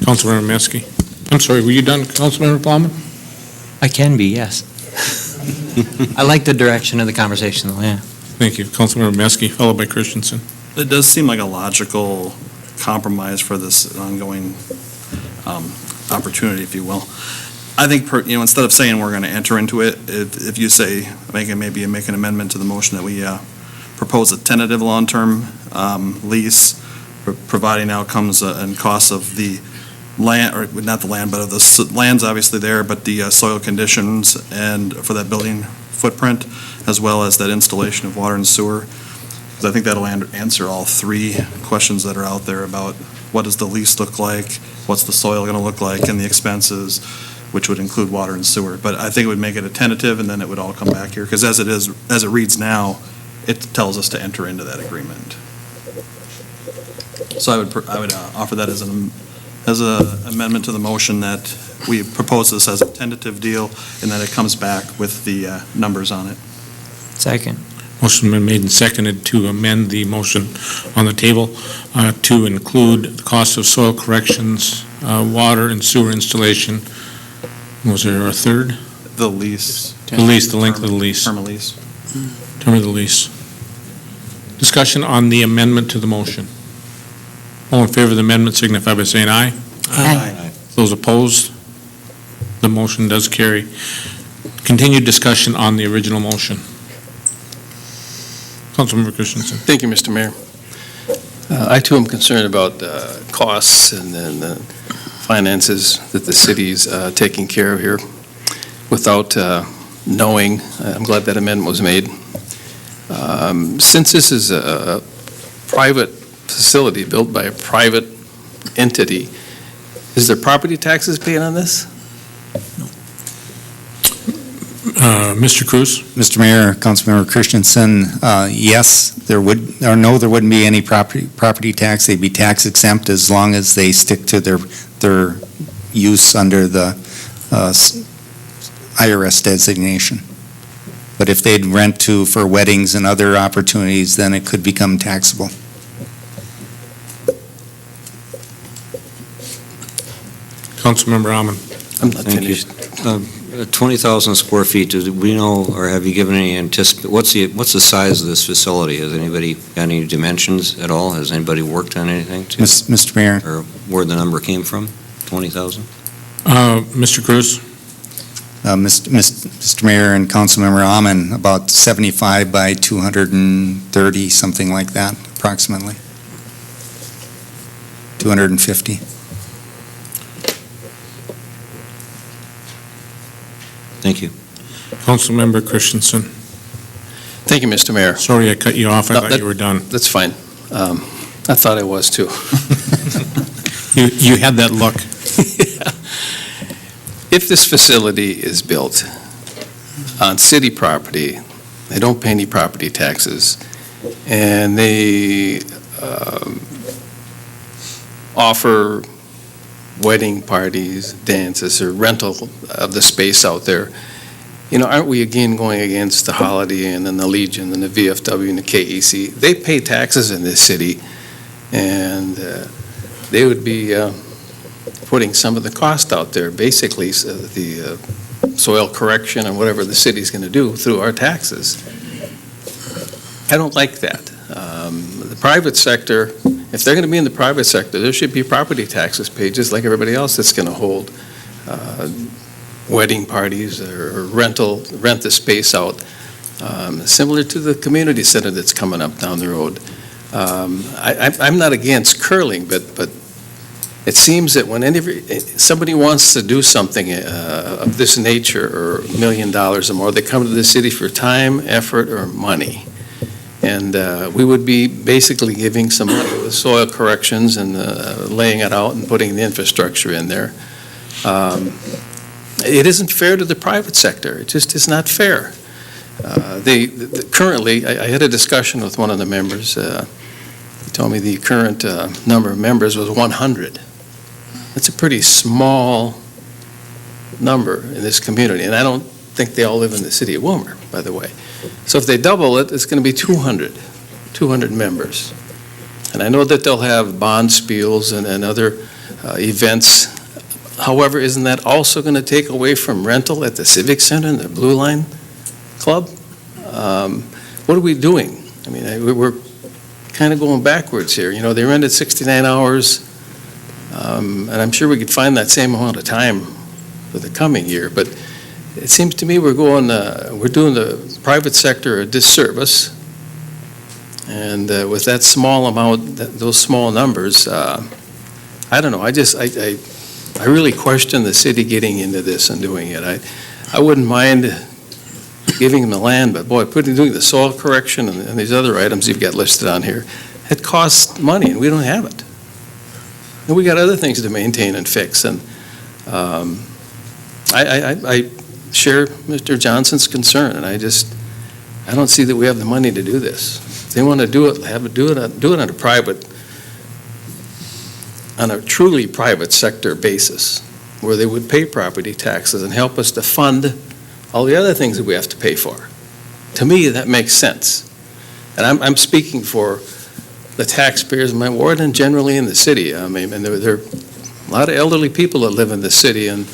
Councilmember Metzke. I'm sorry, were you done, Councilmember Plowman? I can be, yes. I like the direction of the conversation, though, yeah. Thank you. Councilmember Metzke, followed by Christensen. It does seem like a logical compromise for this ongoing opportunity, if you will. I think, instead of saying we're going to enter into it, if you say, make an amendment to the motion that we propose a tentative long-term lease, providing outcomes and costs of the land, or not the land, but of the land's obviously there, but the soil conditions and for that building footprint, as well as that installation of water and sewer. Because I think that'll answer all three questions that are out there about what does the lease look like, what's the soil going to look like, and the expenses, which would include water and sewer. But I think it would make it a tentative, and then it would all come back here. Because as it reads now, it tells us to enter into that agreement. So I would offer that as an amendment to the motion that we propose this as a tentative deal and that it comes back with the numbers on it. Second. Motion been made and seconded to amend the motion on the table to include the cost of soil corrections, water and sewer installation. Was there a third? The lease. The lease, the length of the lease. Term of lease. Term of the lease. Discussion on the amendment to the motion. All in favor of the amendment signify by saying aye. Aye. Those opposed? The motion does carry. Continued discussion on the original motion. Councilmember Christensen. Thank you, Mr. Mayor. I too am concerned about costs and then the finances that the city's taking care of here without knowing. I'm glad that amendment was made. Since this is a private facility built by a private entity, Is there property taxes paid on this? Mr. Cruz? Mr. Mayor, Councilmember Christensen, yes, there would, or no, there wouldn't be any property tax. They'd be tax exempt as long as they stick to their use under the IRS designation. But if they'd rent for weddings and other opportunities, then it could become taxable. Councilmember Amon. I'm not Thank you. finished. 20,000 square feet, do we know, or have you given any what's the size of this facility? Has anybody got any dimensions at all? Has anybody worked on anything to, Mr. Mayor? or where the number came from? 20,000? Mr. Cruz? Mr. Mayor and Councilmember Amon, about 75 by 230, something like that, approximately. 250. Thank you. Councilmember Christensen. Thank you, Mr. Mayor. Sorry I cut you off. I No, thought you were done. That's fine. I thought I was too. You had that look. If this facility is built on city property, they don't pay any property taxes, and they offer wedding parties, dances, or rental of the space out there, aren't we again going against the Holiday Inn and the Legion and the VFW and the KEC? They pay taxes in this city, and they would be putting some of the cost out there, basically the soil correction and whatever the city's going to do through our taxes. I don't like that. The private sector, if they're going to be in the private sector, there should be property taxes paid just like everybody else that's going to hold wedding parties or rent the space out, similar to the community center that's coming up down the road. I'm not against curling, but it seems that when somebody wants to do something of this nature or $1 million or more, they come to the city for time, effort, or money. And we would be basically giving some money with soil corrections and laying it out and putting the infrastructure in there. It isn't fair to the private sector. It just is not fair. Currently, I had a discussion with one of the members. He told me the current number of members was 100. That's a pretty small number in this community, and I don't think they all live in the city of Willmar, by the way. So if they double it, it's going to be 200 members. And I know that they'll have bond spiels and other events. However, isn't that also going to take away from rental at the Civic Center and the Blue Line Club? What are we doing? I mean, we're kind of going backwards here. They rented 69 hours, and I'm sure we could find that same amount of time for the coming year. But it seems to me we're doing the private sector a disservice. And with that small amount, those small numbers, I don't know. I really question the city getting into this and doing it. I wouldn't mind giving them the land, but boy, doing the soil correction and these other items you've got listed on here, it costs money, and we don't have it. And we got other things to maintain and fix. And I share Mr. Johnson's concern, and I don't see that we have the money to do this. If they want to do it, do it on a truly private sector basis, where they would pay property taxes and help us to fund all the other things that we have to pay for. To me, that makes sense. And I'm speaking for the taxpayers in my ward and generally in the city. I mean, and there are a lot of elderly people that live in the city, and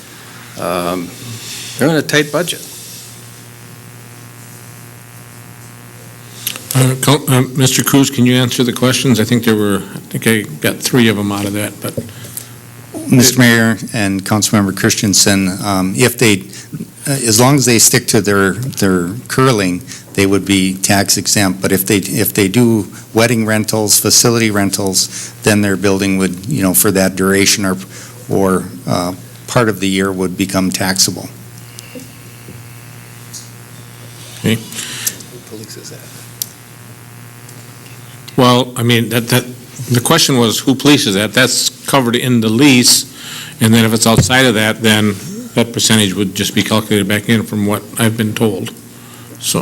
they're in a tight budget. Mr. Cruz, can you answer the questions? I think I got 3 of them out of that, but. Mr. Mayor and Councilmember Christensen, as long as they stick to their curling, they would be tax exempt. But if they do wedding rentals, facility rentals, then their building would, for that duration or part of the year would become taxable. Okay. Who polices that? Well, I mean, the question was who polices that? That's covered in the lease. And then if it's outside of that, then that percentage would just be calculated back in from what I've been told. So,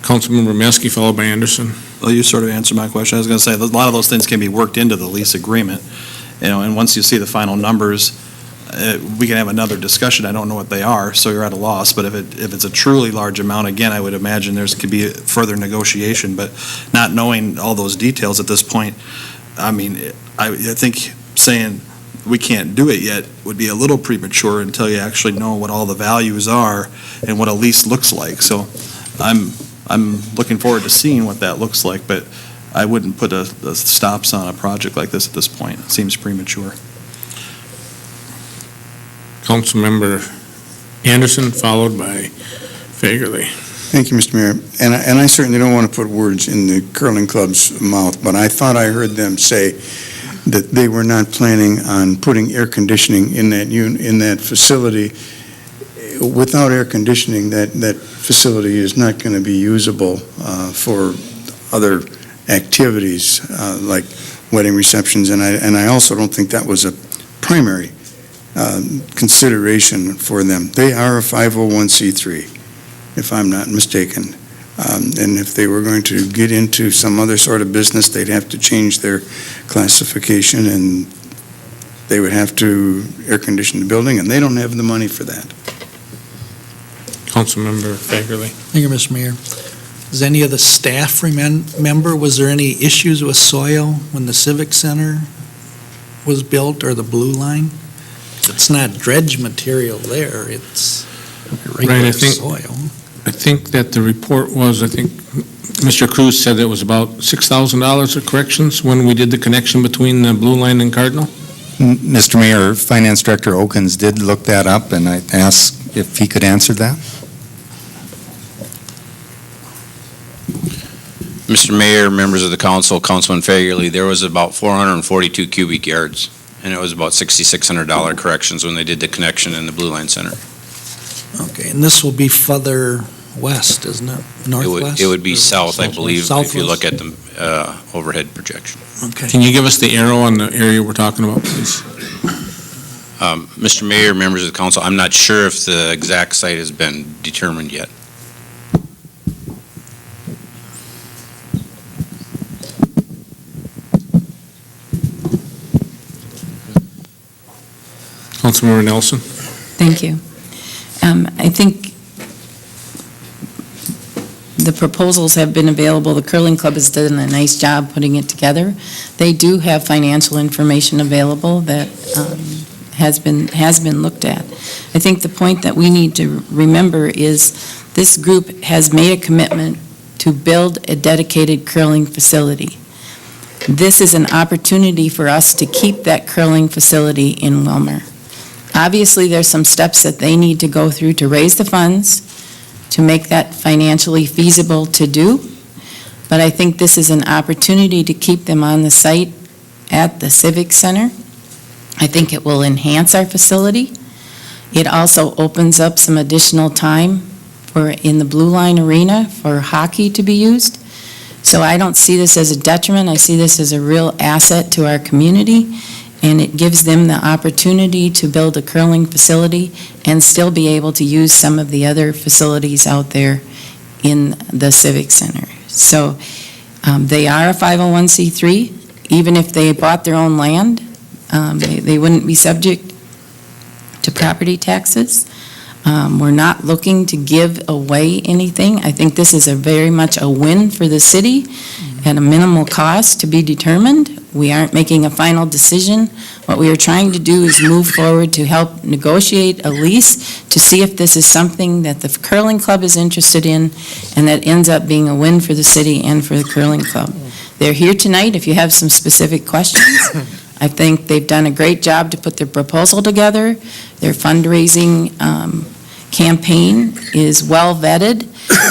Councilmember Meske, followed by Anderson. Well, you sort of answered my question. I was going to say, a lot of those things can be worked into the lease agreement, and once you see the final numbers, we can have another discussion. I don't know what they are, so you're at a loss, but if it's a truly large amount, again, I would imagine could be further negotiation, but not knowing all those details at this point, I mean, I think saying we can't do it yet would be a little premature until you actually know what all the values are and what a lease looks like. So I'm looking forward to seeing what that looks like, but I wouldn't put a stops on a project like this at this point. It seems premature. Councilmember Anderson, followed by Fagerly. Thank you, Mr. Mayor. And I certainly don't want to put words in the curling club's mouth, but I thought I heard them say that they were not planning on putting air conditioning in that facility. Without air conditioning, that facility is not going to be usable for other activities like wedding receptions, and I also don't think that was a primary consideration for them. They are a 501c3, if I'm not mistaken. And if they were going to get into some other sort of business, they'd have to change their classification, and they would have to air condition the building, and they don't have the money for that. Councilmember Fagerly. Thank you, Mr. Mayor. Does any of the staff remember, was there any issues with soil when the Civic Center was built, or the Blue Line? It's not dredge material there, it's regular soil. I think that the report was, Mr. Cruz said it was about $6,000 of corrections when we did the connection between the Blue Line and Cardinal. Mr. Mayor, Finance Director Okins did look that up, and I asked if he could answer that. Mr. Mayor, members of the council, Councilman Fagerly, there was about 442 cubic yards, and it was about $6,600 corrections when they did the connection in the Blue Line Center. Okay, and this will be further west, isn't it? Northwest? It would be south, I believe, Southwest? if you look at the overhead projection. Okay. Can you give us the arrow on the area we're talking about, please? Mr. Mayor, members of the council, I'm not sure if the exact site has been determined yet. Councilmember Nelson. Thank you. I think the proposals have been available. The Curling Club has done a nice job putting it together. They do have financial information available that has been looked at. I think the point that we need to remember is this group has made a commitment to build a dedicated curling facility. This is an opportunity for us to keep that curling facility in Willmar. Obviously, there's some steps that they need to go through to raise the funds, to make that financially feasible to do. But I think this is an opportunity to keep them on the site at the Civic Center. I think it will enhance our facility. It also opens up some additional time in the Blue Line Arena for hockey to be used. So I don't see this as a detriment. I see this as a real asset to our community, and it gives them the opportunity to build a curling facility and still be able to use some of the other facilities out there in the Civic Center. So they are a 501c3. Even if they bought their own land, they wouldn't be subject to property taxes. We're not looking to give away anything. I think this is very much a win for the city at a minimal cost to be determined. We aren't making a final decision. What we are trying to do is move forward to help negotiate a lease to see if this is something that the Curling Club is interested in and that ends up being a win for the city and for the Curling Club. They're here tonight if you have some specific questions. I think they've done a great job to put their proposal together. Their fundraising campaign is well vetted,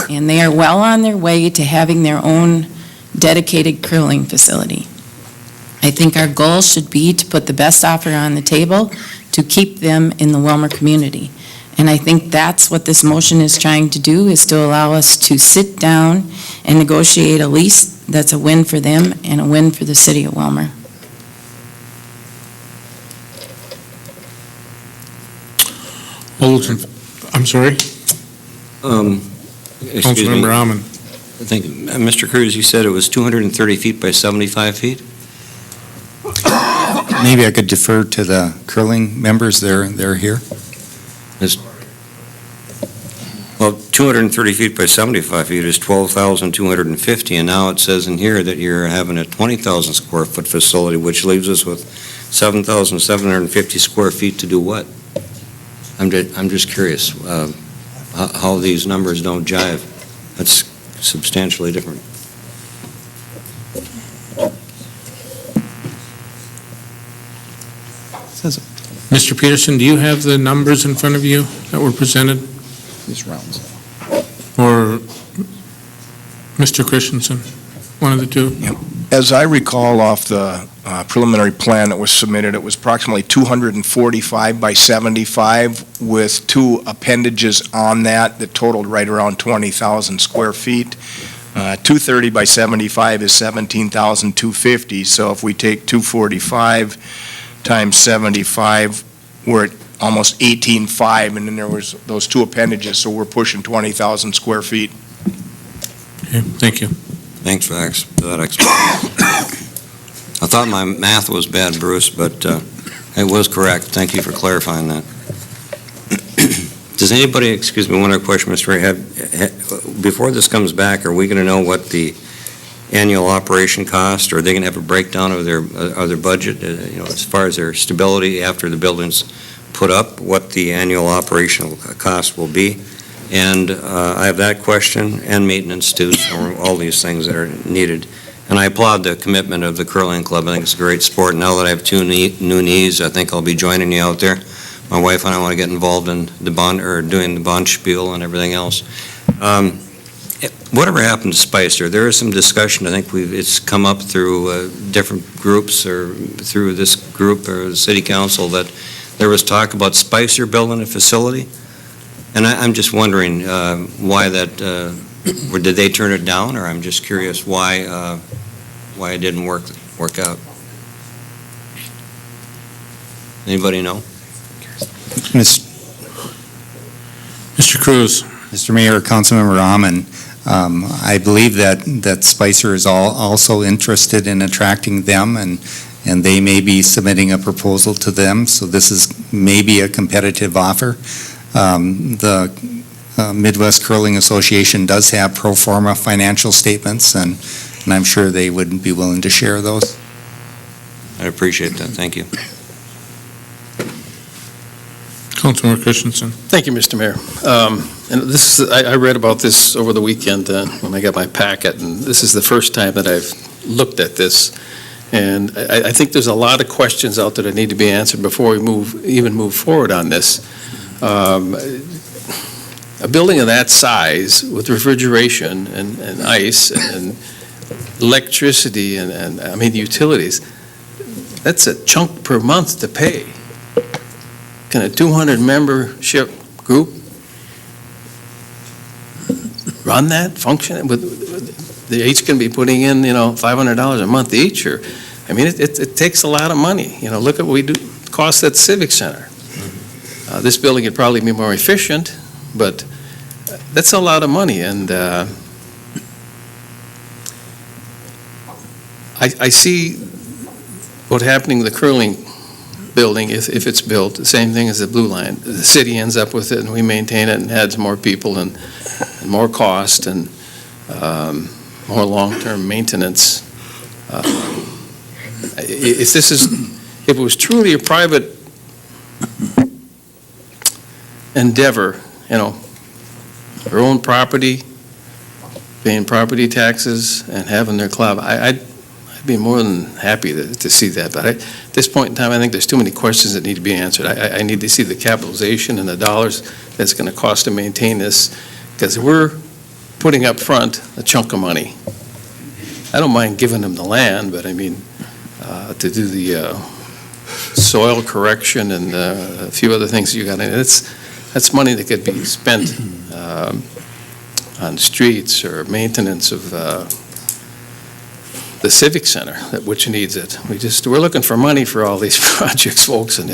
and they are well on their way to having their own dedicated curling facility. I think our goal should be to put the best offer on the table to keep them in the Willmar community. And I think that's what this motion is trying to do, is to allow us to sit down and negotiate a lease that's a win for them and a win for the city of Willmar. All those in, I'm sorry? Excuse me. Councilmember Amon. I think, Mr. Cruz, you said it was 230 feet by 75 feet? Maybe I could defer to the curling members, they're here. Well, 230 feet by 75 feet is 12,250, and now it says in here that you're having a 20,000 square foot facility, which leaves us with 7,750 square feet to do what? I'm just curious how these numbers don't jive. That's substantially different. Mr. Peterson, do you have the numbers in front of you that were presented? These rounds. Or Mr. Christensen, one of the two? As I recall off the preliminary plan that was submitted, it was approximately 245 by 75 with two appendages on that totaled right around 20,000 square feet. 230 by 75 is 17,250, so if we take 245 times 75, we're at almost 18.5, and then there was those two appendages, so we're pushing 20,000 square feet. Okay, thank you. Thanks for that explanation. I thought my math was bad, Bruce, but it was correct. Thank you for clarifying that. Does anybody, excuse me, one other question, Mr. Ray, before this comes back, are we going to know what the annual operation cost, or are they going to have a breakdown of their budget, as far as their stability after the building's put up, what the annual operational cost will be? And I have that question and maintenance too, so all these things that are needed. And I applaud the commitment of the curling club. I think it's a great sport. Now that I have two new knees, I think I'll be joining you out there. My wife and I want to get involved in the bond, or doing the bond spiel and everything else. Whatever happened to Spicer? There is some discussion. I think it's come up through different groups, or through this group or the city council, that there was talk about Spicer building a facility. And I'm just wondering why that, or did they turn it down, or I'm just curious why it didn't work out. Anybody know? Mr. Cruz. Mr. Mayor, Councilmember Amon, I believe that Spicer is also interested in attracting them, and they may be submitting a proposal to them, so this is maybe a competitive offer. The Midwest Curling Association does have pro forma financial statements, and I'm sure they would be willing to share those. I appreciate that. Thank you. Councilmember Christensen. Thank you, Mr. Mayor. And this is, I read about this over the weekend when I got my packet, and this is the first time that I've looked at this. And I think there's a lot of questions out there that need to be answered before we even move forward on this. A building of that size with refrigeration and ice and electricity and I mean utilities, that's a chunk per month to pay. Can a 200 membership group run that, function? They're each going to be putting in, $500 a month each, or, I mean, it takes a lot of money. Look at what we do, cost at Civic Center. This building would probably be more efficient, but that's a lot of money, and I see what's happening with the curling building, if it's built, the same thing as the Blue Line. The city ends up with it, and we maintain it, and adds more people and more cost and more long-term maintenance. If it was truly a private endeavor, their own property, paying property taxes, and having their club, I'd be more than happy to see that. But at this point in time, I think there's too many questions that need to be answered. I need to see the capitalization and the dollars that's going to cost to maintain this, because we're putting up front a chunk of money. I don't mind giving them the land, but I mean, to do the soil correction and a few other things you got in it, that's money that could be spent on streets or maintenance of the Civic Center, which needs it. We're looking for money for all these projects, folks, and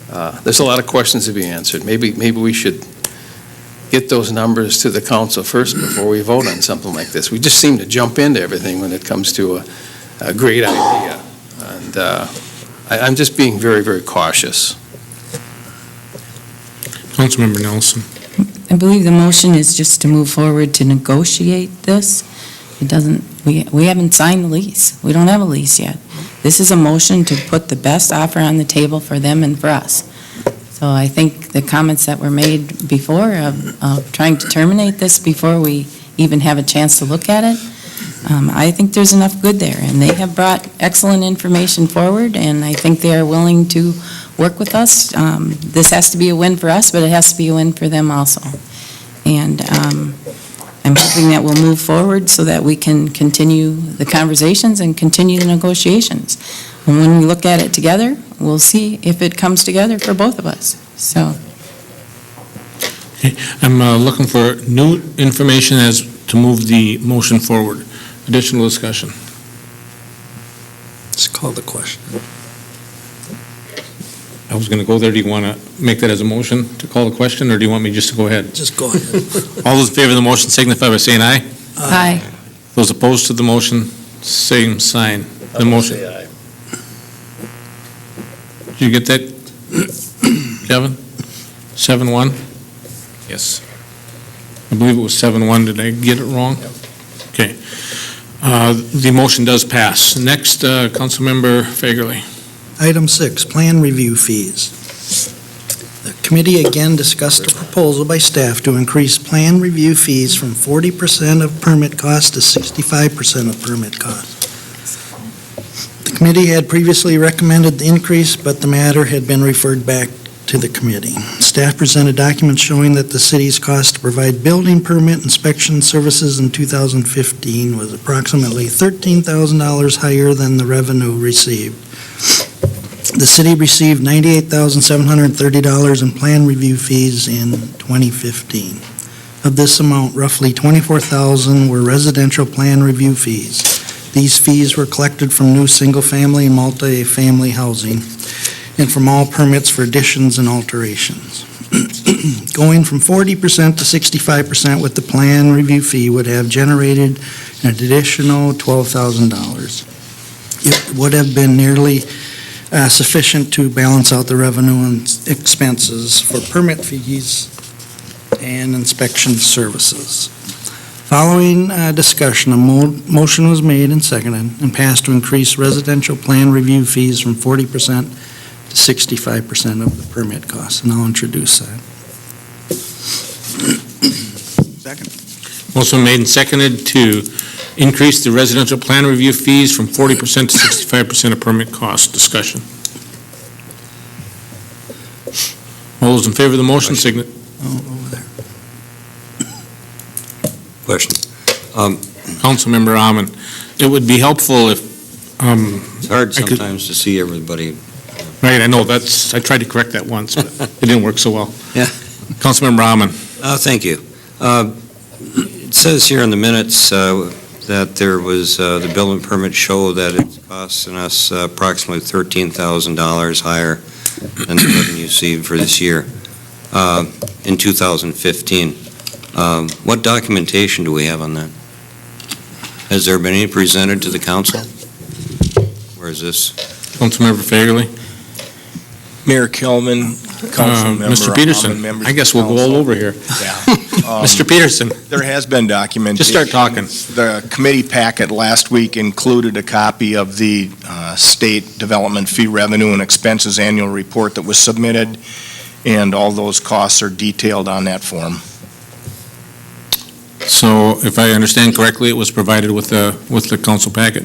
There's a lot of questions to be answered. Maybe we should get those numbers to the council first before we vote on something like this. We just seem to jump into everything when it comes to a great idea. And I'm just being very, very cautious. Councilmember Nelson. I believe the motion is just to move forward to negotiate this. It doesn't, we haven't signed the lease. We don't have a lease yet. This is a motion to put the best offer on the table for them and for us. So I think the comments that were made before of trying to terminate this before we even have a chance to look at it, I think there's enough good there. And they have brought excellent information forward, and I think they are willing to work with us. This has to be a win for us, but it has to be a win for them also. And I'm hoping that we'll move forward so that we can continue the conversations and continue the negotiations. And when we look at it together, we'll see if it comes together for both of us. So, Okay, I'm looking for new information as to move the motion forward. Additional discussion. Let's call the question. I was going to go there. Do you want to make that as a motion to call the question, or do you want me just to go ahead? Just go ahead. All those in favor of the motion signify by saying aye. aye. Those opposed to the motion, same sign. The motion. Did you get that, Kevin? 7-1? Yes. I believe it was 7-1. Did I get it wrong? Okay. The motion does pass. Next, Councilmember Fagerly. Item 6, plan review fees. The committee again discussed a proposal by staff to increase plan review fees from 40% of permit cost to 65% of permit cost. The committee had previously recommended the increase, but the matter had been referred back to the committee. Staff presented documents showing that the city's cost to provide building permit inspection services in 2015 was approximately $13,000 higher than the revenue received. The city received $98,730 in plan review fees in 2015. Of this amount, roughly $24,000 were residential plan review fees. These fees were collected from new single-family and multi-family housing and from all permits for additions and alterations. Going from 40% to 65% with the plan review fee would have generated an additional $12,000. It would have been nearly sufficient to balance out the revenue and expenses for permit fees and inspection services. Following discussion, a motion was made and seconded and passed to increase residential plan review fees from 40% to 65% of the permit costs, and I'll introduce that. Second. Motion made and seconded to increase the residential plan review fees from 40% to 65% of permit cost. Discussion. All those in favor of the motion signify. Over there. Question. Councilmember Amon, it would be helpful if, It's hard I could- sometimes to see everybody. right, I know, I tried to correct that once, but it didn't work so well. Yeah. Councilmember Amon. Thank you. It says here in the minutes that there was, the building permits show that it's costing us approximately $13,000 higher than the revenue received for this year in 2015. What documentation do we have on that? Has there been any presented to the council? Where is this? Councilmember Fagerly. Mayor Kelman, Councilmember Mr. Peterson, Amon, members I of guess the we'll go all council. over here. Yeah. Mr. Peterson, There has been documentation. just start talking. The committee packet last week included a copy of the State Development Fee Revenue and Expenses Annual Report that was submitted, and all those costs are detailed on that form. So if I understand correctly, it was provided with the council packet.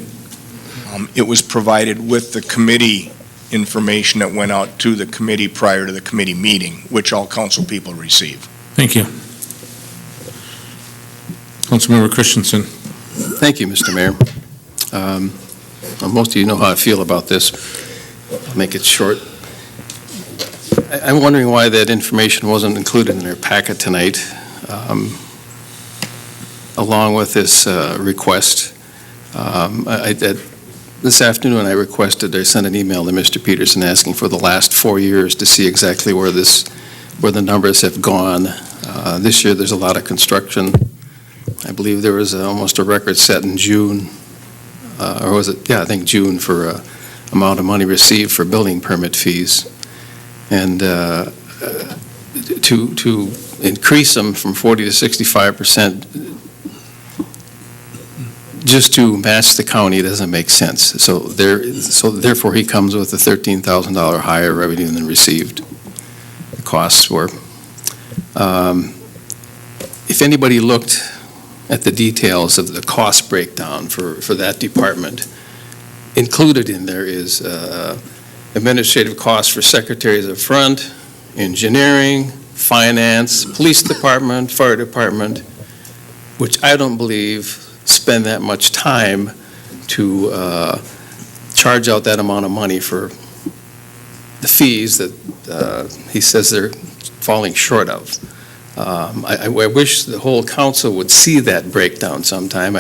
It was provided with the committee information that went out to the committee prior to the committee meeting, which all council people receive. Thank you. Councilmember Christensen. Thank you, Mr. Mayor. Well, most of you know how I feel about this. I'll make it short. I'm wondering why that information wasn't included in our packet tonight, along with this request. This afternoon, I sent an email to Mr. Peterson asking for the last 4 years to see exactly where the numbers have gone. This year, there's a lot of construction. I believe there was almost a record set in June, or was it? Yeah, I think June for amount of money received for building permit fees. And to increase them from 40 to 65% just to match the county doesn't make sense. So therefore, he comes with a $13,000 higher revenue than received. The costs were. If anybody looked at the details of the cost breakdown for that department, included in there is administrative costs for secretaries of front, engineering, finance, police department, fire department, which I don't believe spend that much time to charge out that amount of money for the fees that he says they're falling short of. I wish the whole council would see that breakdown sometime.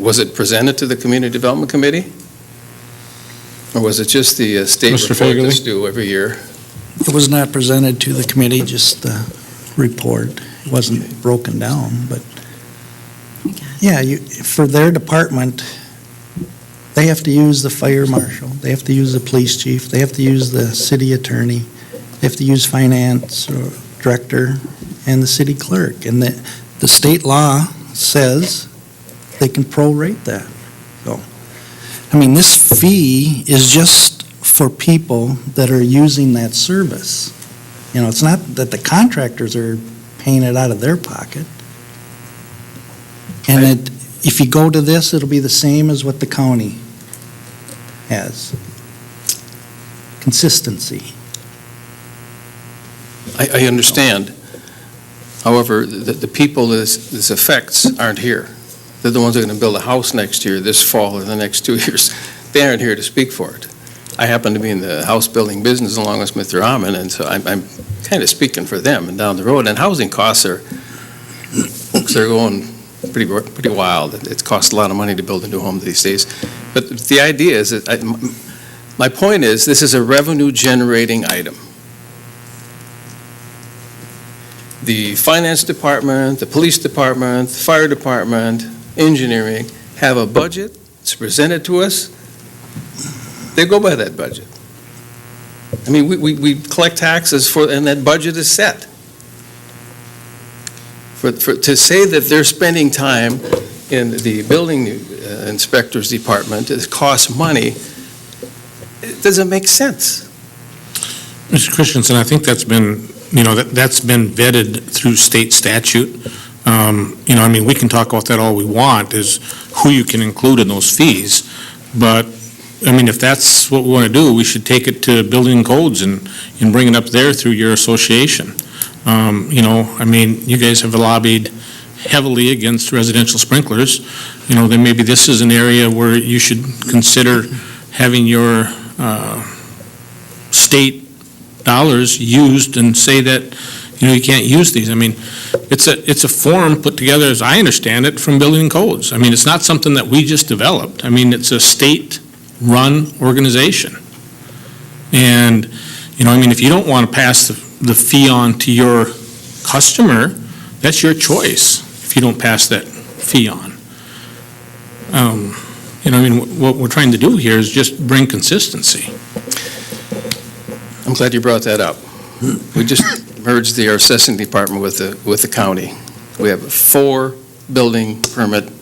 Was it presented to the Community Development Committee? Or was it just the state Mr. report Fagerly? that's due every year? It was not presented to the committee, just the report. It wasn't broken down, but, yeah, for their department, they have to use the fire marshal, they have to use the police chief, they have to use the city attorney, they have to use finance director and the city clerk. And the state law says they can prorate that. So, I mean, this fee is just for people that are using that service. You know, it's not that the contractors are paying it out of their pocket. And if you go to this, it'll be the same as what the county has. Consistency. I understand. However, the people this affects aren't here. They're the ones that are going to build a house next year, this fall, or the next 2 years. They aren't here to speak for it. I happen to be in the house building business along with Mr. Amon, and so I'm kind of speaking for them and down the road. And housing costs are going pretty wild. It costs a lot of money to build a new home these days. But the idea is that my point is this is a revenue-generating item. The finance department, the police department, the fire department, engineering have a budget. It's presented to us. They go by that budget. I mean, we collect taxes and that budget is set. To say that they're spending time in the building inspector's department, it costs money, it doesn't make sense. Mr. Christensen, I think that's been, that's been vetted through state statute. I mean, we can talk about that all we want, is who you can include in those fees. But, I mean, if that's what we want to do, we should take it to building codes and bring it up there through your association. I mean, you guys have lobbied heavily against residential sprinklers. Then maybe this is an area where you should consider having your state dollars used and say that, you can't use these. I mean, it's a form put together, as I understand it, from building codes. I mean, it's not something that we just developed. I mean, it's a state-run organization. And, I mean, if you don't want to pass the fee on to your customer, that's your choice if you don't pass that fee on. I mean, what we're trying to do here is just bring consistency. I'm glad you brought that up. We just merged our assessing department with the county. We have 4 building permit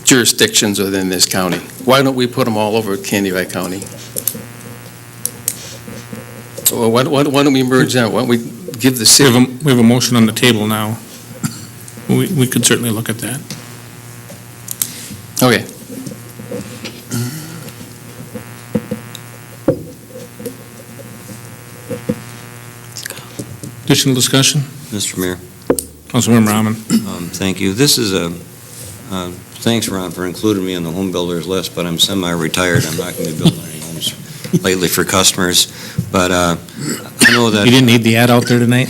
jurisdictions within this county. Why don't we put them all over Candy County? Well, why don't we merge them? Why don't we give the city? We have a motion on the table now. We could certainly look at that. Okay. Additional discussion? Mr. Mayor. Councilmember Amon. Thank you. This is thanks, Ron, for including me on the home builders list, but I'm semi-retired. I'm not going to be building any homes lately for customers. But I know that... You didn't need the ad out there tonight?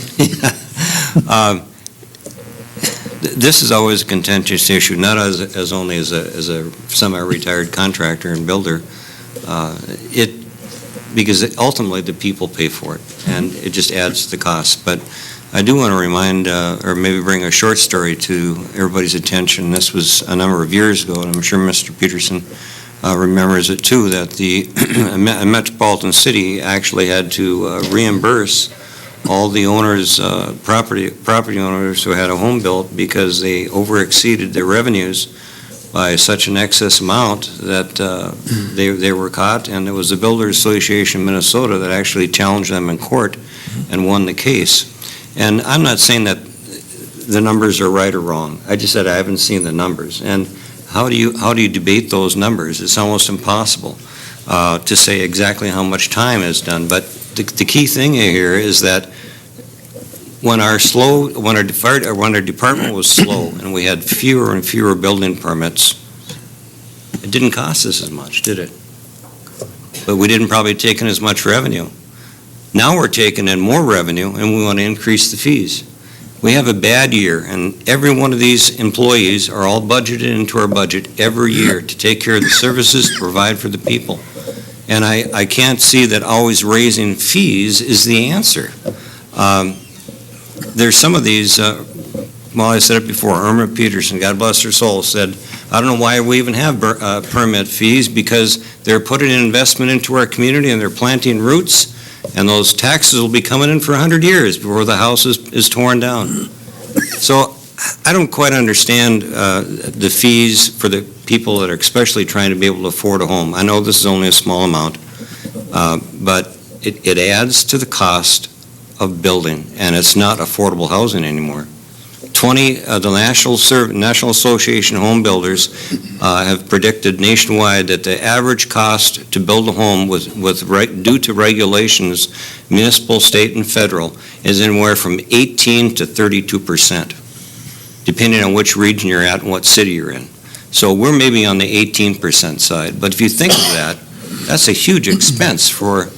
This is always a contentious issue, not as only as a semi-retired contractor and builder. because ultimately the people pay for it, and it just adds to the cost. But I do want to remind, or maybe bring a short story to everybody's attention. This was a number of years ago, and I'm sure Mr. Peterson remembers it too, that the metropolitan city actually had to reimburse all the owners, property owners who had a home built because they over-exceeded their revenues by such an excess amount that they were caught, and it was the Builders Association of Minnesota that actually challenged them in court and won the case. And I'm not saying that the numbers are right or wrong. I just said I haven't seen the numbers. And how do you debate those numbers? It's almost impossible to say exactly how much time is done. But the key thing here is that when our department was slow and we had fewer and fewer building permits, it didn't cost us as much, did it? But we didn't probably take in as much revenue. Now we're taking in more revenue and we want to increase the fees. We have a bad year, and every one of these employees are all budgeted into our budget every year to take care of the services to provide for the people. And I can't see that always raising fees is the answer. There's some of these, well, I said it before, Irma Peterson, God bless her soul, said, I don't know why we even have permit fees, because they're putting an investment into our community and they're planting roots, and those taxes will be coming in for 100 years before the house is torn down. So I don't quite understand the fees for the people that are especially trying to be able to afford a home. I know this is only a small amount, but it adds to the cost of building, and it's not affordable housing anymore. The National Association of Home Builders have predicted nationwide that the average cost to build a home due to regulations, municipal, state, and federal, is anywhere from 18 to 32%, depending on which region you're at and what city you're in. So we're maybe on the 18% side, but if you think of that, that's a huge expense for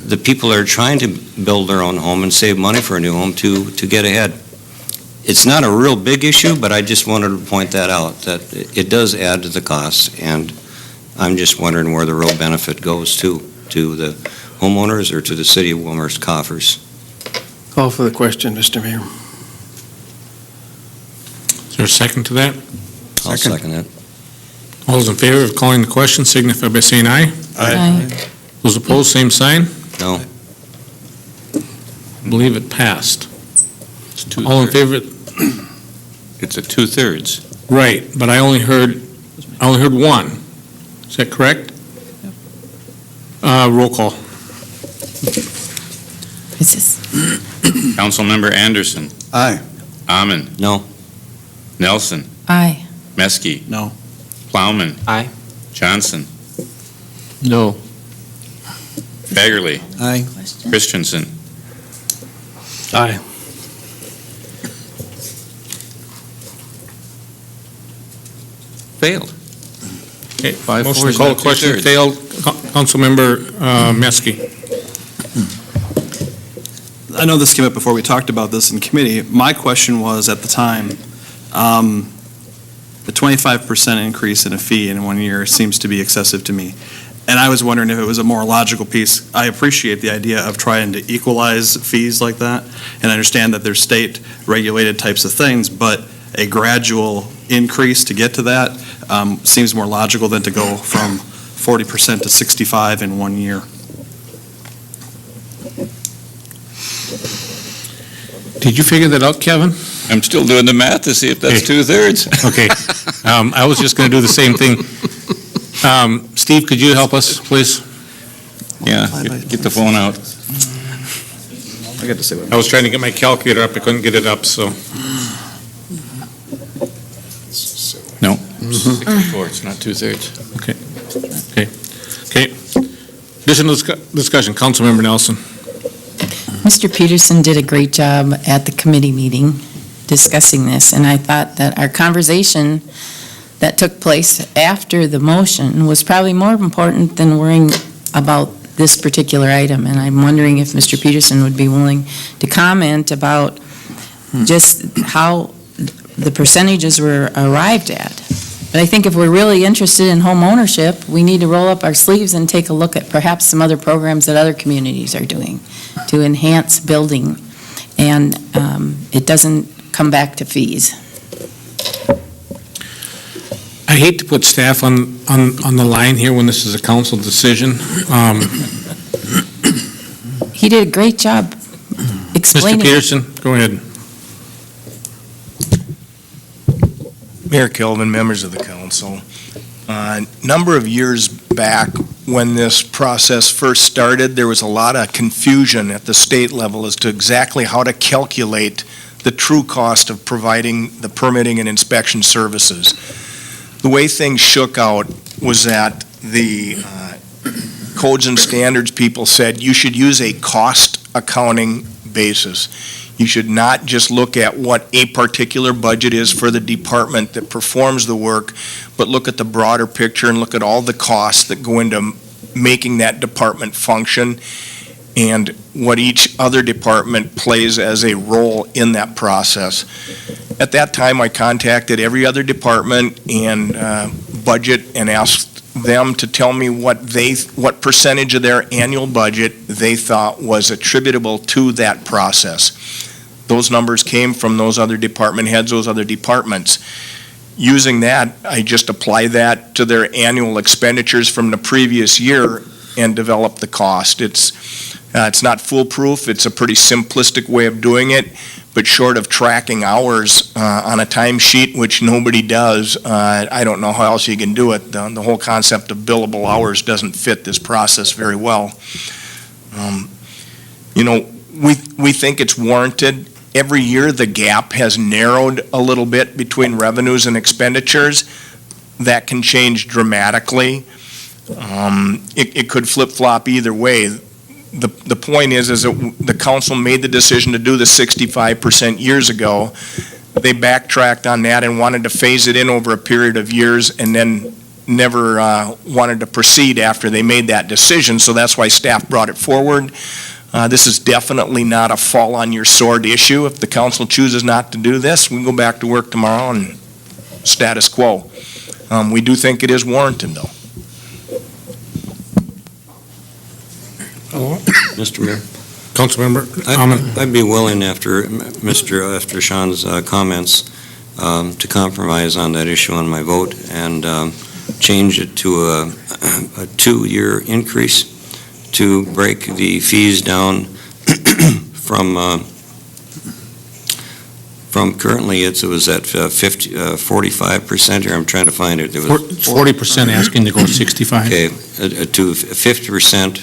the people that are trying to build their own home and save money for a new home to get ahead. It's not a real big issue, but I just wanted to point that out, that it does add to the cost, and I'm just wondering where the real benefit goes to the homeowners or to the city of Willmar's coffers. Call for the question, Mr. Mayor. Is there a second to that? I'll second that. All those in favor of calling the question signify by saying aye. Aye. Those opposed, same sign. No. I believe it passed. It's All in favor? It's a two-thirds. Right, but I only heard one. Is that correct? Roll call. Is this? Councilmember Anderson. Aye. Amon. No. Nelson. Aye. Meskey. No. Plowman. Aye. Johnson. No. Fagerly. Aye. Christensen. Aye. Failed. Okay, 5-4 motion to is call the not question two-thirds. failed. Councilmember Meskey. I know this came up before we talked about this in committee. My question was, at the time, the 25% increase in a fee in 1 year seems to be excessive to me. And I was wondering if it was a more logical piece. I appreciate the idea of trying to equalize fees like that, and I understand that there's state-regulated types of things, but a gradual increase to get to that seems more logical than to go from 40% to 65 in 1 year. Did you figure that out, Kevin? I'm still doing the math to see if that's Hey. two-thirds. Okay. I was just going to do the same thing. Steve, could you help us, please? Yeah, get the phone out. I got to say what. I was trying to get my calculator up. I couldn't get it up, so. No, 64, it's not two-thirds. Okay. Additional discussion. Councilmember Nelson. Mr. Peterson did a great job at the committee meeting discussing this, and I thought that our conversation that took place after the motion was probably more important than worrying about this particular item. And I'm wondering if Mr. Peterson would be willing to comment about just how the percentages were arrived at. But I think if we're really interested in home ownership, we need to roll up our sleeves and take a look at perhaps some other programs that other communities are doing to enhance building, and it doesn't come back to fees. I hate to put staff on the line here when this is a council decision. He did a great job explaining. Mr. Peterson, go ahead. Mayor Kelvin, members of the council, a number of years back when this process first started, there was a lot of confusion at the state level as to exactly how to calculate the true cost of providing the permitting and inspection services. The way things shook out was that the codes and standards people said you should use a cost accounting basis. You should not just look at what a particular budget is for the department that performs the work, but look at the broader picture and look at all the costs that go into making that department function and what each other department plays as a role in that process. At that time, I contacted every other department and budget and asked them to tell me what percentage of their annual budget they thought was attributable to that process. Those numbers came from those other department heads, those other departments. Using that, I just apply that to their annual expenditures from the previous year and develop the cost. It's not foolproof. It's a pretty simplistic way of doing it, but short of tracking hours on a timesheet, which nobody does, I don't know how else you can do it. The whole concept of billable hours doesn't fit this process very well. We think it's warranted. Every year, the gap has narrowed a little bit between revenues and expenditures. That can change dramatically. It could flip-flop either way. The point is that the council made the decision to do the 65% years ago. They backtracked on that and wanted to phase it in over a period of years and then never wanted to proceed after they made that decision. So that's why staff brought it forward. This is definitely not a fall on your sword issue. If the council chooses not to do this, we can go back to work tomorrow and status quo. We do think it is warranted, though. Mr. Mayor? Councilmember I'd be willing, after Sean's comments, to compromise on that issue on my vote and change it to a 2-year increase to break the fees down from currently it was at 45%, or I'm trying to find it. It was 40% asking to go 65. Okay, to 50%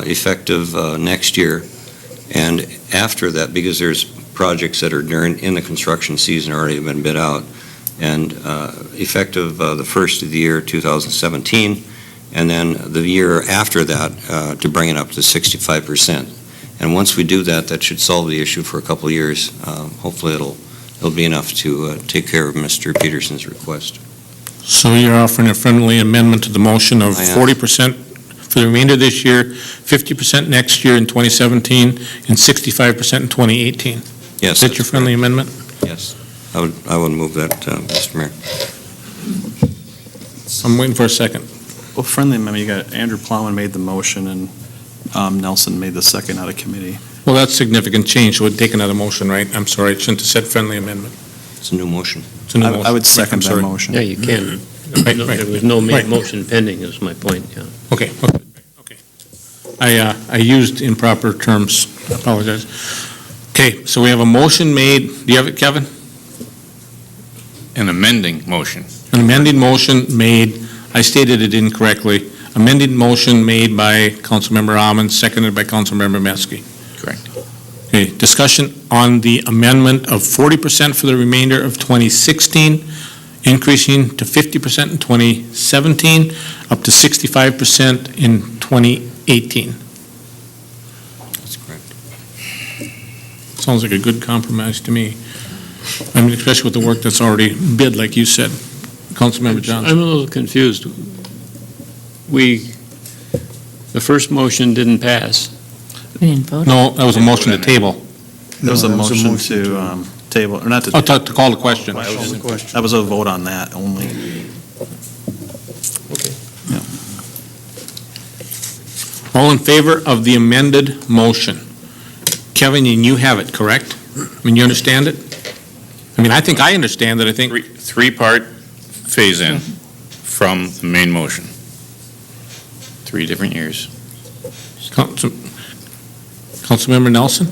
effective next year. And after that, because there's projects that are in the construction season already have been bid out, and effective the first of the year, 2017, and then the year after that to bring it up to 65%. And once we do that, that should solve the issue for a couple of years. Hopefully it'll be enough to take care of Mr. Peterson's request. So you're offering a friendly amendment to the motion of 40% for the remainder of this year, 50% next year in 2017, and 65% in 2018? Yes. Is that your friendly amendment? Yes. I would move that, Mr. Mayor. I'm waiting for a second. Well, friendly amendment, you got Andrew Plowman made the motion and Nelson made the second out of committee. Well, that's significant change, so we'd take another motion, right? I'm sorry, I shouldn't have said friendly amendment. It's a new motion. It's a new motion. I would second Right, I'm that sorry. motion. Yeah, you can. Right. There was no Right. motion pending, is my point, yeah. Okay. I used improper terms, I apologize. Okay, so we have a motion made, do you have it, Kevin? An amending motion. An amended motion made, I stated it incorrectly, amended motion made by Councilmember Almond, seconded by Councilmember Meske. Correct. Okay, discussion on the amendment of 40% for the remainder of 2016, increasing to 50% in 2017, up to 65% in 2018. That's correct. Sounds like a good compromise to me. I mean, especially with the work that's already bid, like you said. Councilmember Johnson. I'm a little confused. The first motion didn't pass. We didn't vote. No, that was a motion to table. There was a motion to table, or not to. Oh, to call the question. That was a vote on that only. All in favor of the amended motion? Kevin, and you have it, correct? I mean, you understand it? I mean, I think I understand it, I think. Three-part phase-in from the main motion. 3 different years. Councilmember Nelson?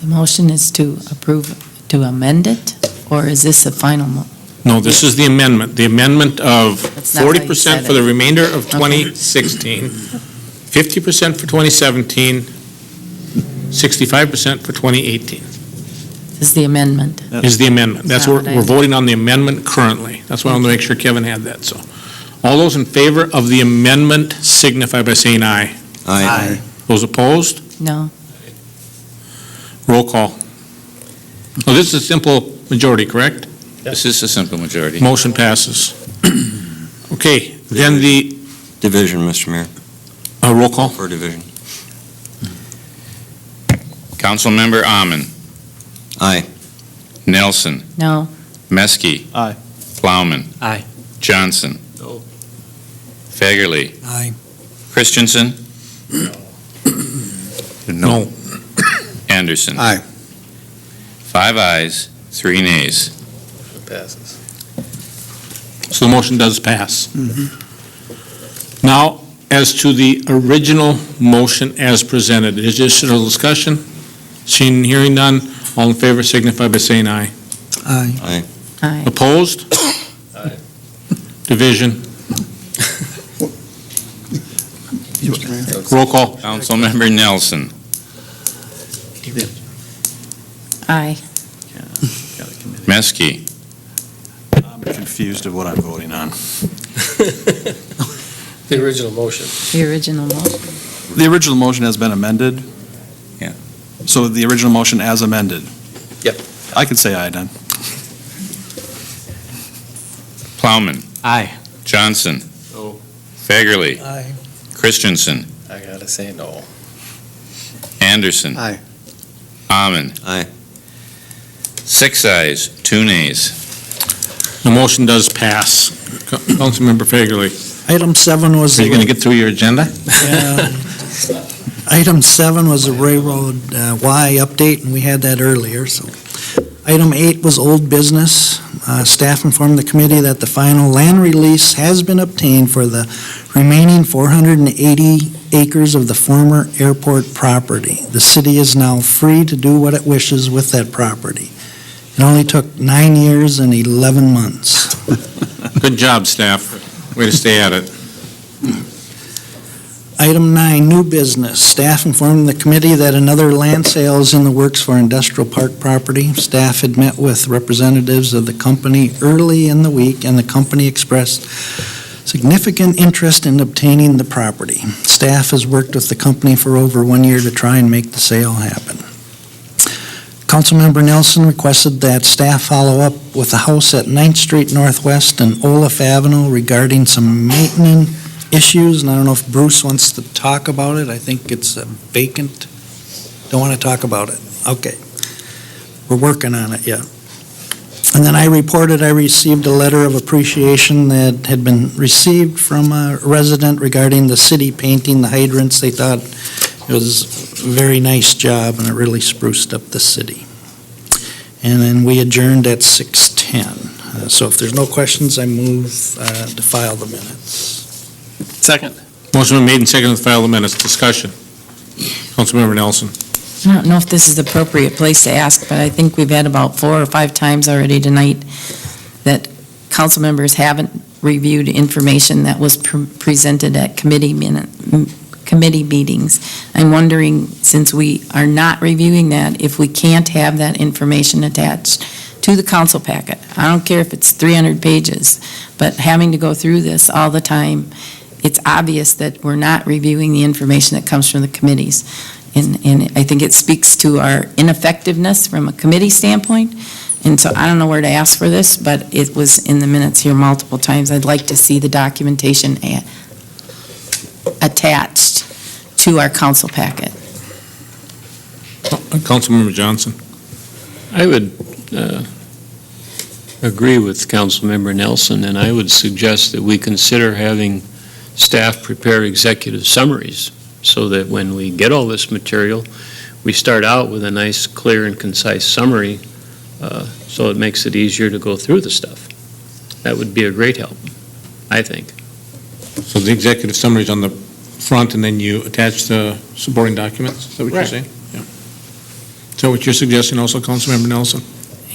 The motion is to approve, to amend it, or is this a final? No, this is the amendment. The amendment of That's not how you 40% said for it. the remainder of 2016, 50% for 2017, 65% for 2018 This is the amendment. is the amendment. That's Not what what I- we're voting on, the amendment currently. That's why I want to make sure Kevin had that, so. All those in favor of the amendment signify by saying aye. Aye. Those opposed? No. Roll call. Oh, this is a simple majority, correct? This is a simple majority. Motion passes. Okay, then the Division, Mr. Mayor, roll call. for division. Councilmember Amon. Aye. Nelson. No. Meskey. Aye. Plowman. Aye. Johnson. No. Fagerly. Aye. Christensen. No. Anderson. Aye. 5 ayes, 3 nays. Passes. So the motion does pass. Now, as to the original motion as presented, is there additional discussion? Seeing and hearing none, all in favor signify by saying aye. Aye. Aye. Opposed? Aye. Division. Roll call. Councilmember Nelson. Aye. Meskey. I'm confused of what I'm voting on. The original motion. The original motion. The original motion has been amended? Yeah. So the original motion as amended? Yep. I could say aye then. Plowman. Aye. Johnson. No. Fagerly. Aye. Christensen. I gotta say no. Anderson. Aye. Amon. Aye. 6 ayes, 2 nays. The motion does pass. Councilmember Fagerly, Item 7 was. are you going to get through your agenda? Item 7 was a railroad Y update, and we had that earlier, so. Item 8 was old business. Staff informed the committee that the final land release has been obtained for the remaining 480 acres of the former airport property. The city is now free to do what it wishes with that property. It only took 9 years and 11 months. Good job, staff. Way to stay at it. Item 9, new business. Staff informed the committee that another land sale is in the works for industrial park property. Staff had met with representatives of the company early in the week, and the company expressed significant interest in obtaining the property. Staff has worked with the company for over 1 year to try and make the sale happen. Councilmember Nelson requested that staff follow up with the house at 9th Street Northwest and Olaf Avenue regarding some maintenance issues, and I don't know if Bruce wants to talk about it. I think it's vacant. Don't want to talk about it. Okay. We're working on it, yeah. And then I reported I received a letter of appreciation that had been received from a resident regarding the city painting the hydrants. They thought it was a very nice job, and it really spruced up the city. And then we adjourned at 6:10. So if there's no questions, I move to file the minutes. Second. Motion been made and seconded to file the minutes. Discussion. Councilmember Nelson. I don't know if this is the appropriate place to ask, but I think we've had about 4 or 5 times already tonight that council members haven't reviewed information that was presented at committee meetings. I'm wondering, since we are not reviewing that, if we can't have that information attached to the council packet. I don't care if it's 300 pages, but having to go through this all the time, it's obvious that we're not reviewing the information that comes from the committees. And I think it speaks to our ineffectiveness from a committee standpoint. And so I don't know where to ask for this, but it was in the minutes here multiple times. I'd like to see the documentation attached to our council packet. Councilmember Johnson. I would agree with Councilmember Nelson, and I would suggest that we consider having staff prepare executive summaries so that when we get all this material, we start out with a nice, clear, and concise summary, so it makes it easier to go through the stuff. That would be a great help, I think. So the executive summary is on the front, and then you attach the supporting documents? Is that what you're Right. saying? Yeah. So what you're suggesting also, Councilmember Nelson?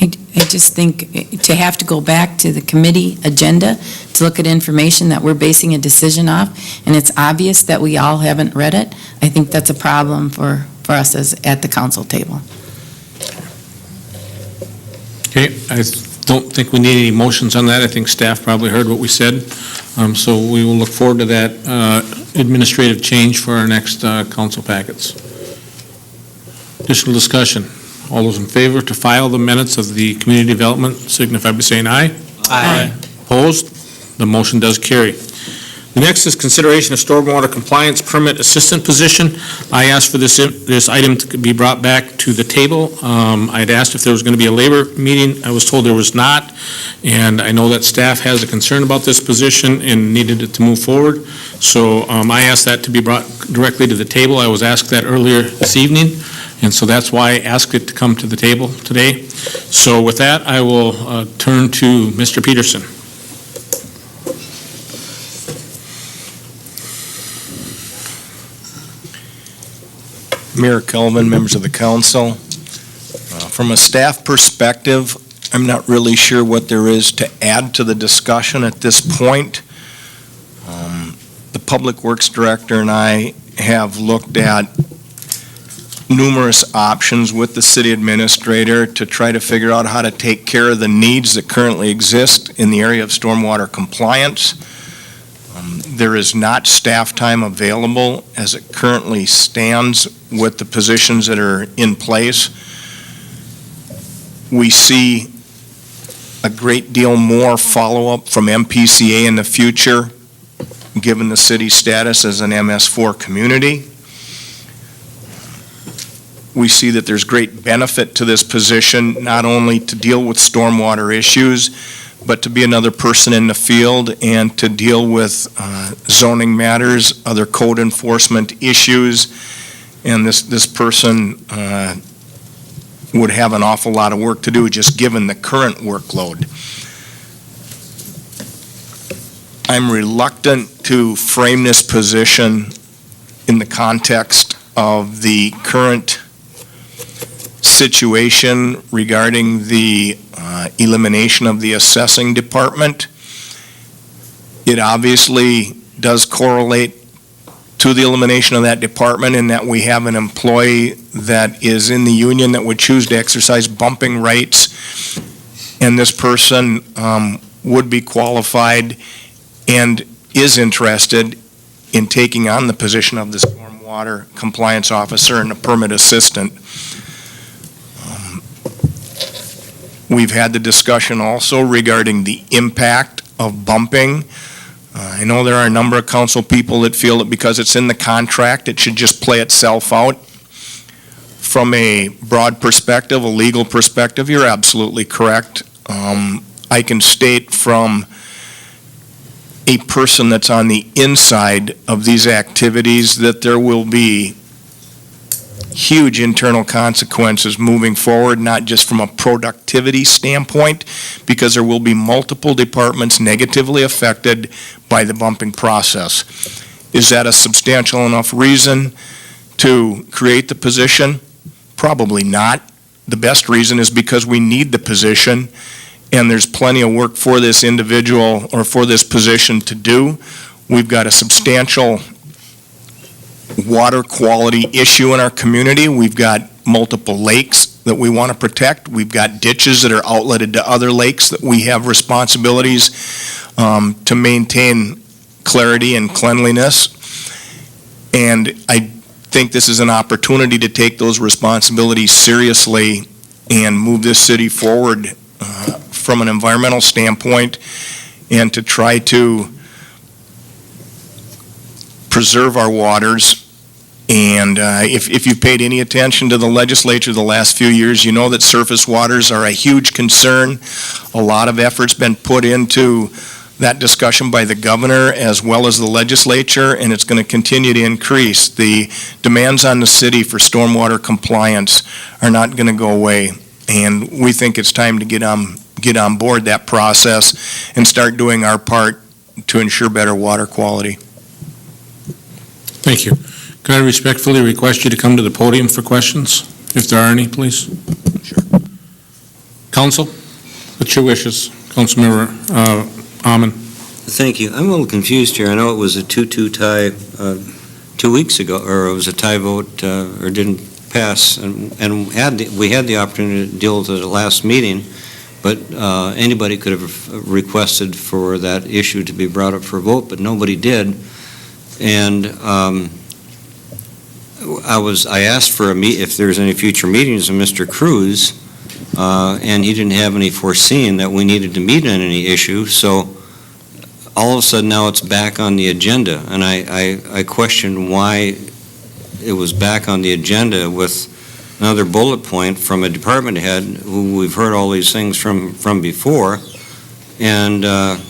I just think to have to go back to the committee agenda to look at information that we're basing a decision off, and it's obvious that we all haven't read it, I think that's a problem for us as at the council table. Okay, I don't think we need any motions on that. I think staff probably heard what we said. So we will look forward to that administrative change for our next council packets. Additional discussion. All those in favor to file the minutes of the community development signify by saying aye. Aye. Opposed? The motion does carry. The next is consideration of stormwater compliance permit assistant position. I asked for this item to be brought back to the table. I had asked if there was going to be a labor meeting. I was told there was not, and I know that staff has a concern about this position and needed it to move forward. So I asked that to be brought directly to the table. I was asked that earlier this evening, and so that's why I asked it to come to the table today. So with that, I will turn to Mr. Peterson. Mayor Kelvin, members of the council. From a staff perspective, I'm not really sure what there is to add to the discussion at this point. The Public Works Director and I have looked at numerous options with the city administrator to try to figure out how to take care of the needs that currently exist in the area of stormwater compliance. There is not staff time available as it currently stands with the positions that are in place. We see a great deal more follow-up from MPCA in the future, given the city's status as an MS4 community. We see that there's great benefit to this position, not only to deal with stormwater issues, but to be another person in the field and to deal with zoning matters, other code enforcement issues. And this person would have an awful lot of work to do just given the current workload. I'm reluctant to frame this position in the context of the current situation regarding the elimination of the assessing department. It obviously does correlate to the elimination of that department in that we have an employee that is in the union that would choose to exercise bumping rights, and this person would be qualified and is interested in taking on the position of the stormwater compliance officer and a permit assistant. We've had the discussion also regarding the impact of bumping. I know there are a number of council people that feel that because it's in the contract, it should just play itself out. From a broad perspective, a legal perspective, you're absolutely correct. I can state from a person that's on the inside of these activities that there will be huge internal consequences moving forward, not just from a productivity standpoint, because there will be multiple departments negatively affected by the bumping process. Is that a substantial enough reason to create the position? Probably not. The best reason is because we need the position, and there's plenty of work for this individual or for this position to do. We've got a substantial water quality issue in our community. We've got multiple lakes that we want to protect. We've got ditches that are outletted to other lakes that we have responsibilities to maintain clarity and cleanliness. And I think this is an opportunity to take those responsibilities seriously and move this city forward from an environmental standpoint, and to try to preserve our waters And if you've paid any attention to the legislature the last few years, you know that surface waters are a huge concern. A lot of effort's been put into that discussion by the governor as well as the legislature, and it's going to continue to increase. The demands on the city for stormwater compliance are not going to go away, and we think it's time to get on board that process and start doing our part to ensure better water quality. Thank you. Could I respectfully request you to come to the podium for questions, if there are any, please? Sure. Council, what's your wishes? Councilmember Amon. Thank you. I'm a little confused here. I know it was a 2-2 tie 2 weeks ago, or it was a tie vote, or didn't pass, and we had the opportunity to deal with it at the last meeting, but anybody could have requested for that issue to be brought up for a vote, but nobody did. And I asked for if there's any future meetings of Mr. Cruz, and he didn't have any foreseen that we needed to meet on any issue, so all of a sudden now it's back on the agenda, and I question why it was back on the agenda with another bullet point from a department head who we've heard all these things from before, and I'm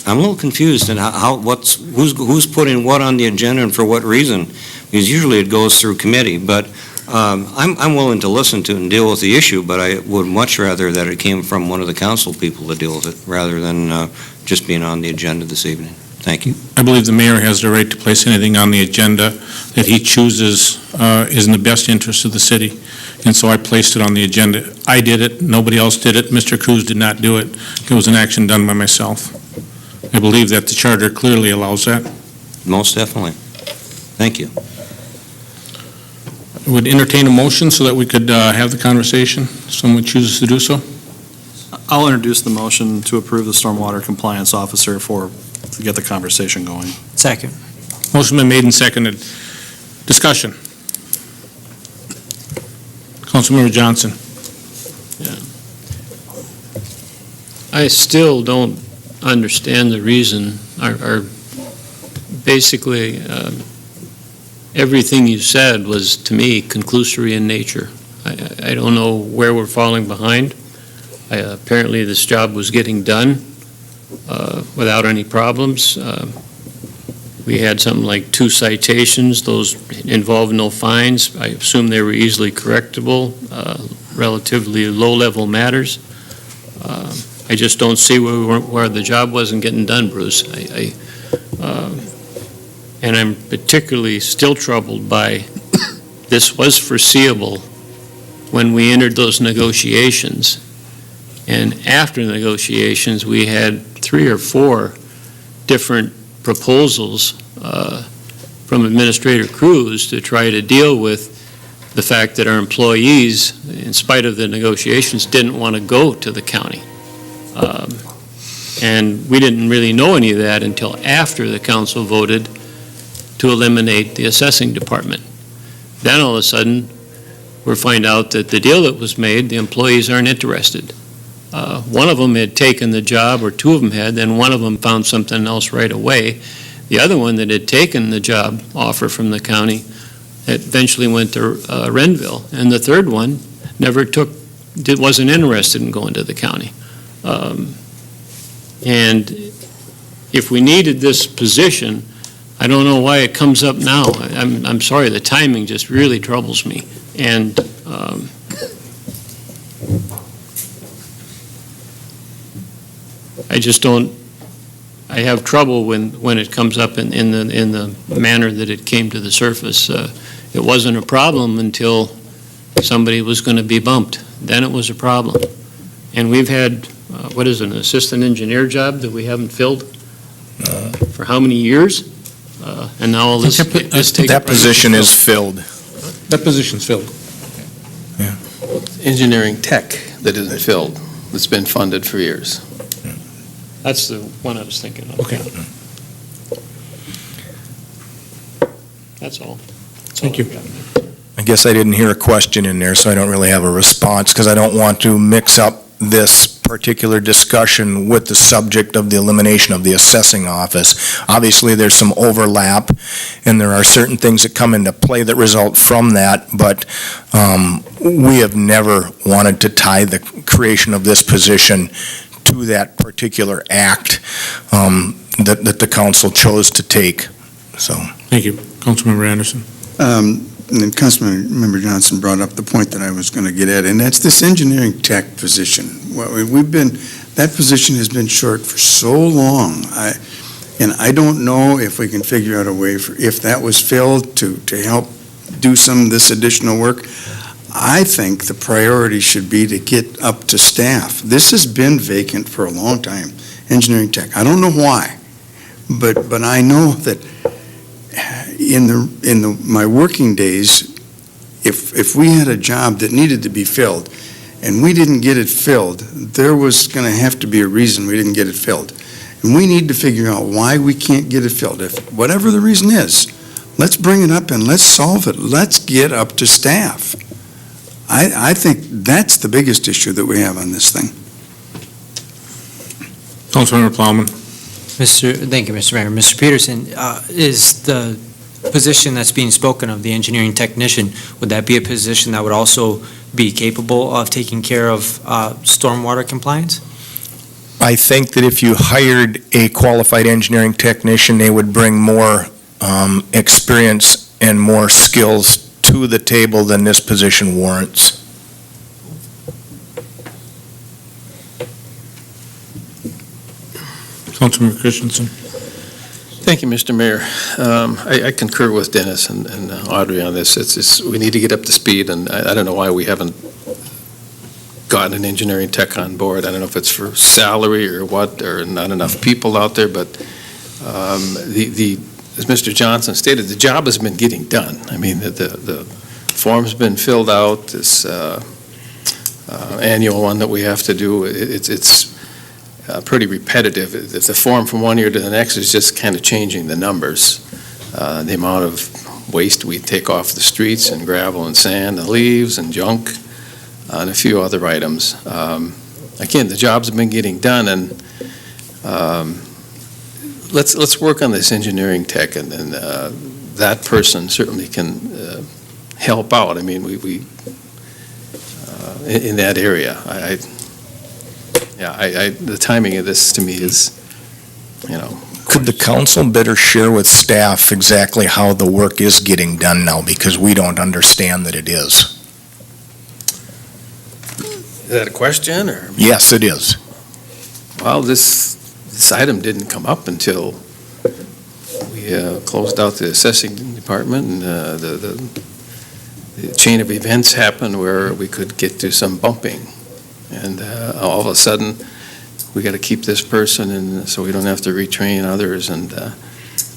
a little confused in who's putting what on the agenda and for what reason, because usually it goes through committee, but I'm willing to listen to and deal with the issue, but I would much rather that it came from one of the council people to deal with it, rather than just being on the agenda this evening. Thank you. I believe the mayor has the right to place anything on the agenda that he chooses is in the best interest of the city, and so I placed it on the agenda. I did it, nobody else did it, Mr. Cruz did not do it. It was an action done by myself. I believe that the charter clearly allows that. Most definitely. Thank you. I would entertain a motion so that we could have the conversation. Someone chooses to do so. I'll introduce the motion to approve the stormwater compliance officer to get the conversation going. Second. Motion been made and seconded. Discussion. Councilmember Johnson. I still don't understand the reason, basically, everything you said was, to me, conclusory in nature. I don't know where we're falling behind. Apparently, this job was getting done without any problems. We had something like 2 citations. Those involved no fines. I assume they were easily correctable, relatively low-level matters. I just don't see where the job wasn't getting done, Bruce. And I'm particularly still troubled by this was foreseeable when we entered those negotiations. And after negotiations, we had 3 or 4 different proposals from Administrator Cruz to try to deal with the fact that our employees, in spite of the negotiations, didn't want to go to the county. And we didn't really know any of that until after the council voted to eliminate the assessing department. Then all of a sudden, we find out that the deal that was made, the employees aren't interested. One of them had taken the job, or 2 of them had, then one of them found something else right away. The other one that had taken the job offer from the county eventually went to Renville. And the third one wasn't interested in going to the county. And if we needed this position, I don't know why it comes up now. I'm sorry, the timing just really troubles me. And I just don't, I have trouble when it comes up in the manner that it came to the surface. It wasn't a problem until somebody was going to be bumped. Then it was a problem. And we've had, what is it, an assistant engineer job that we haven't filled for how many years? And now all this That position is filled. That position's filled. Engineering tech that isn't filled, that's been funded for years. That's the one I was thinking of. Okay. That's all. Thank you. I guess I didn't hear a question in there, so I don't really have a response, because I don't want to mix up this particular discussion with the subject of the elimination of the assessing office. Obviously, there's some overlap, and there are certain things that come into play that result from that, but we have never wanted to tie the creation of this position to that particular act that the council chose to take, so. Thank you. Councilmember Anderson. And then Councilmember Johnson brought up the point that I was going to get at, and that's this engineering tech position. Well, that position has been short for so long. And I don't know if we can figure out a way if that was filled to help do some of this additional work. I think the priority should be to get up to staff. This has been vacant for a long time, engineering tech. I don't know why, but I know that in my working days, if we had a job that needed to be filled and we didn't get it filled, there was going to have to be a reason we didn't get it filled. And we need to figure out why we can't get it filled. If whatever the reason is, let's bring it up and let's solve it. Let's get up to staff. I think that's the biggest issue that we have on this thing. Councilmember Plowman. Thank you, Mr. Mayor. Mr. Peterson, is the position that's being spoken of, the engineering technician, would that be a position that would also be capable of taking care of stormwater compliance? I think that if you hired a qualified engineering technician, they would bring more experience and more skills to the table than this position warrants. Councilmember Christensen. Thank you, Mr. Mayor. I concur with Dennis and Audrey on this. We need to get up to speed, and I don't know why we haven't gotten an engineering tech on board. I don't know if it's for salary or what, or not enough people out there, but as Mr. Johnson stated, the job has been getting done. I mean, the form's been filled out, this annual one that we have to do, it's pretty repetitive. If the form from one year to the next is just kind of changing the numbers, the amount of waste we take off the streets and gravel and sand and leaves and junk and a few other items. Again, the jobs have been getting done, and let's work on this engineering tech, and then that person certainly can help out. I mean, we in that area. The timing of this to me is, Could the council better share with staff exactly how the work is getting done now, because we don't understand that it is? Is that a question, or? Yes, it is. Well, this item didn't come up until we closed out the assessing department, and the chain of events happened where we could get to some bumping. And all of a sudden, we got to keep this person, and so we don't have to retrain others. And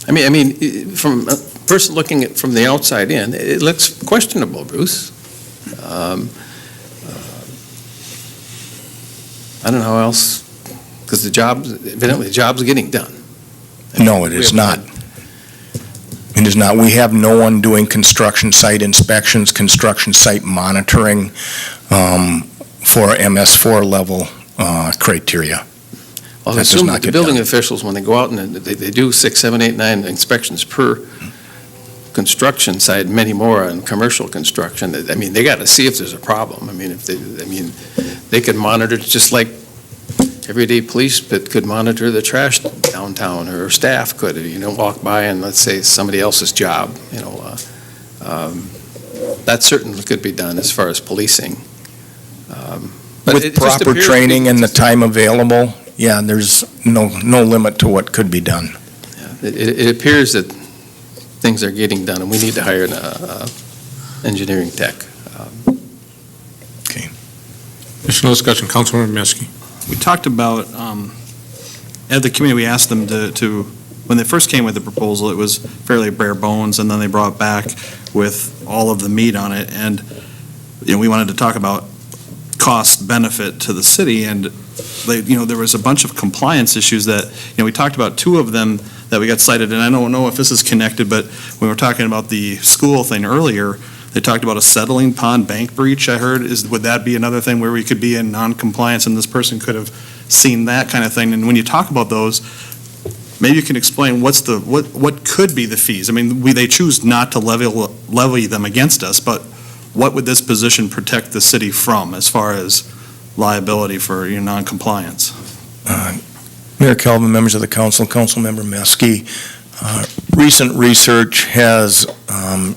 I mean, from a person looking at from the outside in, it looks questionable, Bruce. I don't know how else, because evidently the job's getting done. No, it is not. It is not. We have no one doing construction site inspections, construction site monitoring for MS4 level criteria. Well, I assume that the building officials, when they go out and they do 6, 7, 8, 9 inspections per construction site, many more on commercial construction. I mean, they got to see if there's a problem. I mean, they could monitor just like everyday police that could monitor the trash downtown, or staff could, walk by and let's say somebody else's job, that certainly could be done as far as policing. With proper training and the time available, yeah, there's no limit to what could be done. Yeah, it appears that things are getting done, and we need to hire an engineering tech. Okay. Additional discussion, Councilmember Meske. We talked about, at the committee, we asked them to, when they first came with the proposal, it was fairly bare bones, and then they brought it back with all of the meat on it, and we wanted to talk about cost benefit to the city, and there was a bunch of compliance issues that, we talked about two of them that we got cited, and I don't know if this is connected, but when we were talking about the school thing earlier, They talked about a settling pond bank breach, I heard. Would that be another thing where we could be in non-compliance and this person could have seen that kind of thing? And when you talk about those, maybe you can explain what could be the fees? I mean, they choose not to levy them against us, but what would this position protect the city from as far as liability for non-compliance? Mayor Calvin, members of the council, Councilmember Meske, recent research has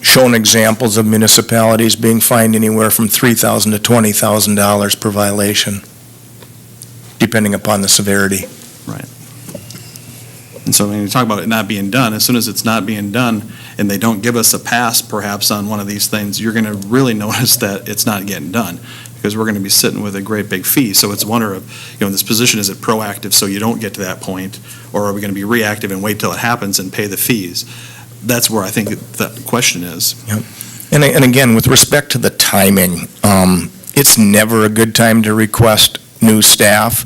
shown examples of municipalities being fined anywhere from $3,000 to $20,000 per violation, depending upon the severity. Right. And so when you talk about it not being done, as soon as it's not being done and they don't give us a pass perhaps on one of these things, you're going to really notice that it's not getting done, because we're going to be sitting with a great big fee. So it's wonder of, this position, is it proactive so you don't get to that point, or are we going to be reactive and wait till it happens and pay the fees? That's where I think the question is. Yep. And again, with respect to the timing, it's never a good time to request new staff.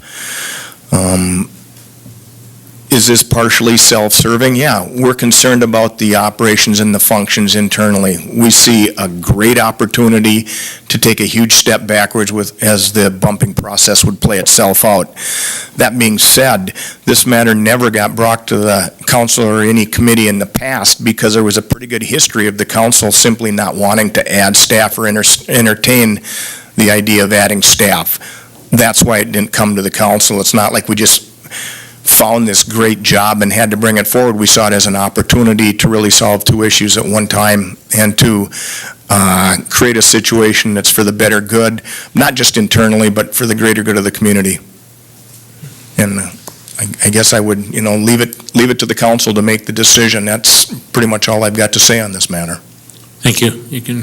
Is this partially self-serving? Yeah, we're concerned about the operations and the functions internally. We see a great opportunity to take a huge step backwards as the bumping process would play itself out. That being said, this matter never got brought to the council or any committee in the past because there was a pretty good history of the council simply not wanting to add staff or entertain the idea of adding staff. That's why it didn't come to the council. It's not like we just found this great job and had to bring it forward. We saw it as an opportunity to really solve two issues at one time and to create a situation that's for the better good, not just internally, but for the greater good of the community. And I guess I would, leave it to the council to make the decision. That's pretty much all I've got to say on this matter. Thank you. You can,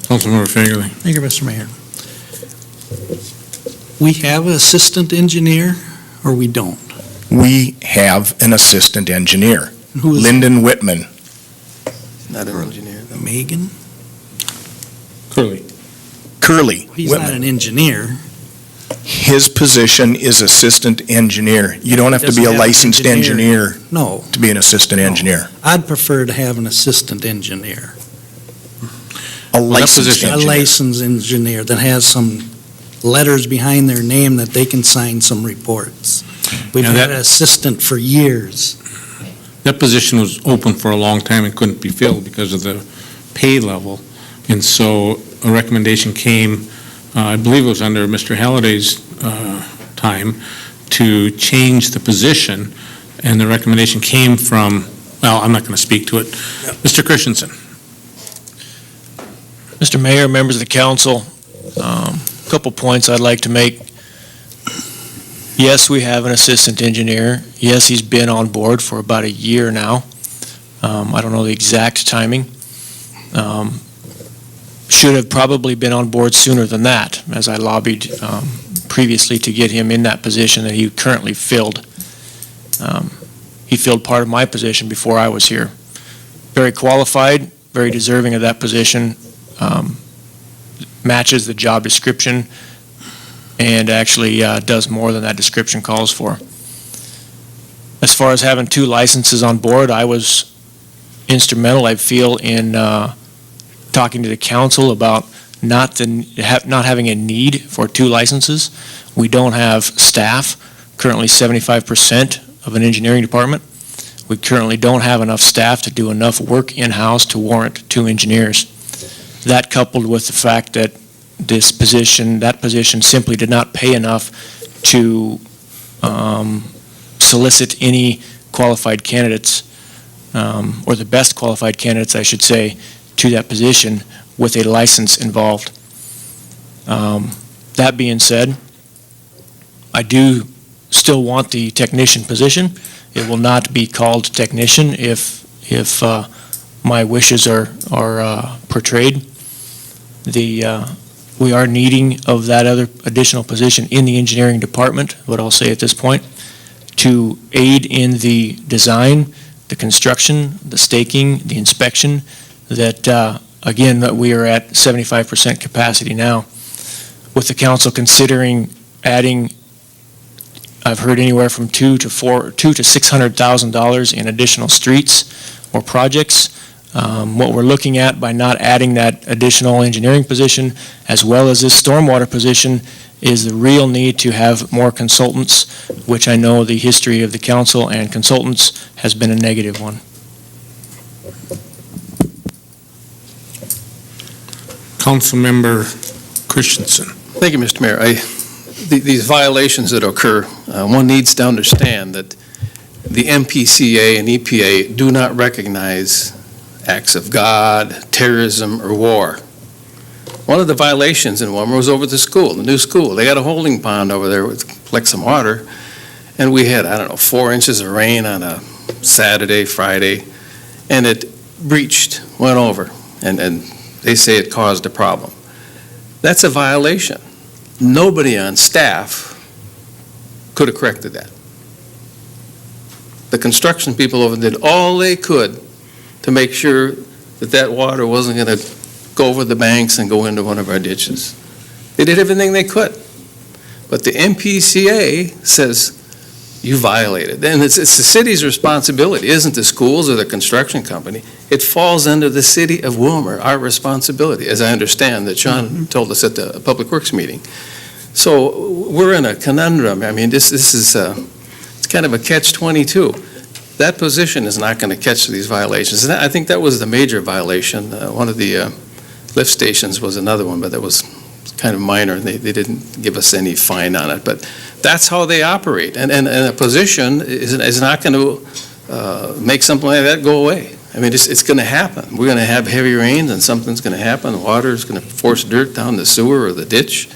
Councilmember Fagerly. Thank you, Mr. Mayor. We have an assistant engineer, or we don't? We have an assistant engineer, Who is Lyndon Whitman. not an engineer? Megan? Curley. He's Whitman. not an engineer. His position is assistant engineer. You don't have to Doesn't be a have an licensed engineer No, to be an assistant engineer. I'd prefer to have an assistant engineer. A licensed position- A engineer. licensed engineer that has some letters behind their name that they can sign some reports. We've Yeah, had that- an assistant for years. That position was open for a long time and couldn't be filled because of the pay level. And so a recommendation came, I believe it was under Mr. Halliday's time, to change the position. And the recommendation came from, well, I'm not going to speak to it. Mr. Christensen. Mr. Mayor, members of the council, a couple points I'd like to make. Yes, we have an assistant engineer. Yes, he's been on board for about a year now. I don't know the exact timing. Should have probably been on board sooner than that, as I lobbied previously to get him in that position that he currently filled. He filled part of my position before I was here. Very qualified, very deserving of that position. Matches the job description and actually does more than that description calls for. As far as having two licenses on board, I was instrumental, I feel, in talking to the council about not having a need for two licenses. We don't have staff, currently 75% of an engineering department. We currently don't have enough staff to do enough work in-house to warrant two engineers. That coupled with the fact that that position simply did not pay enough to solicit any qualified candidates, or the best qualified candidates, I should say, to that position with a license involved. That being said, I do still want the technician position. It will not be called technician if my wishes are portrayed. We are needing of that other additional position in the engineering department, what I'll say at this point, to aid in the design, the construction, the staking, the inspection, that, again, that we are at 75% capacity now. With the council considering adding, I've heard anywhere from $200,000 to $600,000 in additional streets or projects, What we're looking at by not adding that additional engineering position, as well as this stormwater position, is the real need to have more consultants, which I know the history of the council and consultants has been a negative one. Councilmember Christensen. Thank you, Mr. Mayor. These violations that occur, one needs to understand that the MPCA and EPA do not recognize acts of God, terrorism, or war. One of the violations in Willmar was over the school, the new school. They got a holding pond over there with collect some water, and we had, 4 inches of rain on a Saturday, Friday, and it breached, went over, and they say it caused a problem. That's a violation. Nobody on staff could have corrected that. The construction people over there did all they could to make sure that that water wasn't going to go over the banks and go into one of our ditches. They did everything they could. But the MPCA says you violated. And it's the city's responsibility. It isn't the schools or the construction company. It falls under the city of Willmar, our responsibility, as I understand that Sean told us at the Public Works meeting. So we're in a conundrum. I mean, this is it's kind of a catch-22. That position is not going to catch these violations. And I think that was the major violation. One of the lift stations was another one, but that was kind of minor. They didn't give us any fine on it. But that's how they operate. And a position is not going to make something like that go away. I mean, it's going to happen. We're going to have heavy rains and something's going to happen. The water is going to force dirt down the sewer or the ditch.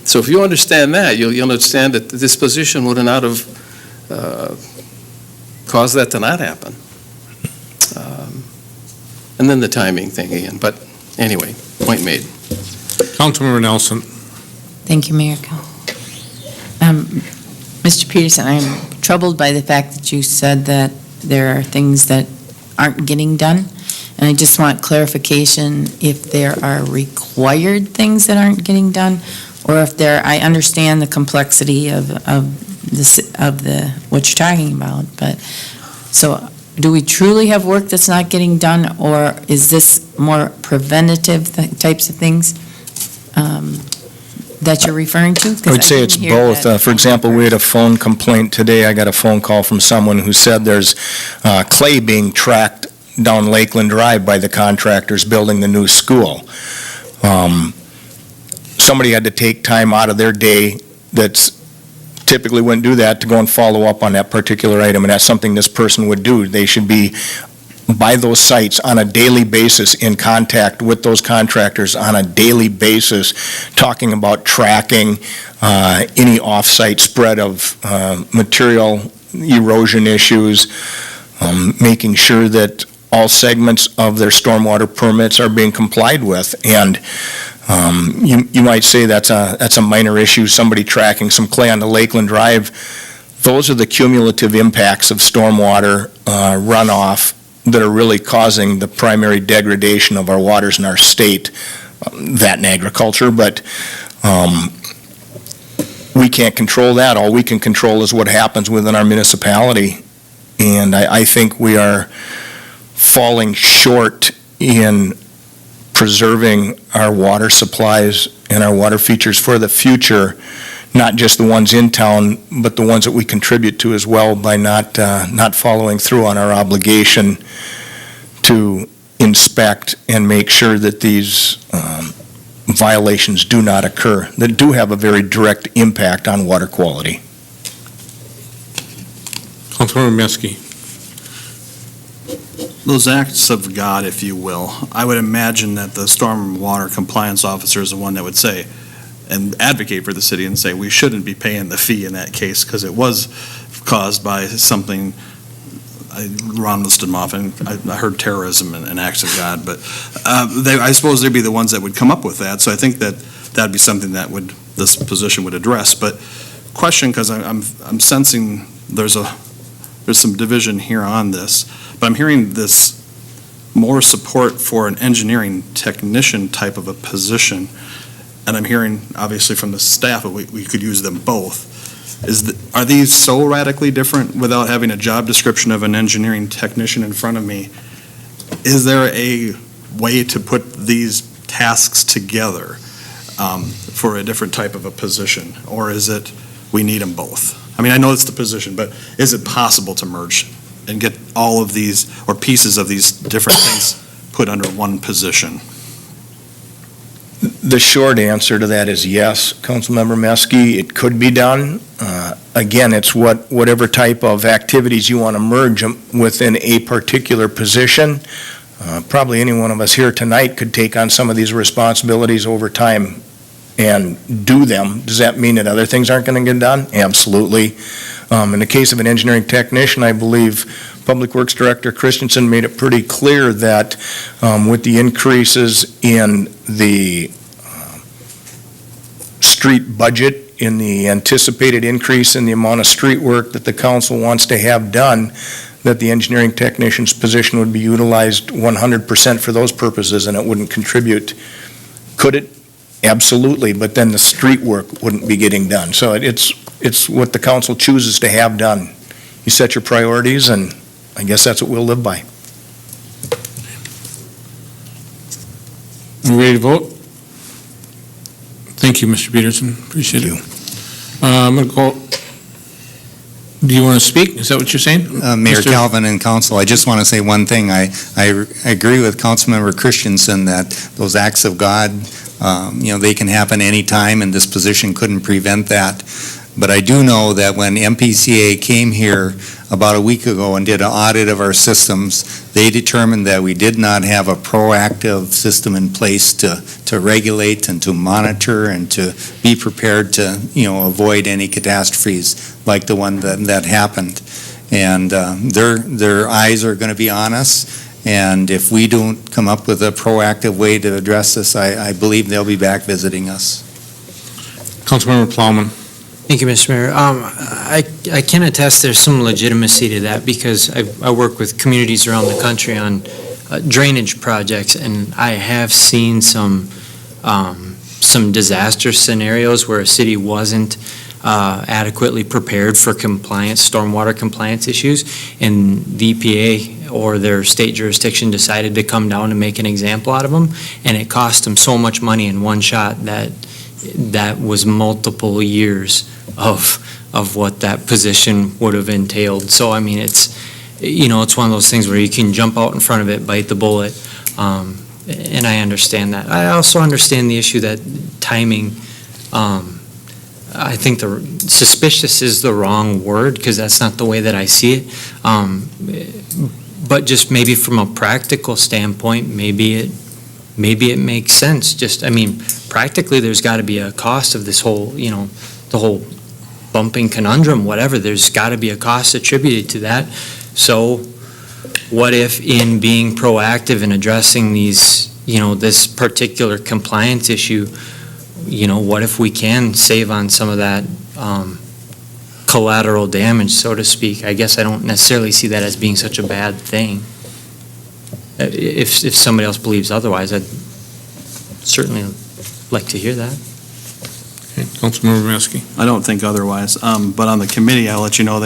So if you understand that, you'll understand that this position would not have caused that to not happen. And then the timing thing again. But anyway, point made. Councilmember Nelson. Thank you, Mayor. Mr. Peterson, I'm troubled by the fact that you said that there are things that aren't getting done. And I just want clarification if there are required things that aren't getting done, or if there, I understand the complexity of what you're talking about, but, so do we truly have work that's not getting done, or is this more preventative types of things that you're referring to? 'Cause I would say didn't it's hear both. that. For example, we had a phone complaint today. I got a phone call from someone who said there's clay being tracked down Lakeland Drive by the contractors building the new school. Somebody had to take time out of their day that's typically wouldn't do that to go and follow up on that particular item, and that's something this person would do. They should be by those sites on a daily basis, in contact with those contractors on a daily basis, talking about tracking any off-site spread of material erosion issues, making sure that all segments of their stormwater permits are being complied with. And you might say that's a minor issue, somebody tracking some clay on the Lakeland Drive. Those are the cumulative impacts of stormwater runoff that are really causing the primary degradation of our waters in our state, that and agriculture. But we can't control that. All we can control is what happens within our municipality. And I think we are falling short in preserving our water supplies and our water features for the future, not just the ones in town, but the ones that we contribute to as well, by not following through on our obligation to inspect and make sure that these violations do not occur, that do have a very direct impact on water quality. Councilmember Meske. Those acts of God, if you will, I would imagine that the stormwater compliance officer is the one that would say and advocate for the city and say we shouldn't be paying the fee in that case because it was caused by something. Ron listed them off, and I heard terrorism and acts of God, but I suppose they'd be the ones that would come up with that. So I think that that'd be something that this position would address. But question, because I'm sensing there's some division here on this, but I'm hearing this more support for an engineering technician type of a position, and I'm hearing obviously from the staff that we could use them both. Are these so radically different without having a job description of an engineering technician in front of me? is there a way to put these tasks together for a different type of a position? Or is it, we need them both? I mean, I know it's the position, but is it possible to merge and get all of these, or pieces of these different things put under one position? The short answer to that is yes, Councilmember Meske, it could be done. Again, it's whatever type of activities you want to merge within a particular position. Probably any one of us here tonight could take on some of these responsibilities over time and do them. Does that mean that other things aren't going to get done? Absolutely. In the case of an engineering technician, I believe Public Works Director Christensen made it pretty clear that with the increases in the street budget, in the anticipated increase in the amount of street work that the council wants to have done, that the engineering technician's position would be utilized 100% for those purposes, and it wouldn't contribute. Could it? Absolutely, but then the street work wouldn't be getting done. So it's what the council chooses to have done. You set your priorities, and I guess that's what we'll live by. Are we ready to vote? Thank you, Mr. Peterson. Appreciate it. I'm going to call, do you want to speak? Is that what you're saying? Mayor Mr. Calvin and council, I just want to say one thing. I agree with Councilmember Christensen that those acts of God, they can happen anytime, and this position couldn't prevent that. But I do know that when MPCA came here about a week ago and did an audit of our systems, they determined that we did not have a proactive system in place to regulate and to monitor and to be prepared to, avoid any catastrophes like the one that happened. And their eyes are going to be on us. And if we don't come up with a proactive way to address this, I believe they'll be back visiting us. Councilmember Plowman. Thank you, Mr. Mayor. I can attest there's some legitimacy to that because I work with communities around the country on drainage projects, and I have seen some disaster scenarios where a city wasn't adequately prepared for compliance, stormwater compliance issues, and the EPA or their state jurisdiction decided to come down and make an example out of them, and it cost them so much money in one shot that was multiple years of what that position would have entailed. So, I mean, it's one of those things where you can jump out in front of it, bite the bullet, and I understand that. I also understand the issue that timing, I think suspicious is the wrong word because that's not the way that I see it. But just maybe from a practical standpoint, maybe it makes sense. Practically, there's got to be a cost of this whole, the whole bumping conundrum, whatever. There's got to be a cost attributed to that. So what if in being proactive in addressing these, this particular compliance issue, what if we can save on some of that collateral damage, so to speak? I guess I don't necessarily see that as being such a bad thing. If somebody else believes otherwise, I'd certainly like to hear that. Okay, Councilmember Maskey. I don't think otherwise. But on the committee, I'll let you know,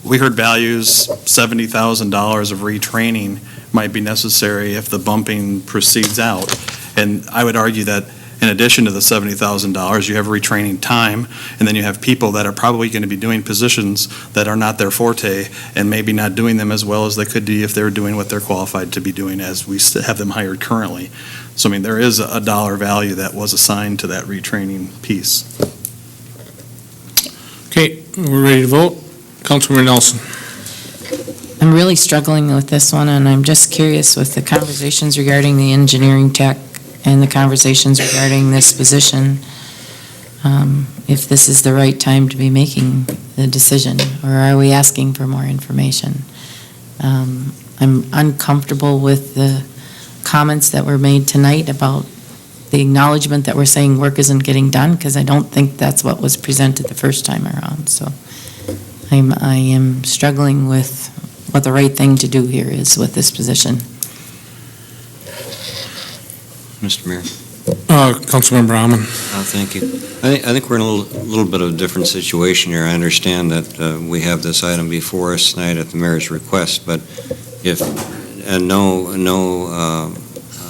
we heard values, $70,000 of retraining might be necessary if the bumping proceeds out. And I would argue that in addition to the $70,000, you have retraining time, and then you have people that are probably going to be doing positions that are not their forte and maybe not doing them as well as they could be if they were doing what they're qualified to be doing as we have them hired currently. So, I mean, there is a dollar value that was assigned to that retraining piece. Okay, we're ready to vote. Councilmember Nelson. I'm really struggling with this one, and I'm just curious with the conversations regarding the engineering tech and the conversations regarding this position, if this is the right time to be making the decision, or are we asking for more information? I'm uncomfortable with the comments that were made tonight about the acknowledgement that we're saying work isn't getting done, because I don't think that's what was presented the first time around. So I am struggling with what the right thing to do here is with this position. Mr. Mayor. Councilmember Amon. Thank you. I think we're in a little bit of a different situation here. I understand that we have this item before us tonight at the mayor's request, but and no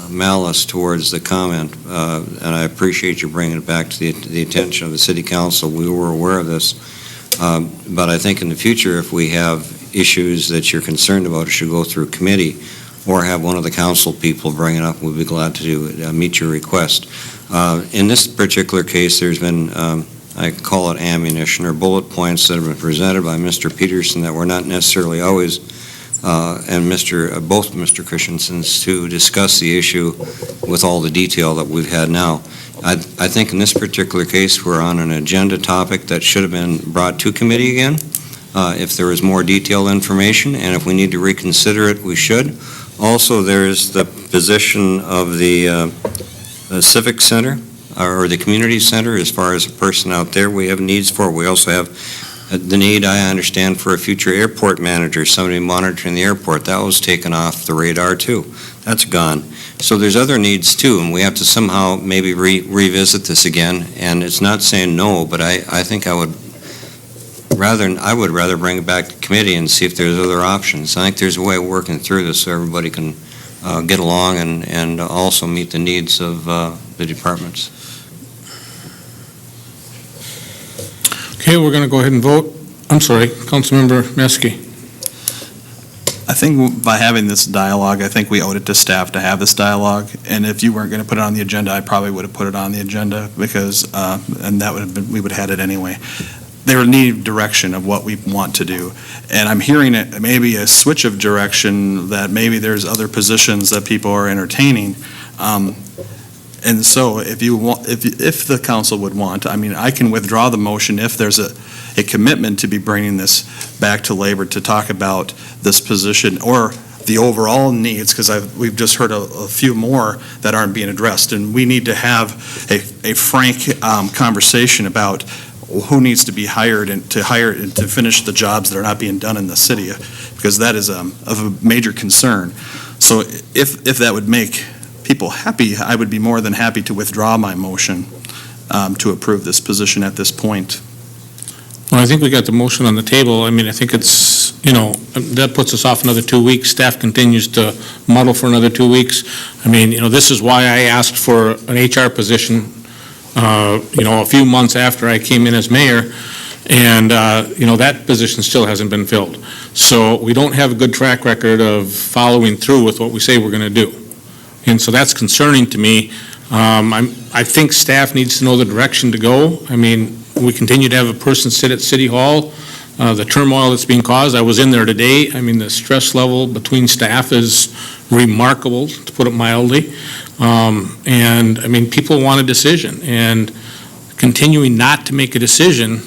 malice towards the comment, and I appreciate you bringing it back to the attention of the city council. We were aware of this, but I think in the future, if we have issues that you're concerned about, it should go through committee, or have one of the council people bring it up. We'd be glad to meet your request. In this particular case, there's been, I call it ammunition or bullet points that have been presented by Mr. Peterson that were not necessarily always, and both Mr. Christensen's, to discuss the issue with all the detail that we've had now. I think in this particular case, we're on an agenda topic that should have been brought to committee again, if there is more detailed information, and if we need to reconsider it, we should. Also, there's the position of the Civic Center, or the Community Center, as far as a person out there we have needs for. We also have the need, I understand, for a future airport manager, somebody monitoring the airport. That was taken off the radar, too. That's gone. So there's other needs, too, and we have to somehow maybe revisit this again. And it's not saying no, but I think I would rather bring it back to committee and see if there's other options. I think there's a way of working through this so everybody can get along and also meet the needs of the departments. Okay, we're going to go ahead and vote. I'm sorry, Councilmember Meske. I think by having this dialogue, I think we owed it to staff to have this dialogue. And if you weren't going to put it on the agenda, I probably would have put it on the agenda because, and that would have been, we would have had it anyway. They would need direction of what we want to do. And I'm hearing it, maybe a switch of direction, that maybe there's other positions that people are entertaining. And so if you want, if the council would want, I mean, I can withdraw the motion if there's a commitment to be bringing this back to labor to talk about this position or the overall needs, because we've just heard a few more that aren't being addressed. And we need to have a frank conversation about who needs to be hired and to finish the jobs that are not being done in the city, because that is of a major concern. So if that would make people happy, I would be more than happy to withdraw my motion to approve this position at this point. Well, I think we got the motion on the table. I mean, I think it's, that puts us off another 2 weeks. Staff continues to muddle for another 2 weeks. I mean, this is why I asked for an HR position, a few months after I came in as mayor, and, that position still hasn't been filled. So we don't have a good track record of following through with what we say we're going to do. And so that's concerning to me. I think staff needs to know the direction to go. I mean, we continue to have a person sit at City Hall, the turmoil that's being caused. I was in there today. I mean, the stress level between staff is remarkable, to put it mildly. And, I mean, people want a decision. And continuing not to make a decision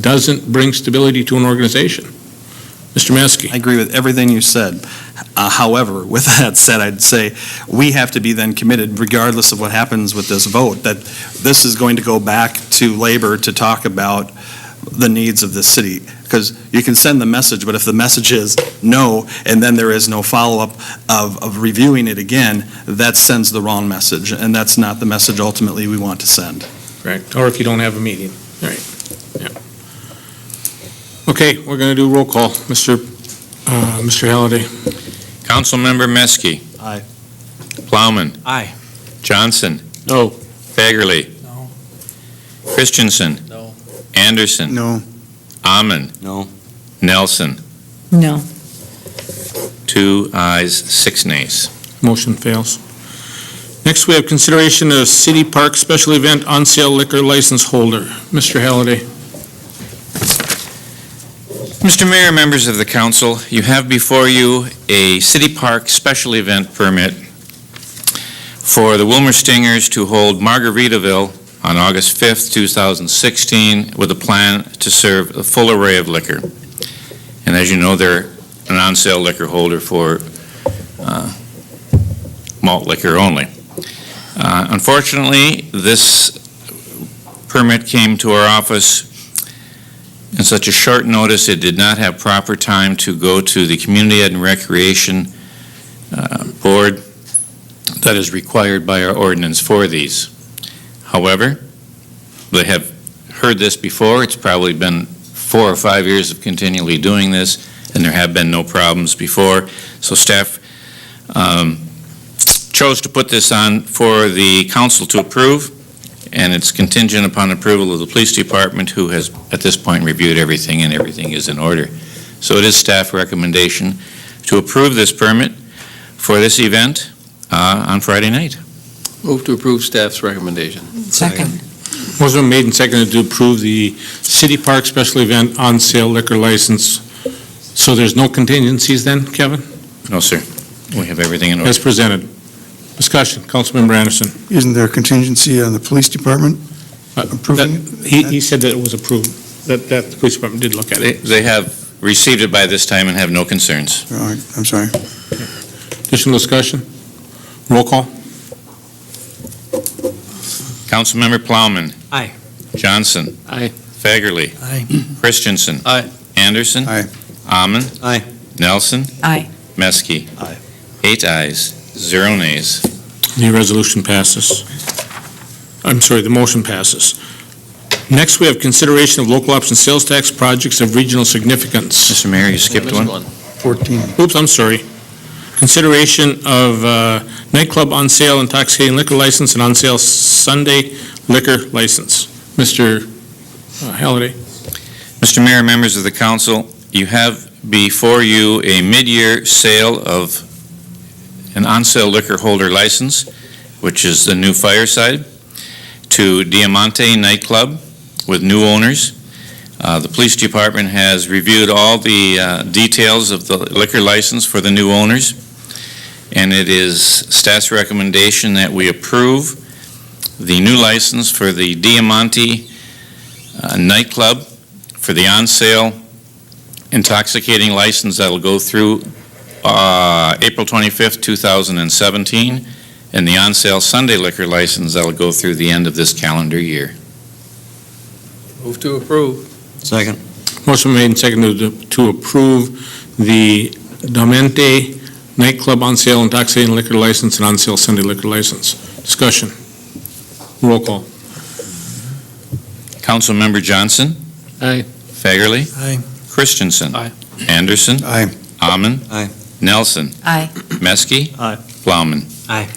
doesn't bring stability to an organization. Mr. Meske. I agree with everything you said. However, with that said, I'd say we have to be then committed, regardless of what happens with this vote, that this is going to go back to labor to talk about the needs of the city. Because you can send the message, but if the message is no, and then there is no follow-up of reviewing it again, that sends the wrong message, and that's not the message ultimately we want to send. Correct. Or if you don't have a meeting. All right. Yeah. Okay, we're going to do roll call. Mr. Halliday. Councilmember Meske. Aye. Plowman. Aye. Johnson. No. Fagerly. No. Christensen. No. Anderson. No. Amon. No. Nelson. No. 2 ayes, 6 nays. Motion fails. Next, we have consideration of City Park Special Event on-sale liquor license holder. Mr. Halliday. Mr. Mayor, members of the council, you have before you a City Park special event permit for the Willmar Stingers to hold Margaritaville on August 5th, 2016, with a plan to serve a full array of liquor. And as you know, they're an on-sale liquor holder for malt liquor only. Unfortunately, this permit came to our office in such a short notice. It did not have proper time to go to the Community Ed and Recreation Board that is required by our ordinance for these. However, they have heard this before. It's probably been 4 or 5 years of continually doing this, and there have been no problems before. So staff chose to put this on for the council to approve, and it's contingent upon approval of the police department, who has, at this point, reviewed everything, and everything is in order. So it is staff recommendation to approve this permit for this event on Friday night. Move to approve staff's recommendation. Second. Motion been made and seconded to approve the City Park Special Event on-sale liquor license. So there's no contingencies then, Kevin? No, sir. We have everything in order. As presented. Discussion, Councilmember Anderson. Isn't there a contingency on the police department approving it? He said that it was approved, that the police department did look at it. They have received it by this time and have no concerns. All right, I'm sorry. Additional discussion? Roll call? Councilmember Plowman. Aye. Johnson. Aye. Fagerly. Aye. Christensen. Aye. Anderson. Aye. Amon. Aye. Nelson. Aye. Meske. Aye. 8 ayes, 0 nays. The resolution passes. I'm sorry, the motion passes. Next, we have consideration of local option sales tax projects of regional significance. Mr. Mayor, you skipped Missed one. 14. Oops, I'm sorry. Consideration of nightclub on sale intoxicating liquor license and on sale Sunday liquor license. Mr. Halliday. Mr. Mayor, members of the council, you have before you a mid-year sale of an on-sale liquor holder license, which is the new Fireside, to Diamante Nightclub with new owners. The police department has reviewed all the details of the liquor license for the new owners, and it is staff's recommendation that we approve the new license for the Diamante Nightclub for the on-sale intoxicating license that'll go through April 25th, 2017, and the on-sale Sunday liquor license that'll go through the end of this calendar year. Move to approve. Second. Motion made and seconded to approve the Diamante nightclub on sale intoxicating liquor license and on sale Sunday liquor license. Discussion. Roll call. Councilmember Johnson. Aye. Fagerly. Aye. Christensen. Aye. Anderson. Aye. Amon. Aye. Nelson. Aye. Meske. Aye. Plowman. Aye.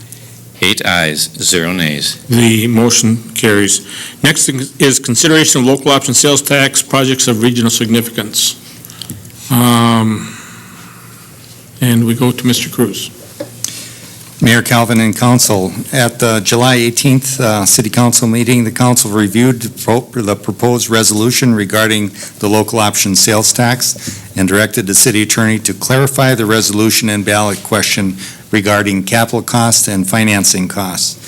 8 ayes, 0 nays. The motion carries. Next is consideration of local option sales tax projects of regional significance. And we go to Mr. Cruz. Mayor, Calvin, and council, at the July 18th City Council meeting, the council reviewed the proposed resolution regarding the local option sales tax and directed the city attorney to clarify the resolution and ballot question regarding capital costs and financing costs.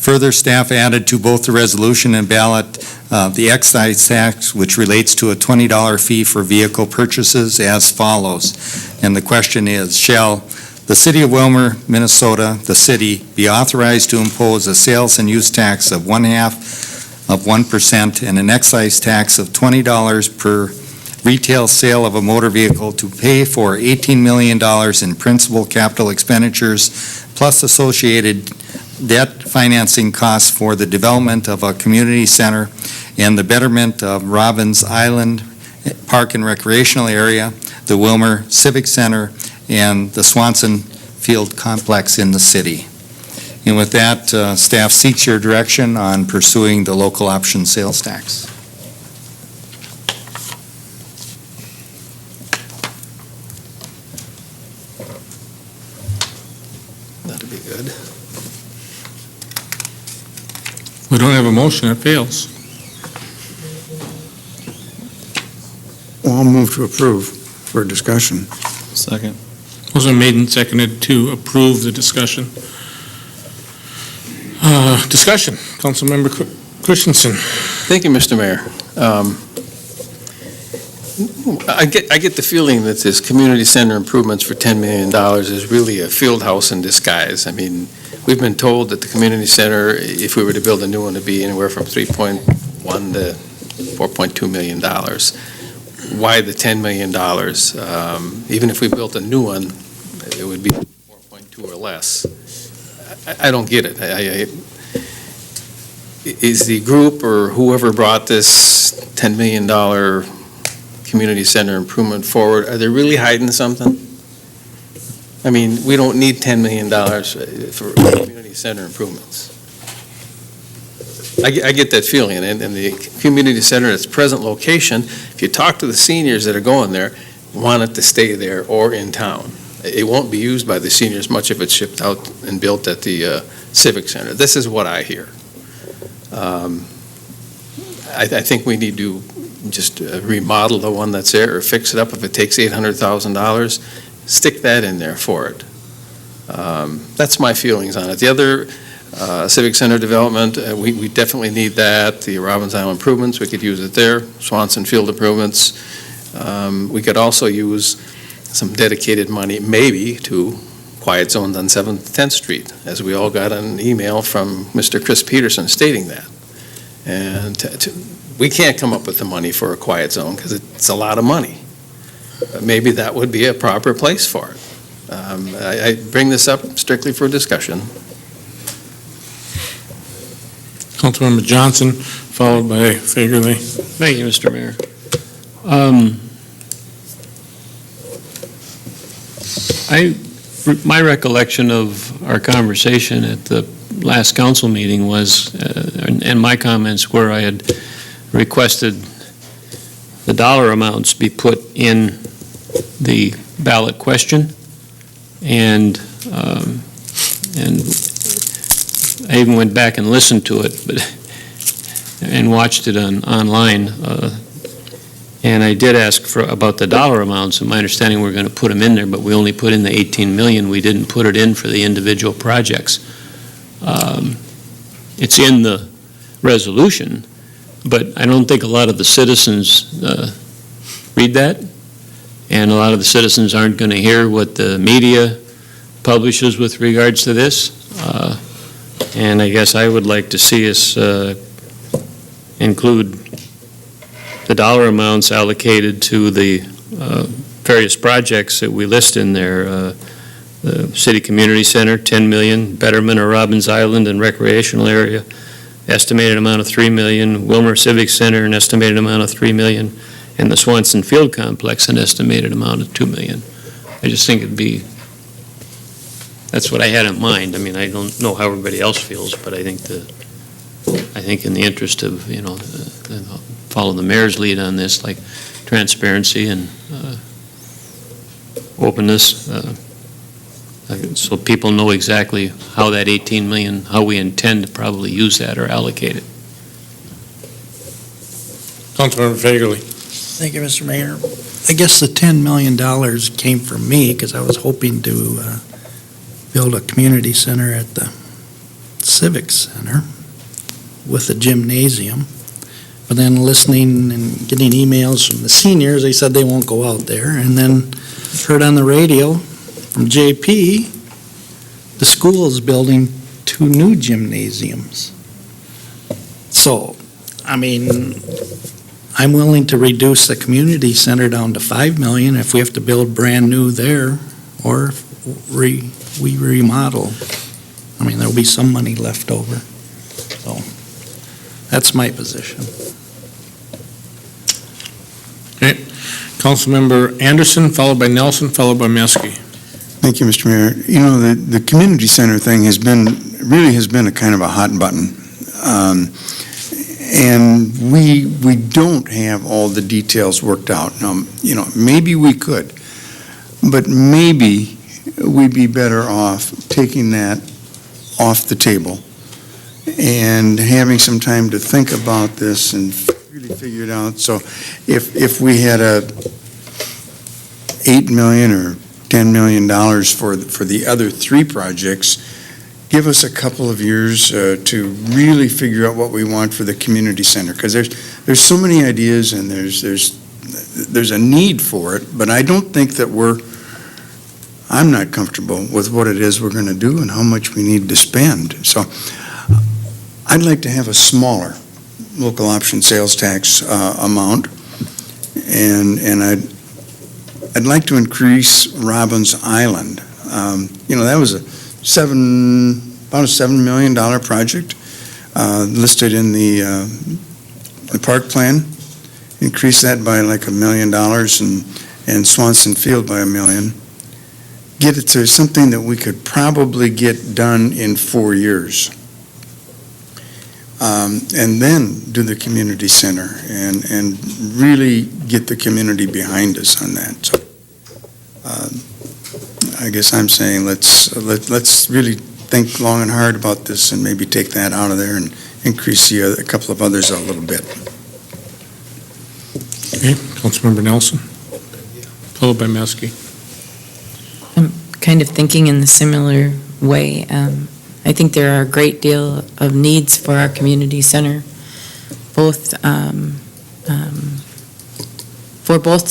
Further, staff added to both the resolution and ballot the excise tax, which relates to a $20 fee for vehicle purchases as follows. And the question is, shall the City of Willmar, Minnesota, the city, be authorized to impose a sales and use tax of 0.5% and an excise tax of $20 per retail sale of a motor vehicle to pay for $18 million in principal capital expenditures plus associated debt financing costs for the development of a community center and the betterment of Robbins Island Park and Recreational Area, the Willmar Civic Center, and the Swanson Field Complex in the city. And with that, staff seeks your direction on pursuing the local option sales tax. That'd be good. We don't have a motion, it fails. Well, I'll move to approve for discussion. Second. Motion made and seconded to approve the discussion. Discussion. Councilmember Christensen. Thank you, Mr. Mayor. I get the feeling that this community center improvements for $10 million is really a field house in disguise. I mean, we've been told that the community center, if we were to build a new one, would be anywhere from $3.1 to $4.2 million. Why the $10 million? Even if we built a new one, it would be 4.2 or less. I don't get it. Is the group or whoever brought this $10 million community center improvement forward, are they really hiding something? I mean, we don't need $10 million for community center improvements. I get that feeling, and the community center, its present location, if you talk to the seniors that are going there, want it to stay there or in town. It won't be used by the seniors much if it's shipped out and built at the Civic Center. This is what I hear. I think we need to just remodel the one that's there or fix it up. If it takes $800,000, stick that in there for it. That's my feelings on it. The other Civic Center development, we definitely need that. The Robbins Island improvements, we could use it there. Swanson Field improvements. We could also use some dedicated money, maybe, to quiet zones on 7th, 10th Street, as we all got an email from Mr. Chris Peterson stating that. And we can't come up with the money for a quiet zone because it's a lot of money. But maybe that would be a proper place for it. I bring this up strictly for discussion. Councilmember Johnson, followed by Fagerly. Thank you, Mr. Mayor. My recollection of our conversation at the last council meeting was, and my comments were, I had requested the dollar amounts be put in the ballot question, and I even went back and listened to it, and watched it online. And I did ask about the dollar amounts, and my understanding we're going to put them in there, but we only put in the 18 million. We didn't put it in for the individual projects. It's in the resolution, but I don't think a lot of the citizens read that, and a lot of the citizens aren't going to hear what the media publishes with regards to this. And I guess I would like to see us include the dollar amounts allocated to the various projects that we list in there. The City Community Center, 10 million, betterment of Robbins Island and recreational area, estimated amount of 3 million, Willmar Civic Center, an estimated amount of 3 million, and the Swanson Field Complex, an estimated amount of 2 million. I just think it'd be, that's what I had in mind. I mean, I don't know how everybody else feels, but I think in the interest of, follow the mayor's lead on this, like transparency and openness, so people know exactly how that 18 million, how we intend to probably use that or allocate it. Councilmember Fagerly. Thank you, Mr. Mayor. I guess the $10 million came from me because I was hoping to build a community center at the Civic Center with a gymnasium. But then listening and getting emails from the seniors, they said they won't go out there. And then heard on the radio from JP, the school is building 2 new gymnasiums. So, I mean, I'm willing to reduce the community center down to 5 million if we have to build brand new there, or if we remodel. I mean, there'll be some money left over. So, that's my position. Okay. Councilmember Anderson, followed by Nelson, followed by Meske. Thank you, Mr. Mayor. You know, the community center thing really has been a kind of a hot button. And we don't have all the details worked out. Maybe we could, but maybe we'd be better off taking that off the table and having some time to think about this and really figure it out. So if we had a $8 million or $10 million for the other 3 projects, give us a couple of years to really figure out what we want for the community center, because there's so many ideas and there's a need for it, but I don't think that I'm not comfortable with what it is we're going to do and how much we need to spend. So I'd like to have a smaller local option sales tax amount, and I'd like to increase Robbins Island. That was about a $7 million project listed in the park plan. Increase that by like $1 million and Swanson Field by $1 million. get it to something that we could probably get done in 4 years. And then do the community center and really get the community behind us on that. So I guess I'm saying let's really think long and hard about this and maybe take that out of there and increase a couple of others a little bit. Okay, Councilmember Nelson, followed by Maskey. Kind of thinking in the similar way. I think there are a great deal of needs for our community center, both for both